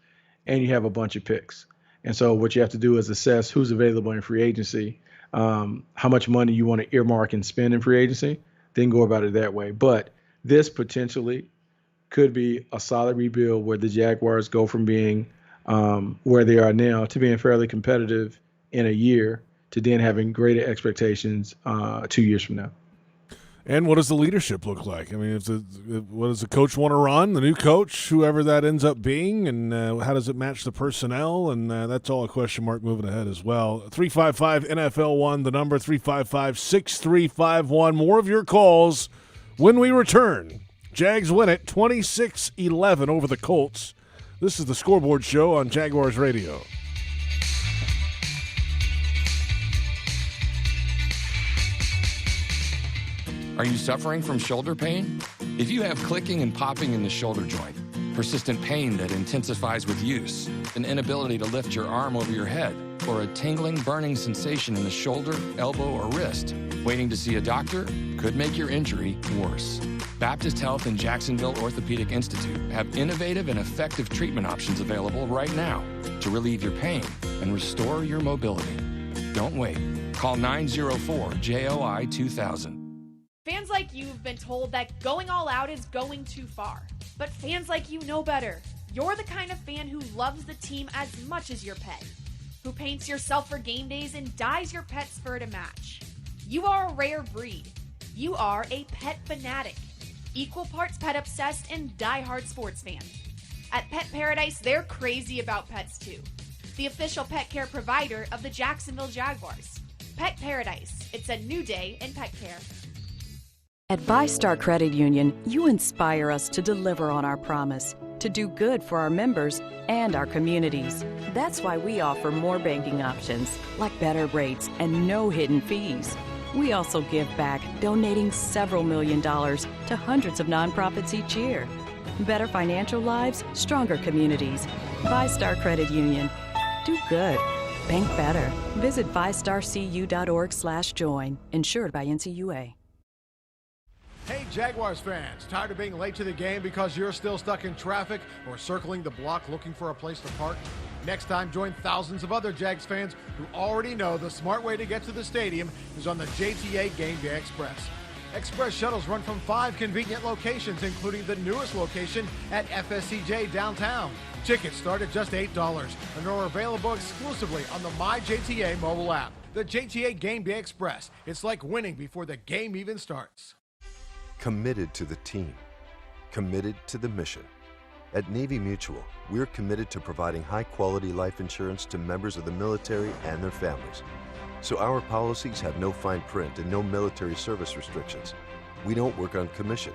and you have a bunch of picks. And so what you have to do is assess who's available in free agency, how much money you want to earmark and spend in free agency, then go about it that way. But this potentially could be a solid rebuild where the Jaguars go from being where they are now to being fairly competitive in a year to then having greater expectations 2 years from now. And what does the leadership look like? I mean, what does the coach want to run, the new coach, whoever that ends up being, and how does it match the personnel? And that's all a question mark moving ahead as well. 355-NFL-1, the number 355-6351. More of your calls when we return. Jags win it 26-11 over the Colts. This is the Scoreboard Show on Jaguars Radio. Are you suffering from shoulder pain? If you have clicking and popping in the shoulder joint, persistent pain that intensifies with use, an inability to lift your arm over your head, or a tingling, burning sensation in the shoulder, elbow, or wrist, waiting to see a doctor could make your injury worse. Baptist Health and Jacksonville Orthopedic Institute have innovative and effective treatment options available right now to relieve your pain and restore your mobility. Don't wait. Call 904-JOI-2000. Fans like you have been told that going all out is going too far. But fans like you know better. You're the kind of fan who loves the team as much as your pet, who paints yourself for game days and dyes your pet's fur to match. You are a rare breed. You are a pet fanatic, equal parts pet obsessed and diehard sports fan. At Pet Paradise, they're crazy about pets too. The official pet care provider of the Jacksonville Jaguars. Pet Paradise. It's a new day in pet care. At VyStar Credit Union, you inspire us to deliver on our promise, to do good for our members and our communities. That's why we offer more banking options, like better rates and no hidden fees. We also give back, donating several $1 million to hundreds of nonprofits each year. Better financial lives, stronger communities. VyStar Credit Union. Do good. Bank better. Visit vystarcu.org/join. Insured by NCUA. Hey Jaguars fans, tired of being late to the game because you're still stuck in traffic or circling the block looking for a place to park? Next time, join thousands of other Jags fans who already know the smart way to get to the stadium is on the JTA Game Day Express. Express shuttles run from 5 convenient locations, including the newest location at FSCJ downtown. Tickets start at just $8 and are available exclusively on the MyJTA mobile app. The JTA Game Day Express. It's like winning before the game even starts. Committed to the team, committed to the mission. At Navy Mutual, we're committed to providing high-quality life insurance to members of the military and their families. So our policies have no fine print and no military service restrictions. We don't work on commission.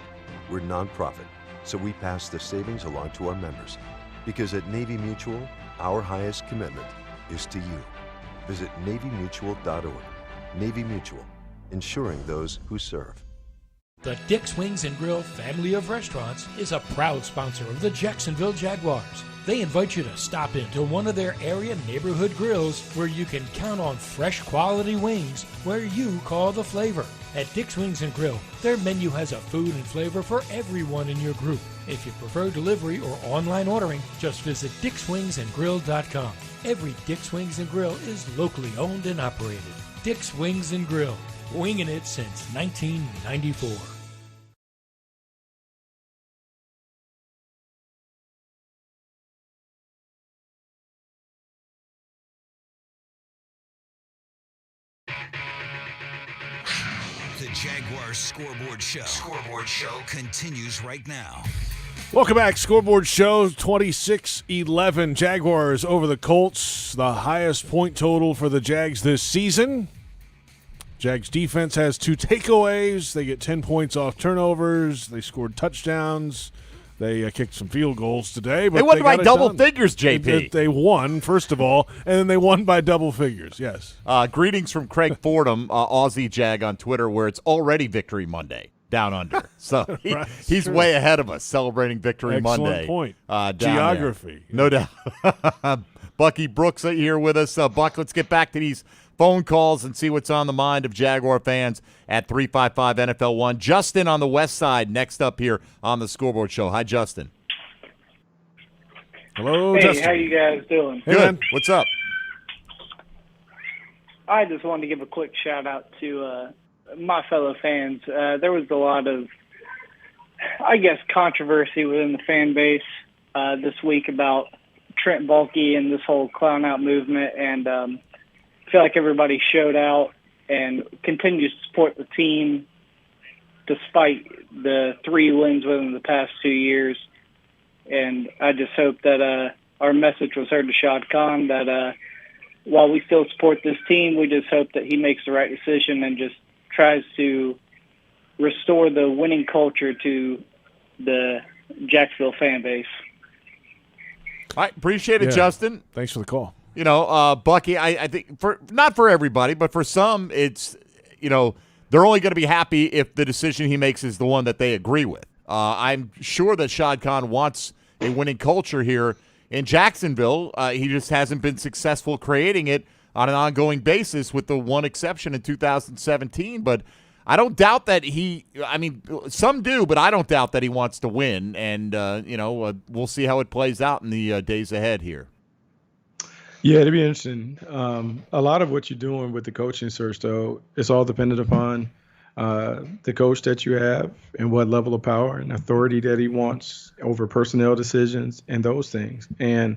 We're nonprofit, so we pass the savings along to our members. Because at Navy Mutual, our highest commitment is to you. visit NavyMutual.org. Navy Mutual, insuring those who serve. The Dick's Wings and Grill family of restaurants is a proud sponsor of the Jacksonville Jaguars. They invite you to stop into one of their area neighborhood grills where you can count on fresh quality wings where you call the flavor. At Dick's Wings and Grill, their menu has a food and flavor for everyone in your group. If you prefer delivery or online ordering, just visit dickswingsandgrill.com. Every Dick's Wings and Grill is locally owned and operated. Dick's Wings and Grill, winging it since 1994. The Jaguars Scoreboard Show continues right now. Welcome back. Scoreboard Show 26-11. Jaguars over the Colts. The highest point total for the Jags this season. Jags defense has 2 takeaways. They get 10 points off turnovers. They scored touchdowns. They kicked some field goals today. But they won by double done. figures, JP. They won, first of all, and then they won by double figures, yes. Greetings from Craig Fordham, Aussie Jag on Twitter, where it's already Victory Monday down under. So he's way ahead of us celebrating Victory Monday. Excellent point. Down Geography. There. No doubt. Bucky Brooks here with us. Buck, let's get back to these phone calls and see what's on the mind of Jaguar fans at 355-NFL1. Justin on the west side next up here on the Scoreboard Show. Hi, Justin. Hello, hey, Justin. How you guys doing? Good. What's up? I just wanted to give a quick shout-out to my fellow fans. There was a lot of, I guess, controversy within the fan base this week about Trent Baalke and this whole clown-out movement, and I feel like everybody showed out and continues to support the team despite the 3 wins within the past 2 years. And I just hope that our message was heard to Shad Khan, that while we still support this team, we just hope that he makes the right decision and just tries to restore the winning culture to the Jacksonville fan base. All right, appreciate it, Justin. Thanks for the call. You know, Bucky, I think not for everybody, but for some, it's, they're only going to be happy if the decision he makes is the one that they agree with. I'm sure that Shad Khan wants a winning culture here in Jacksonville. He just hasn't been successful creating it on an ongoing basis, with the one exception in 2017. But I don't doubt that some do, but I don't doubt that he wants to win. And, we'll see how it plays out in the days ahead here. Yeah, it'll be interesting. A lot of what you're doing with the coaching search, though, is all dependent upon the coach that you have and what level of power and authority that he wants over personnel decisions and those things. And,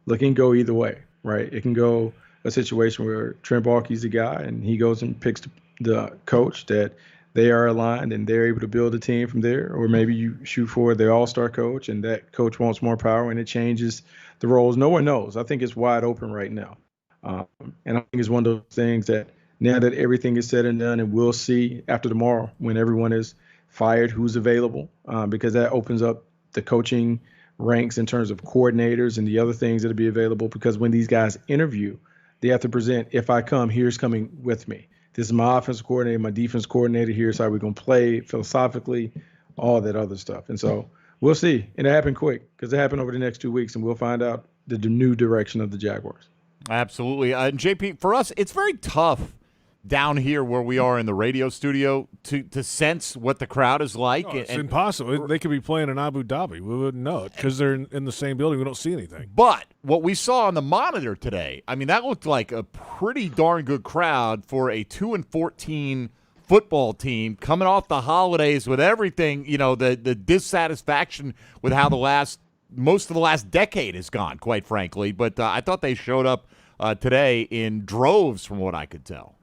it can go either way, right? It can go a situation where Trent Baalke's the guy and he goes and picks the coach that they are aligned and they're able to build a team from there. Or maybe you shoot for the all-star coach and that coach wants more power and it changes the roles. No one knows. I think it's wide open right now. And I think it's one of those things that now that everything is said and done, and we'll see after tomorrow when everyone is fired who's available, because that opens up the coaching ranks in terms of coordinators and the other things that'll be available. Because when these guys interview, they have to present, if I come, here's coming with me. This is my offensive coordinator, my defense coordinator. Here's how we're going to play philosophically, all that other stuff. And so we'll see. And it happened quick because it happened over the next 2 weeks, and we'll find out the new direction of the Jaguars. Absolutely. And JP, for us, it's very tough down here where we are in the radio studio to sense what the crowd is like. It's impossible. They could be playing in Abu Dhabi. We wouldn't know it because they're in the same building. We don't see anything. But what we saw on the monitor today, that looked like a pretty darn good crowd for a 2-14 football team coming off the holidays with everything, the dissatisfaction with how most of the last decade has gone, quite frankly. But I thought they showed up today in droves from what I could tell.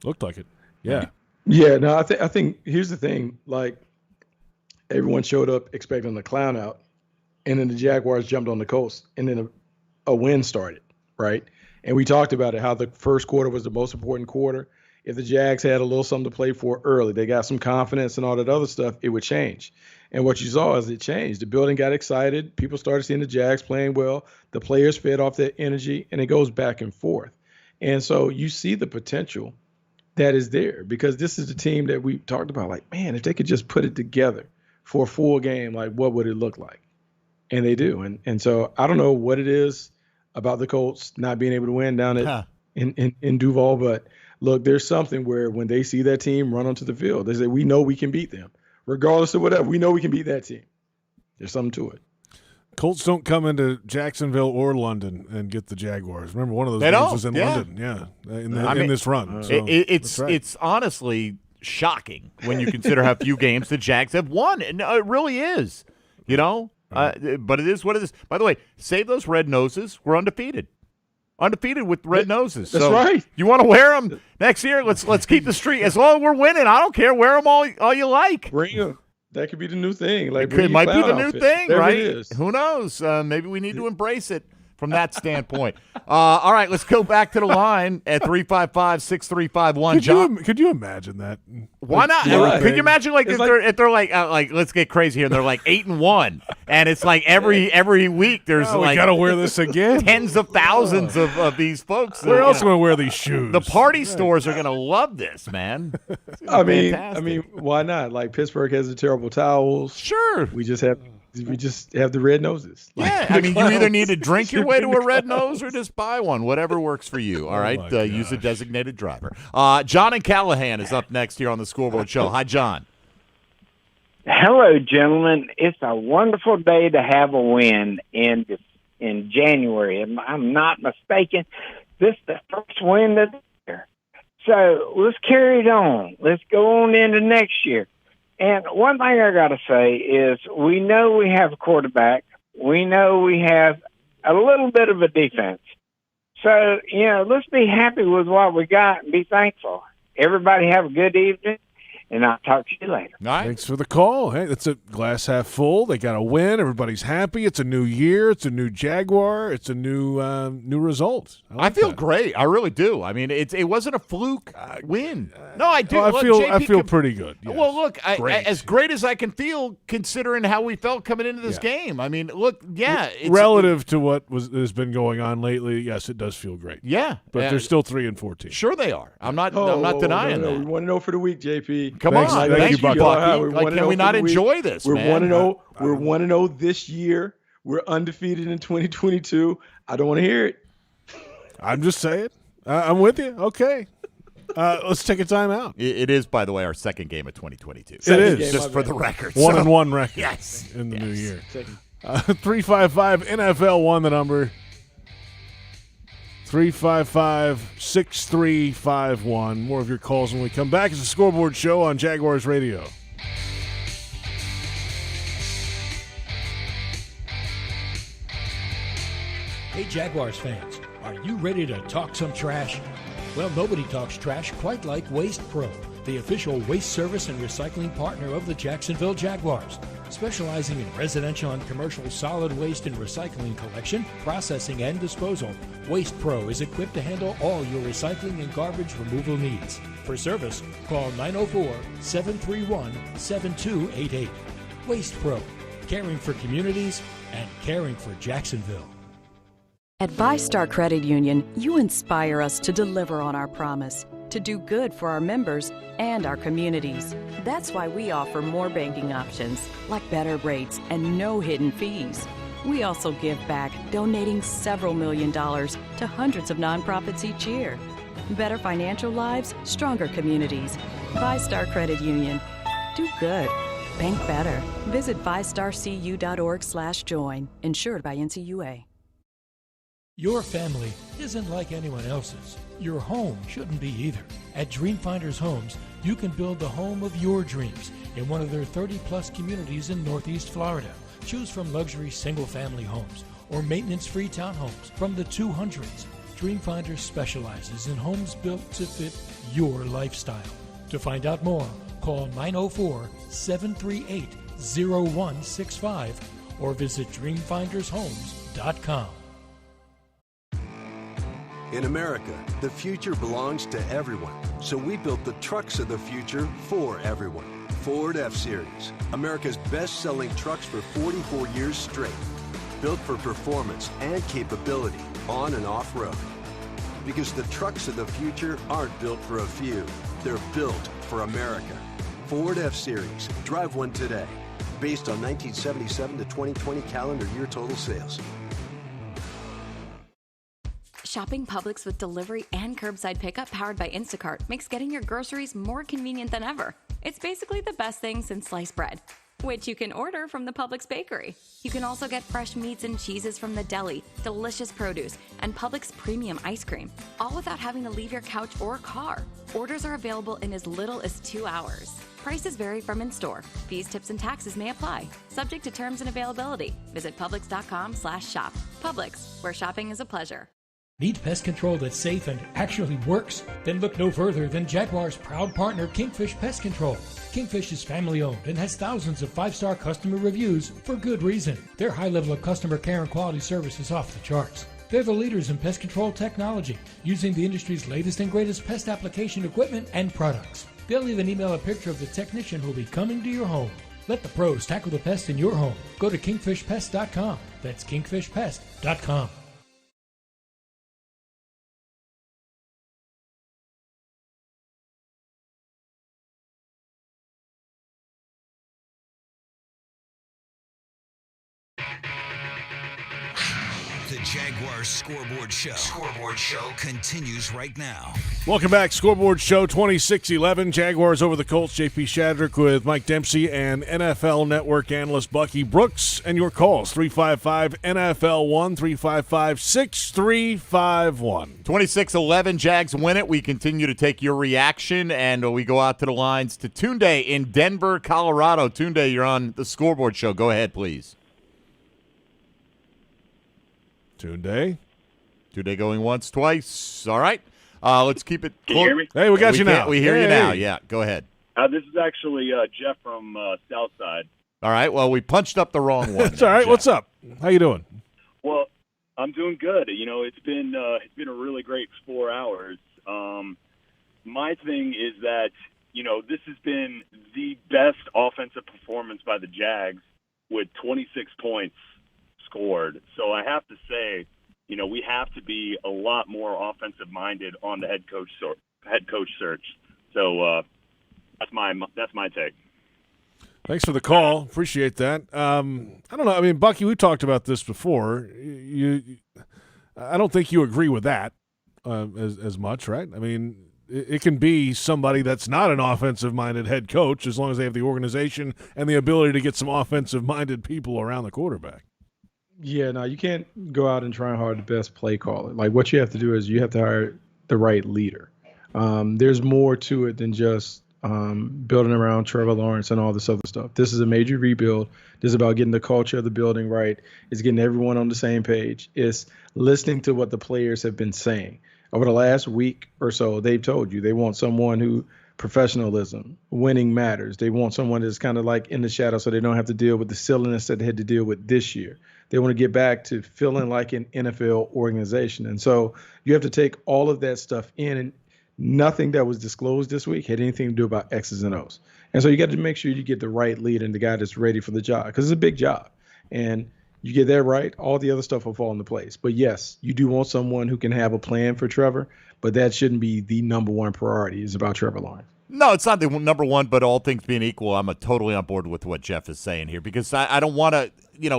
Looked like it. Yeah. Yeah, no, I think here's the thing. Like, everyone showed up expecting the clown out, and then the Jaguars jumped on the Colts, and then a win started, right? And we talked about it, how the first quarter was the most important quarter. If the Jags had a little something to play for early, they got some confidence and all that other stuff, it would change. And what you saw is it changed. The building got excited. People started seeing the Jags playing well. The players fed off that energy, and it goes back and forth. And so you see the potential that is there, because this is the team that we talked about. Like, man, if they could just put it together for a full game, like, what would it look like? And they do. And so I don't know what it is about the Colts not being able to win down at in Duval, but look, there's something where when they see that team run onto the field, they say, we know we can beat them. Regardless of whatever, we know we can beat that team. There's something to it. Colts don't come into Jacksonville or London and get the Jaguars. Remember, one of those games was in London, in this run. So it's honestly shocking when you consider how few games the Jags have won. And it really is, you know. But it is what it is. By the way, save those red noses. We're undefeated. Undefeated with red noses. That's so right. You want to wear them next year? Let's keep the streak. As long as we're winning, I don't care. Wear them all you like. Bring them. That could be the new thing. Like, it might be the new thing, right? It is. Who knows? Maybe we need to embrace it from that standpoint. All right, let's go back to the line at 355-6351. Could you imagine that? Why not? Could you imagine if they're like let's get crazy here, and they're like 8-1, and it's like every week there's we gotta wear this again. Tens of thousands of these folks. Where else going to wear these shoes? The party stores are gonna love this, man. I mean, why not? Like, Pittsburgh has the terrible towels. Sure, we just have the red noses. Yeah, I mean, you either need to drink your way to a red nose or just buy one, whatever works for you. All right, use a designated driver. John and Callahan is up next here on the Scoreboard Show. Hi, John. Hello, gentlemen. It's a wonderful day to have a win in January. If I'm not mistaken, this is the first win of the year. So let's carry it on. Let's go on into next year. And one thing I got to say is we know we have a quarterback. We know we have a little bit of a defense. So, let's be happy with what we got and be thankful. Everybody have a good evening, and I'll talk to you later. All right. Thanks for the call. Hey, it's a glass half full. They got a win. Everybody's happy. It's a new year. It's a new Jaguar. It's a new result. I feel great. I really do. I mean, it wasn't a fluke win. No, I do. I feel pretty good. Yes. Well, look, as great as I can feel, considering how we felt coming into this game. I mean, look, relative to what has been going on lately, yes, it does feel great. Yeah, but they're still 3-14. Sure, they are. I'm not denying that. We want to know for the week, JP. Come on, thank you, Bucky. Can we not enjoy this? We're man? 1-0. We're 1-0 this year. We're undefeated in 2022. I don't want to hear it. I'm just saying. I'm with you. Okay. Let's take a timeout. It is, by the way, our second game of 2022. It is. Just for the record. 1-1 record. Yes. In the new year. 355-NFL-1, the number. 355-6351. More of your calls when we come back. It's a Scoreboard Show on Jaguars Radio. Hey, Jaguars fans, are you ready to talk some trash? Well, nobody talks trash quite like Waste Pro, the official waste service and recycling partner of the Jacksonville Jaguars. Specializing in residential and commercial solid waste and recycling collection, processing, and disposal, Waste Pro is equipped to handle all your recycling and garbage removal needs. For service, call 904-731-7288. Waste Pro, caring for communities and caring for Jacksonville. At VyStar Credit Union, you inspire us to deliver on our promise, to do good for our members and our communities. That's why we offer more banking options, like better rates and no hidden fees. We also give back, donating several $1 million to hundreds of nonprofits each year. Better financial lives, stronger communities. VyStar Credit Union. Do good. Bank better. Visit vystarcu.org/join. Insured by NCUA. Your family isn't like anyone else's. Your home shouldn't be either. At Dreamfinders Homes, you can build the home of your dreams in one of their 30-plus communities in Northeast Florida. Choose from luxury single-family homes or maintenance-free townhomes from the 200s. Dreamfinders specializes in homes built to fit your lifestyle. To find out more, call 904-738-0165 or visit dreamfindershomes.com. In America, the future belongs to everyone. So we built the trucks of the future for everyone. Ford F-Series, America's best-selling trucks for 44 years straight. Built for performance and capability on and off-road. Because the trucks of the future aren't built for a few. They're built for America. Ford F-Series. Drive one today. Based on 1977 to 2020 calendar year total sales. Shopping Publix with delivery and curbside pickup powered by Instacart makes getting your groceries more convenient than ever. It's basically the best thing since sliced bread, which you can order from the Publix bakery. You can also get fresh meats and cheeses from the deli, delicious produce, and Publix premium ice cream, all without having to leave your couch or car. Orders are available in as little as 2 hours. Prices vary from in-store. Fees, tips, and taxes may apply. Subject to terms and availability. Visit Publix.com/shop. Publix, where shopping is a pleasure. Need pest control that's safe and actually works? Then look no further than Jaguar's proud partner, Kingfish Pest Control. Kingfish is family-owned and has thousands of 5-star customer reviews for good reason. Their high level of customer care and quality service is off the charts. They're the leaders in pest control technology, using the industry's latest and greatest pest application equipment and products. They'll even email a picture of the technician who'll be coming to your home. Let the pros tackle the pest in your home. Go to kingfishpest.com. That's kingfishpest.com. The Jaguars Scoreboard Show. Scoreboard Show continues right now. Welcome back. Scoreboard Show 26-11. Jaguars over the Colts. JP Shadrick with Mike Dempsey and NFL Network analyst Bucky Brooks. And your calls, 355-NFL-1, 355-6351. 26-11, Jags win it. We continue to take your reaction, and we go out to the lines to Tunde in Denver, Colorado. Tunde, you're on the Scoreboard Show. Go ahead, please. Tunde going once, twice. All right. Let's keep it. Can you hear me? Hey, we got you now. We hear you now. Yeah, go ahead. This is actually Jeff from Southside. All right. Well, we punched up the wrong one. That's all right. Jeff. What's up? How you doing? Well, I'm doing good. You know, it's been a really great 4 hours. My thing is that, you know, this has been the best offensive performance by the Jags with 26 points scored. So I have to say, you know, we have to be a lot more offensive-minded on the head coach search. So that's my take. Thanks for the call. Appreciate that. I don't know. I mean, Bucky, we talked about this before. I don't think you agree with that as much, right? I mean, it can be somebody that's not an offensive-minded head coach as long as they have the organization and the ability to get some offensive-minded people around the quarterback. Yeah, no, you can't go out and try and hire the best play caller. Like, what you have to do is you have to hire the right leader. There's more to it than just building around Trevor Lawrence and all this other stuff. This is a major rebuild. This is about getting the culture of the building right. It's getting everyone on the same page. It's listening to what the players have been saying. Over the last week or so, they've told you they want someone who professionalism, winning matters. They want someone that's kind of like in the shadow so they don't have to deal with the silliness that they had to deal with this year. They want to get back to feeling like an NFL organization. And so you have to take all of that stuff in, and nothing that was disclosed this week had anything to do about X's and O's. And so you got to make sure you get the right lead and the guy that's ready for the job, because it's a big job. And you get that right, all the other stuff will fall into place. But yes, you do want someone who can have a plan for Trevor, but that shouldn't be the number one priority. It's about Trevor Lawrence. No, it's not the number one, but all things being equal, I'm totally on board with what Jeff is saying here, because I don't want to,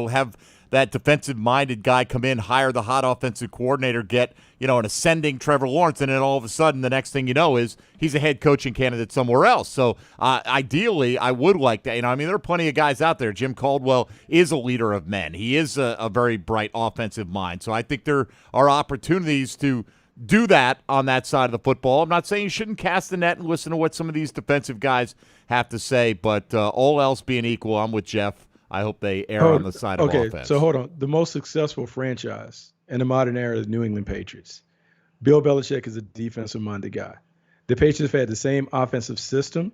have that defensive-minded guy come in, hire the hot offensive coordinator, get, an ascending Trevor Lawrence, and then all of a sudden the next thing you know is he's a head coaching candidate somewhere else. So ideally, I would like that. There are plenty of guys out there. Jim Caldwell is a leader of men. He is a very bright offensive mind. So I think there are opportunities to do that on that side of the football. I'm not saying you shouldn't cast the net and listen to what some of these defensive guys have to say, but all else being equal, I'm with Jeff. I hope they err on the side of offense. Okay, so hold on. The most successful franchise in the modern era is the New England Patriots. Bill Belichick is a defensive-minded guy. The Patriots have had the same offensive system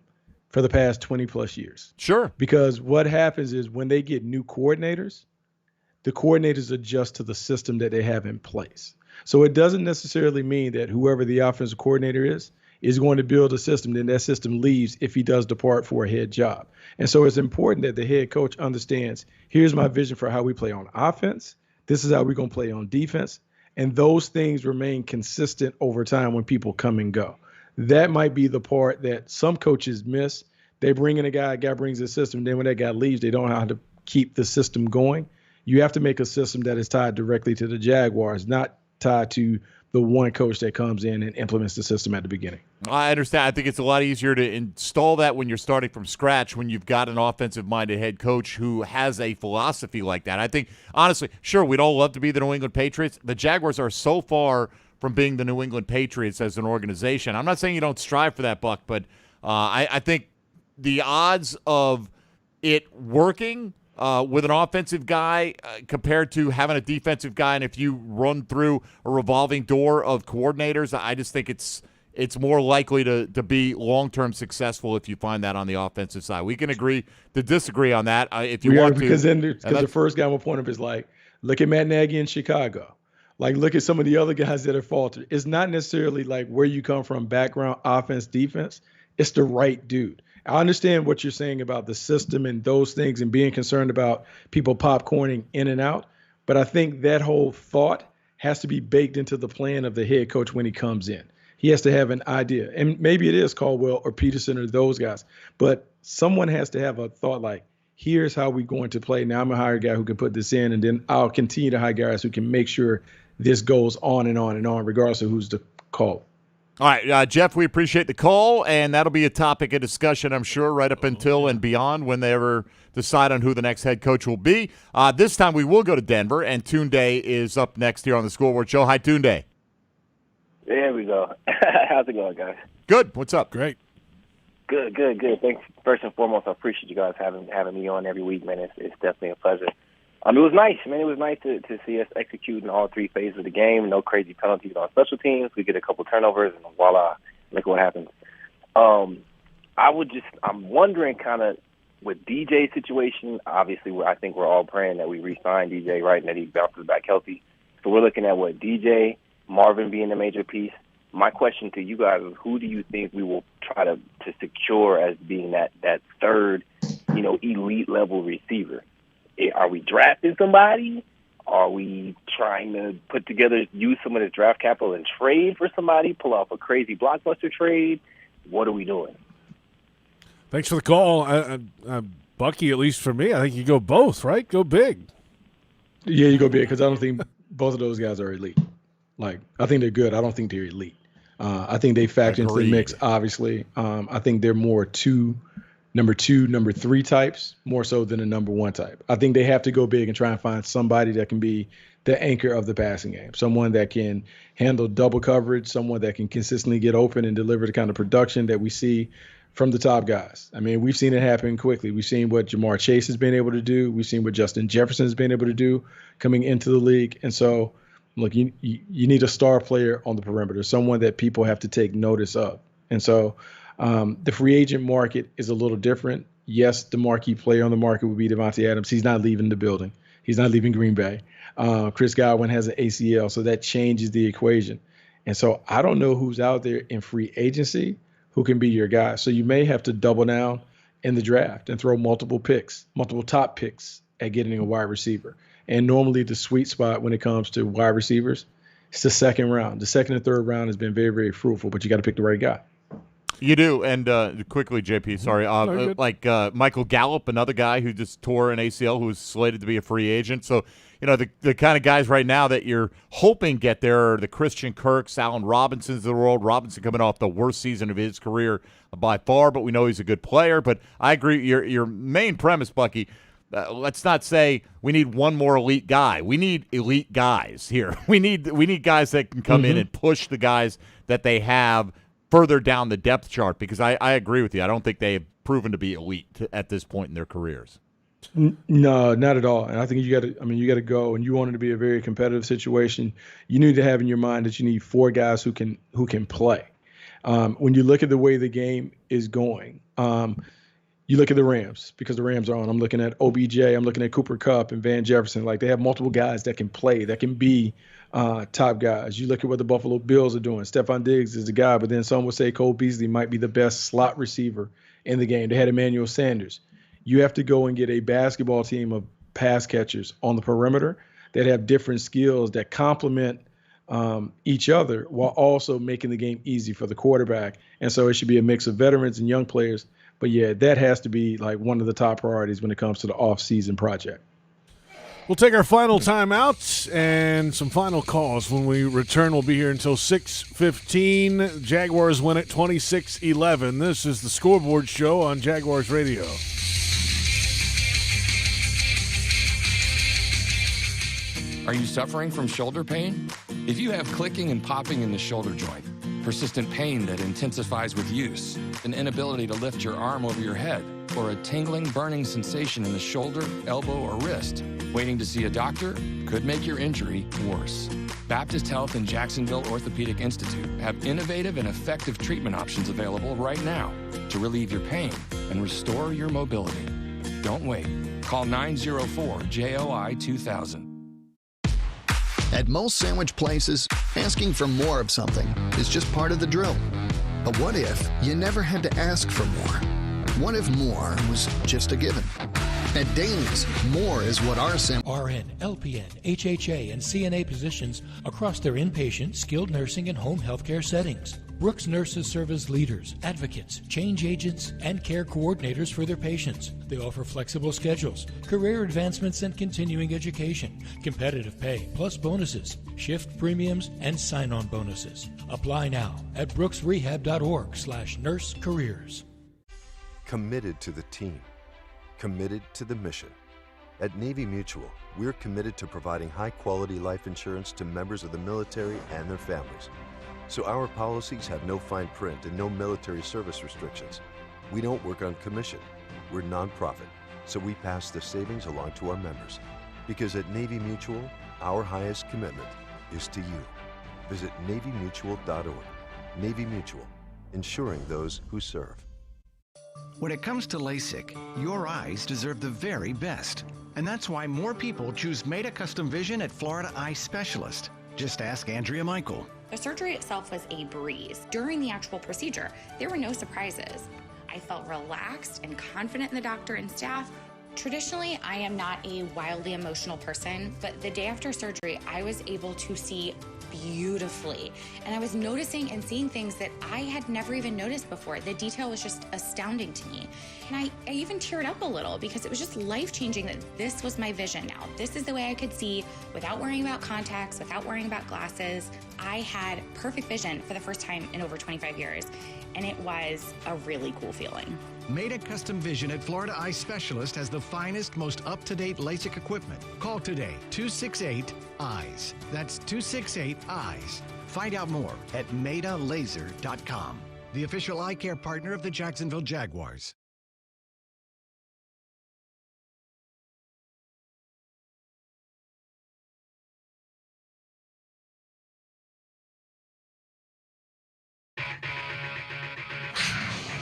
for the past 20-plus years. Sure. Because what happens is when they get new coordinators, the coordinators adjust to the system that they have in place. So it doesn't necessarily mean that whoever the offensive coordinator is going to build a system, then that system leaves if he does depart for a head job. And so it's important that the head coach understands, here's my vision for how we play on offense. This is how we're going to play on defense. And those things remain consistent over time when people come and go. That might be the part that some coaches miss. They bring in a guy brings a system. Then when that guy leaves, they don't know how to keep the system going. You have to make a system that is tied directly to the Jaguars, not tied to the one coach that comes in and implements the system at the beginning. I understand. I think it's a lot easier to install that when you're starting from scratch, when you've got an offensive-minded head coach who has a philosophy like that. I think, honestly, sure, we'd all love to be the New England Patriots. The Jaguars are so far from being the New England Patriots as an organization. I'm not saying you don't strive for that, Buck, but I think the odds of it working with an offensive guy compared to having a defensive guy, and if you run through a revolving door of coordinators, I just think it's more likely to be long-term successful if you find that on the offensive side. We can agree to disagree on that if you want to. Because the first guy will point up is like, look at Matt Nagy in Chicago. Like, look at some of the other guys that have faltered. It's not necessarily like where you come from, background, offense, defense. It's the right dude. I understand what you're saying about the system and those things and being concerned about people popcorning in and out. But I think that whole thought has to be baked into the plan of the head coach when he comes in. He has to have an idea. And maybe it is Caldwell or Peterson or those guys. But someone has to have a thought like, here's how we're going to play. Now I'm going to hire a guy who can put this in, and then I'll continue to hire guys who can make sure this goes on and on and on, regardless of who's the call. All right, Jeff, we appreciate the call, and that'll be a topic of discussion, I'm sure, right up until and beyond when they ever decide on who the next head coach will be. This time we will go to Denver, and Tunde is up next here on the Scoreboard Show. Hi, Tunde. There we go. How's it going, guys? Good. What's up? Great. Good. Thanks. First and foremost, I appreciate you guys having me on every week, man. It's definitely a pleasure. It was nice, man. It was nice to see us execute in all three phases of the game. No crazy penalties on special teams. We get a couple turnovers, and voila, look what happens. I'm wondering kind of with DJ's situation, obviously I think we're all praying that we re-sign DJ, right, and that he bounces back healthy. So we're looking at what, DJ, Marvin being a major piece. My question to you guys is, who do you think we will try to secure as being that third, elite level receiver? Are we drafting somebody? Are we trying to use some of the draft capital and trade for somebody, pull off a crazy blockbuster trade? What are we doing? Thanks for the call. Bucky, at least for me, I think you go both, right? Go big. Yeah, you go big because I don't think both of those guys are elite. Like, I think they're good. I don't think they're elite. I think they factor into the mix, obviously. I think they're more number 2, number 3 types, more so than a number 1 type. I think they have to go big and try and find somebody that can be the anchor of the passing game, someone that can handle double coverage, someone that can consistently get open and deliver the kind of production that we see from the top guys. I mean, we've seen it happen quickly. We've seen what Jamar Chase has been able to do. We've seen what Justin Jefferson has been able to do coming into the league. And so, look, you need a star player on the perimeter, someone that people have to take notice of. And so the free agent market is a little different. Yes, the marquee player on the market would be Devontae Adams. He's not leaving the building. He's not leaving Green Bay. Chris Godwin has an ACL, so that changes the equation. And so I don't know who's out there in free agency who can be your guy. So you may have to double down in the draft and throw multiple top picks at getting a wide receiver. And normally the sweet spot when it comes to wide receivers, it's the second round. The second and third round has been very, very fruitful, but you got to pick the right guy. You do, and quickly, JP, sorry, Michael Gallup, another guy who just tore an ACL, who was slated to be a free agent. So, the kind of guys right now that you're hoping get there are the Christian Kirks, Allen Robinsons of the world. Robinson coming off the worst season of his career by far, but we know he's a good player. But I agree, your main premise, Bucky, let's not say we need one more elite guy. We need elite guys here. We need guys that can come in and push the guys that they have further down the depth chart, because I agree with you. I don't think they have proven to be elite at this point in their careers. No, not at all. And I think you got to go, and you want it to be a very competitive situation. You need to have in your mind that you need 4 guys who can play. When you look at the way the game is going, You look at the Rams because the Rams are on. I'm looking at OBJ. I'm looking at Cooper Kupp and Van Jefferson. Like, they have multiple guys that can play, that can be top guys. You look at what the Buffalo Bills are doing. Stephon Diggs is the guy, but then some would say Cole Beasley might be the best slot receiver in the game. They had Emmanuel Sanders. You have to go and get a basketball team of pass catchers on the perimeter that have different skills that complement each other while also making the game easy for the quarterback. And so it should be a mix of veterans and young players. But yeah, that has to be like one of the top priorities when it comes to the off-season project. We'll take our final timeout and some final calls. When we return, we'll be here until 6:15. Jaguars win it 26-11. This is the Scoreboard Show on Jaguars Radio. Are you suffering from shoulder pain? If you have clicking and popping in the shoulder joint, persistent pain that intensifies with use, an inability to lift your arm over your head, or a tingling, burning sensation in the shoulder, elbow, or wrist, waiting to see a doctor could make your injury worse. Baptist Health and Jacksonville Orthopedic Institute have innovative and effective treatment options available right now to relieve your pain and restore your mobility. Don't wait. Call 904-JOI-2000. At most sandwich places, asking for more of something is just part of the drill. But what if you never had to ask for more? What if more was just a given? At Daly's, more is what our RN, LPN, HHA, and CNA positions across their inpatient, skilled nursing, and home healthcare settings. Brooks nurses serve as leaders, advocates, change agents, and care coordinators for their patients. They offer flexible schedules, career advancements, and continuing education, competitive pay, plus bonuses, shift premiums, and sign-on bonuses. Apply now at brooksrehab.org/nurse careers. Committed to the team. Committed to the mission. At Navy Mutual, we're committed to providing high-quality life insurance to members of the military and their families. So our policies have no fine print and no military service restrictions. We don't work on commission. We're nonprofit, so we pass the savings along to our members. Because at Navy Mutual, our highest commitment is to you. Visit NavyMutual.org. Navy Mutual, insuring those who serve. When it comes to LASIK, your eyes deserve the very best. And that's why more people choose Meta Custom Vision at Florida Eye Specialist. Just ask Andrea Michael. The surgery itself was a breeze. During the actual procedure, there were no surprises. I felt relaxed and confident in the doctor and staff. Traditionally, I am not a wildly emotional person, but the day after surgery, I was able to see beautifully. And I was noticing and seeing things that I had never even noticed before. The detail was just astounding to me. And I even teared up a little because it was just life-changing that this was my vision now. This is the way I could see without worrying about contacts, without worrying about glasses. I had perfect vision for the first time in over 25 years. And it was a really cool feeling. Meta Custom Vision at Florida Eye Specialist has the finest, most up-to-date LASIK equipment. Call today, 268-EYES. That's 268-EYES. Find out more at metalaser.com, the official eye care partner of the Jacksonville Jaguars.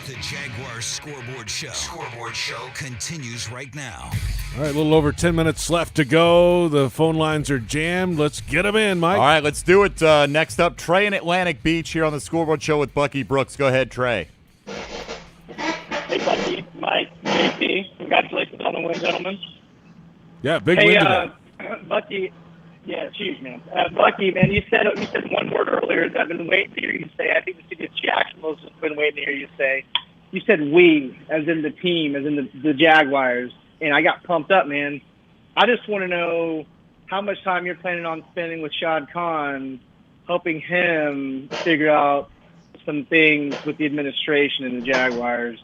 The Jaguars Scoreboard Show. Scoreboard Show continues right now. All right, a little over 10 minutes left to go. The phone lines are jammed. Let's get them in, Mike. All right, let's do it. Next up, Trey in Atlantic Beach here on the Scoreboard Show with Bucky Brooks. Go ahead, Trey. Hey, Bucky, Mike, JP, congratulations on the win, gentlemen. Yeah, big win today. Bucky, yeah, it's huge, man. Bucky, man, you said one word earlier that I've been waiting to hear you say. I think the city of Jacksonville's been waiting to hear you say. You said we, as in the team, as in the Jaguars, and I got pumped up, man. I just want to know how much time you're planning on spending with Shad Khan, helping him figure out some things with the administration and the Jaguars.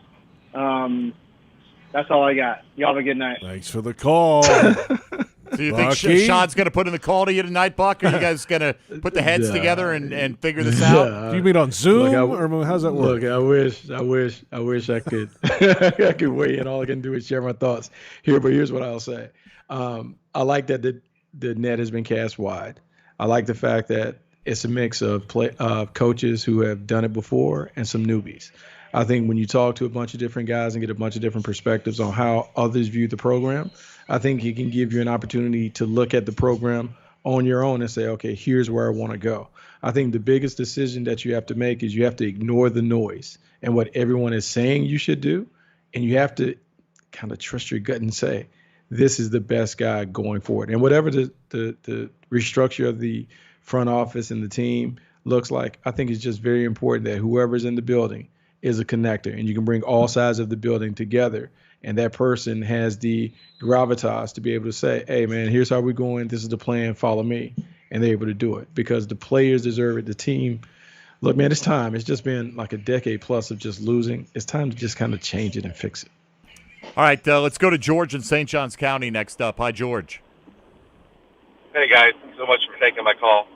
That's all I got. Y'all have a good night. Thanks for the call. Do you think Shad's going to put in the call to you tonight, Buck? Or are you guys going to put the heads together and figure this out? Do you mean on Zoom, or how's that work? Look, I wish I could I could weigh in. All I can do is share my thoughts here, but here's what I'll say. I like that the net has been cast wide. I like the fact that it's a mix of coaches who have done it before and some newbies. I think when you talk to a bunch of different guys and get a bunch of different perspectives on how others view the program, I think it can give you an opportunity to look at the program on your own and say, okay, here's where I want to go. I think the biggest decision that you have to make is you have to ignore the noise and what everyone is saying you should do. And you have to kind of trust your gut and say, this is the best guy going forward. And whatever the restructure of the front office and the team looks like, I think it's just very important that whoever's in the building is a connector, and you can bring all sides of the building together. And that person has the gravitas to be able to say, hey, man, here's how we're going. This is the plan. Follow me. And they're able to do it because the players deserve it. The team. Look, man, it's time. It's just been like a decade plus of just losing. It's time to just kind of change it and fix it. All right, let's go to George in St. Johns County next up. Hi, George. Hey, guys. Thanks so much for taking my call.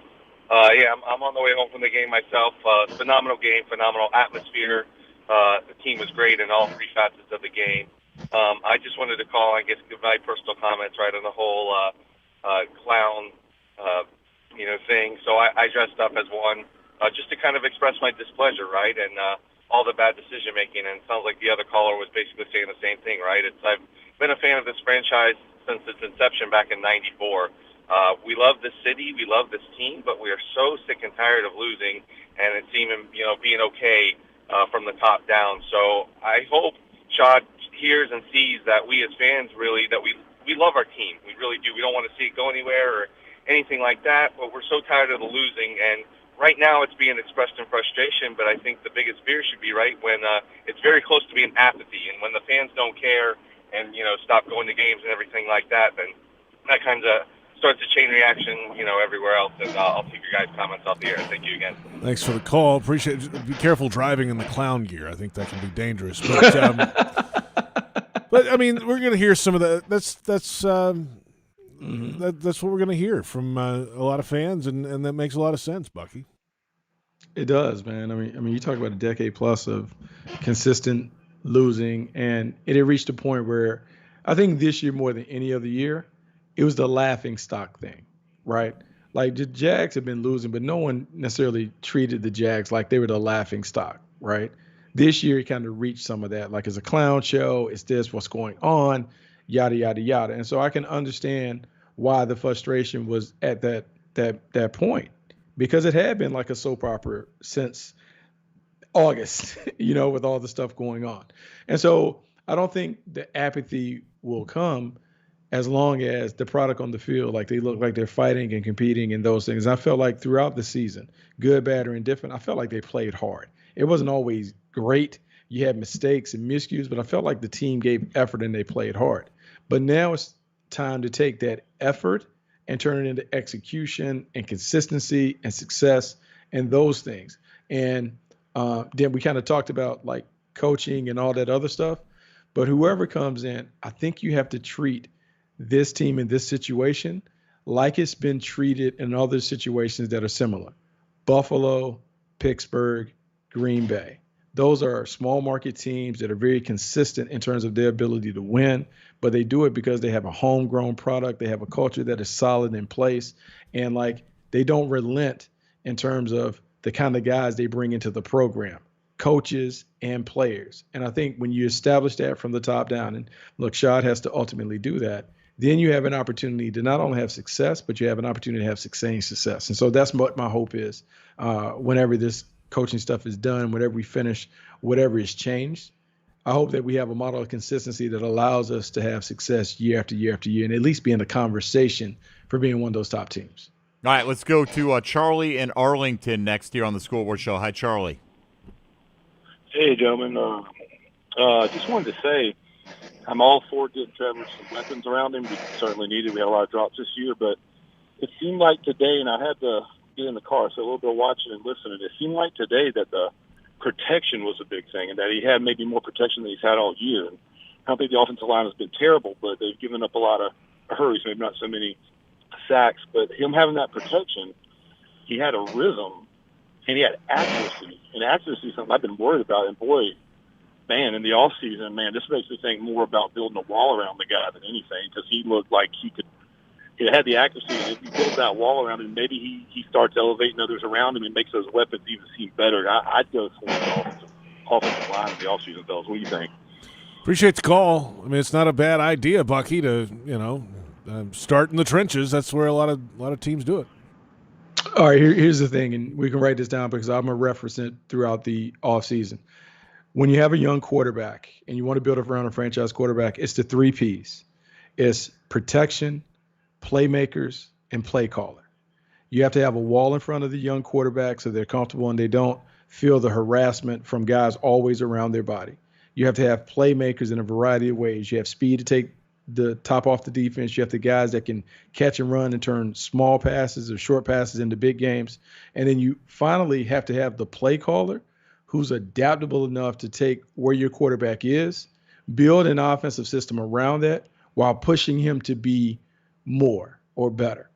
I'm on the way home from the game myself. Phenomenal game, phenomenal atmosphere. The team was great in all three facets of the game. I just wanted to call, I guess, give my personal comments right on the whole clown, thing. So I dressed up as one just to kind of express my displeasure, right, and all the bad decision making. And it sounds like the other caller was basically saying the same thing, right? I've been a fan of this franchise since its inception back in '94. We love this city, we love this team, but we are so sick and tired of losing, and it seeming being okay from the top down. So I hope Shad hears and sees that we as fans really that we love our team. We really do. We don't want to see it go anywhere or anything like that, but we're so tired of the losing. And right now it's being expressed in frustration, but I think the biggest fear should be right when it's very close to being apathy, and when the fans don't care and stop going to games and everything like that, then that kind of starts a chain reaction, everywhere else. And I'll take your guys' comments off the air. Thank you again. Thanks for the call. Appreciate it. Be careful driving in the clown gear. I think that can be dangerous. But, but I mean, we're going to hear some of that. That's what we're going to hear from a lot of fans, and that makes a lot of sense, Bucky. It does, man. I mean, you talk about a decade plus of consistent losing, and it had reached a point where I think this year more than any other year, it was the laughing stock thing, right? Like the Jags have been losing, but no one necessarily treated the Jags like they were the laughing stock, right? This year, it kind of reached some of that. Like it's a clown show. It's this, what's going on, yada, yada, yada. And so I can understand why the frustration was at that point, because it had been like a soap opera since August, with all the stuff going on. And so I don't think the apathy will come as long as the product on the field, like they look like they're fighting and competing and those things. I felt like throughout the season, good, bad, or indifferent, I felt like they played hard. It wasn't always great. You had mistakes and miscues, but I felt like the team gave effort and they played hard. But now it's time to take that effort and turn it into execution and consistency and success and those things. And then we kind of talked about like coaching and all that other stuff. But whoever comes in, I think you have to treat this team in this situation like it's been treated in other situations that are similar. Buffalo, Pittsburgh, Green Bay. Those are small market teams that are very consistent in terms of their ability to win, but they do it because they have a homegrown product. They have a culture that is solid in place, and like they don't relent in terms of the kind of guys they bring into the program, coaches and players. And I think when you establish that from the top down, and look, Shad has to ultimately do that, then you have an opportunity to not only have success, but you have an opportunity to have sustained success. And so that's what my hope is whenever this coaching stuff is done, whenever we finish, whatever is changed. I hope that we have a model of consistency that allows us to have success year after year after year, and at least be in the conversation for being one of those top teams. All right, let's go to Charlie in Arlington next here on the Scoreboard Show. Hi, Charlie. Hey, gentlemen. Just wanted to say I'm all for getting Trevor some weapons around him. We certainly needed. We had a lot of drops this year, but it seemed like today, and I had to get in the car, so a little bit of watching and listening, it seemed like today that the protection was a big thing and that he had maybe more protection than he's had all year. And I don't think the offensive line has been terrible, but they've given up a lot of hurries, maybe not so many sacks, but him having that protection, he had a rhythm and he had accuracy. And accuracy is something I've been worried about. And boy, man, in the offseason, this makes me think more about building a wall around the guy than anything, because he looked like he had the accuracy. And if you build that wall around him, maybe he starts elevating others around him and makes those weapons even seem better. I'd go for the offensive offensive line in the offseason, fellas. What do you think? Appreciate the call. I mean, it's not a bad idea, Bucky, to start in the trenches. That's where a lot of teams do it. All right, here's the thing, and we can write this down because I'm going to reference it throughout the offseason. When you have a young quarterback and you want to build around a franchise quarterback, it's the 3 Ps. It's protection, playmakers, and play caller. You have to have a wall in front of the young quarterback so they're comfortable and they don't feel the harassment from guys always around their body. You have to have playmakers in a variety of ways. You have speed to take the top off the defense. You have the guys that can catch and run and turn small passes or short passes into big games. And then you finally have to have the play caller who's adaptable enough to take where your quarterback is, build an offensive system around that while pushing him to be more or better.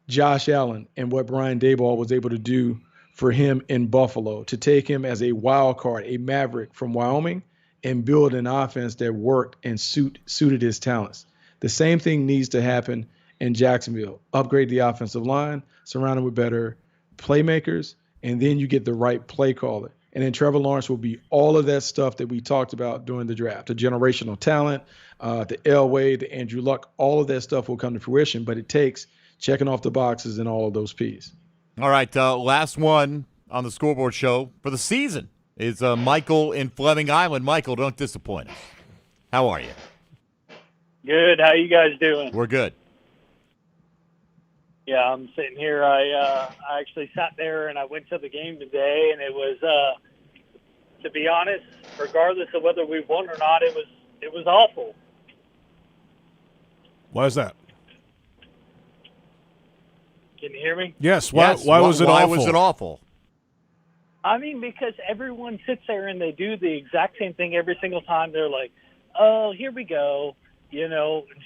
Josh Allen and what Brian Daboll was able to do for him in Buffalo, to take him as a wild card, a maverick from Wyoming, and build an offense that worked and suited his talents. The same thing needs to happen in Jacksonville. Upgrade the offensive line, surround him with better playmakers, and then you get the right play caller. And then Trevor Lawrence will be all of that stuff that we talked about during the draft, the generational talent, the Elway, the Andrew Luck, all of that stuff will come to fruition, but it takes checking off the boxes and all of those Ps. All right, last one on the scoreboard show for the season is Michael in Fleming Island. Michael, don't disappoint us. How are you? Good. How you guys doing? We're good. Yeah, I'm sitting here. I actually sat there and I went to the game today, and it was, to be honest, regardless of whether we won or not, it was awful. Why is that? Can you hear me? Yes. Why was it awful? Why was it awful? I mean, because everyone sits there and they do the exact same thing every single time. They're like, oh, here we go.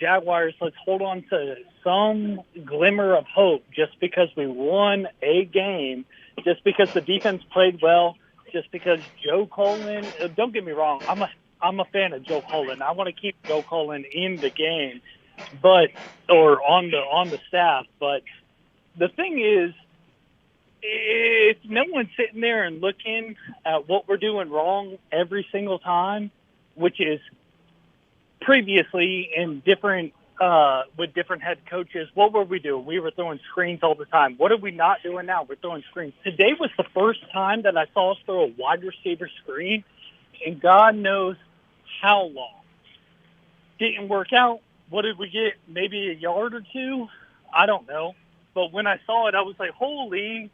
Jaguars, let's hold on to some glimmer of hope just because we won a game, just because the defense played well, just because Joe Cullen, don't get me wrong, I'm a fan of Joe Cullen. I want to keep Joe Cullen in the game, or on the staff. But the thing is, if no one's sitting there and looking at what we're doing wrong every single time, which is previously in different with different head coaches, what were we doing? We were throwing screens all the time. What are we not doing now? We're throwing screens. Today was the first time that I saw us throw a wide receiver screen, and God knows how long. Didn't work out. What did we get? Maybe a yard or two? I don't know. But when I saw it, I was like, holy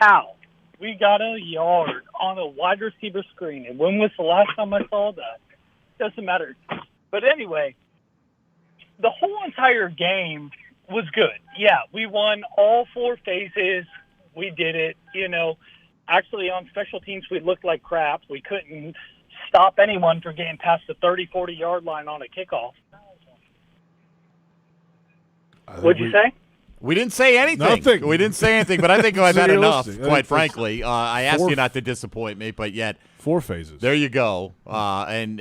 cow. We got a yard on a wide receiver screen. And when was the last time I saw that? Doesn't matter. But anyway, the whole entire game was good. Yeah, we won all 4 phases. We did it. Actually on special teams, we looked like crap. We couldn't stop anyone from getting past the 30, 40-yard line on a kickoff. What'd you say? We didn't say anything. Nothing. We didn't say anything, but I think I've had enough, Realistic. quite frankly. I asked you not to disappoint me, but yet 4 phases. There you go. And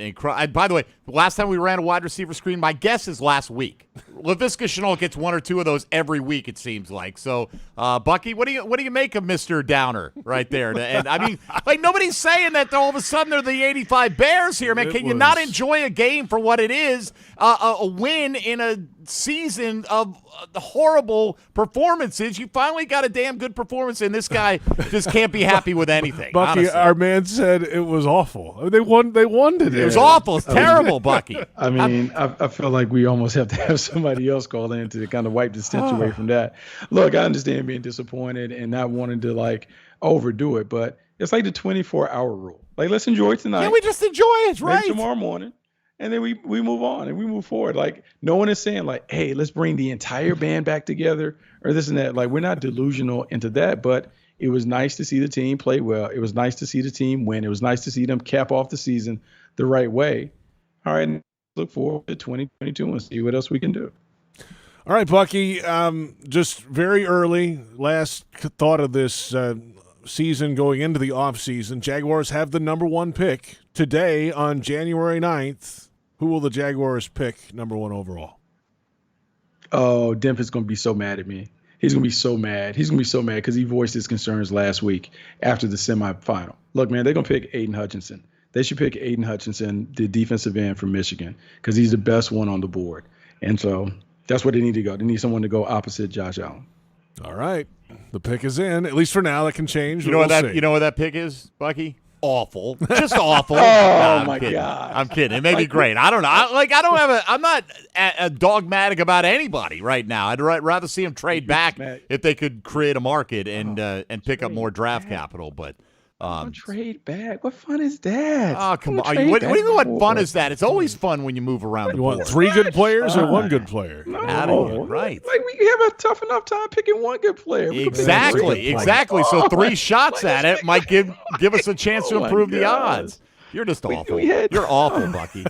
by the way, the last time we ran a wide receiver screen, my guess is last week. Laviska Shenault gets 1 or 2 of those every week, it seems like. So, Bucky, what do you make of Mr. Downer right there? And I mean, like, nobody's saying that all of a sudden they're the 85 Bears here, man. Can you not enjoy a game for what it is? A win in a season of horrible performances. You finally got a damn good performance, and this guy just can't be happy with anything. Bucky, honestly. Our man said it was awful. I mean, they won today. It was awful. It's terrible, Bucky. I mean, I feel like we almost have to have somebody else call in to kind of wipe the stench away from that. Look, I understand being disappointed and not wanting to overdo it, but it's like the 24-hour rule. Like, let's enjoy it tonight. Yeah, we just enjoy it, right? Maybe tomorrow morning. And then we move on and we move forward. Like, no one is saying, like, hey, let's bring the entire band back together or this and that. Like, we're not delusional into that, but it was nice to see the team play well. It was nice to see the team win. It was nice to see them cap off the season the right way. All right, look forward to 2022 and see what else we can do. All right, Bucky, just very early, last thought of this season going into the offseason. Jaguars have the number 1 pick today on January 9th. Who will the Jaguars pick number 1 overall? Oh, Dempsey's going to be so mad at me. He's going to be so mad. He's going to be so mad because he voiced his concerns last week after the semifinal. Look, man, they're going to pick Aiden Hutchinson. They should pick Aiden Hutchinson, the defensive end from Michigan, because he's the best one on the board. And so that's where they need to go. They need someone to go opposite Josh Allen. All right. The pick is in, at least for now. That can change. You know what that pick is, Bucky? Awful. Just awful. My kidding. God. I'm kidding. It may be great. I don't know. I'm not dogmatic about anybody right now. I'd rather see them trade back if they could create a market and pick up more draft capital. But trade back. What fun is that? Oh, come on. What do you mean what fun is that? It's always fun when you move around the board. You want 3 good players or 1 good player? No. Right. Like we have a tough enough time picking 1 good player. Exactly. So 3 shots at it might give us a chance to improve the odds. You're just awful. You're awful, Bucky.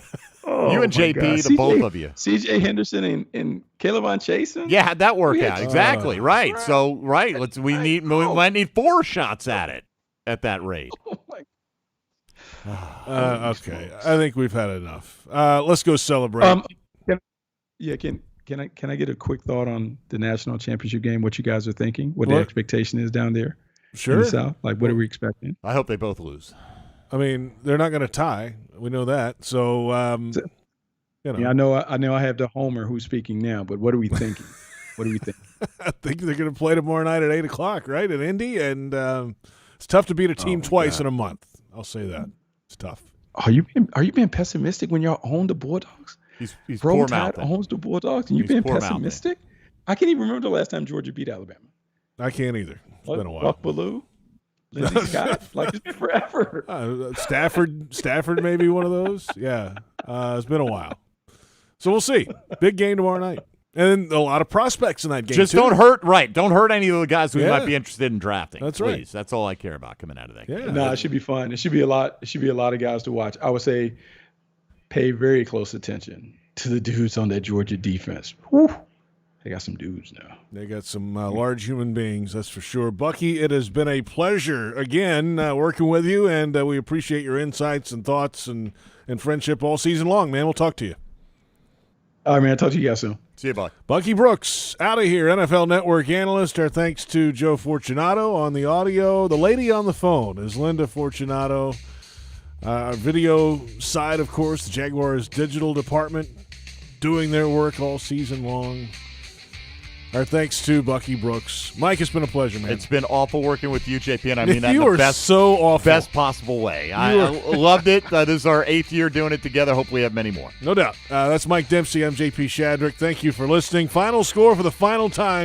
You and JP, both of you. C.J. Henderson and Caleb on Chasen? Yeah, how'd that work out? Exactly. Right. So, we might need 4 shots at it. At that rate. Okay, I think we've had enough. Let's go celebrate. Can I get a quick thought on the national championship game? What you guys are thinking? What the expectation is down there? Sure. In the South? Like, what are we expecting? I hope they both lose. I mean, they're not going to tie. We know that. So, Yeah, I know. I have the homer who's speaking now. But what are we thinking? I think they're going to play tomorrow night at 8:00, right, in Indy, and. It's tough to beat a team twice in a month. I'll say that. It's tough. Are you being pessimistic when y'all own the Bulldogs? He's Roll poor Tide mouthing. owns the Bulldogs, and you're being pessimistic? I can't even remember the last time Georgia beat Alabama. I can't either. It's been a while. Buck Bellew, Lindsey Scott, like it's been forever. Stafford may be one of those. Yeah, it's been a while. So we'll see. Big game tomorrow night. And a lot of prospects in that game, Just too. don't hurt any of the guys we might be interested in drafting. That's please. right. That's all I care about coming out of that game. No, it should be fun. It should be a lot. It should be a lot of guys to watch. I would say pay very close attention to the dudes on that Georgia defense. Whew. They got some dudes now. They got some large human beings, that's for sure. Bucky, it has been a pleasure, again, working with you, and we appreciate your insights and thoughts and friendship all season long, man. We'll talk to you. All right, man. I'll talk to you guys soon. See you, Buck. Bucky Brooks, out of here, NFL Network analyst. Our thanks to Joe Fortunato on the audio. The lady on the phone is Linda Fortunato. Our video side, of course, the Jaguars digital department, doing their work all season long. Our thanks to Bucky Brooks. Mike, it's been a pleasure, man. It's been awful working with you, JP, and I mean that you in the are best, so awful. best possible way. I loved it. This is our 8th year doing it together. Hopefully we have many more. No doubt. That's Mike Dempsey. I'm JP Shadrick. Thank you for listening. Final score for the final time.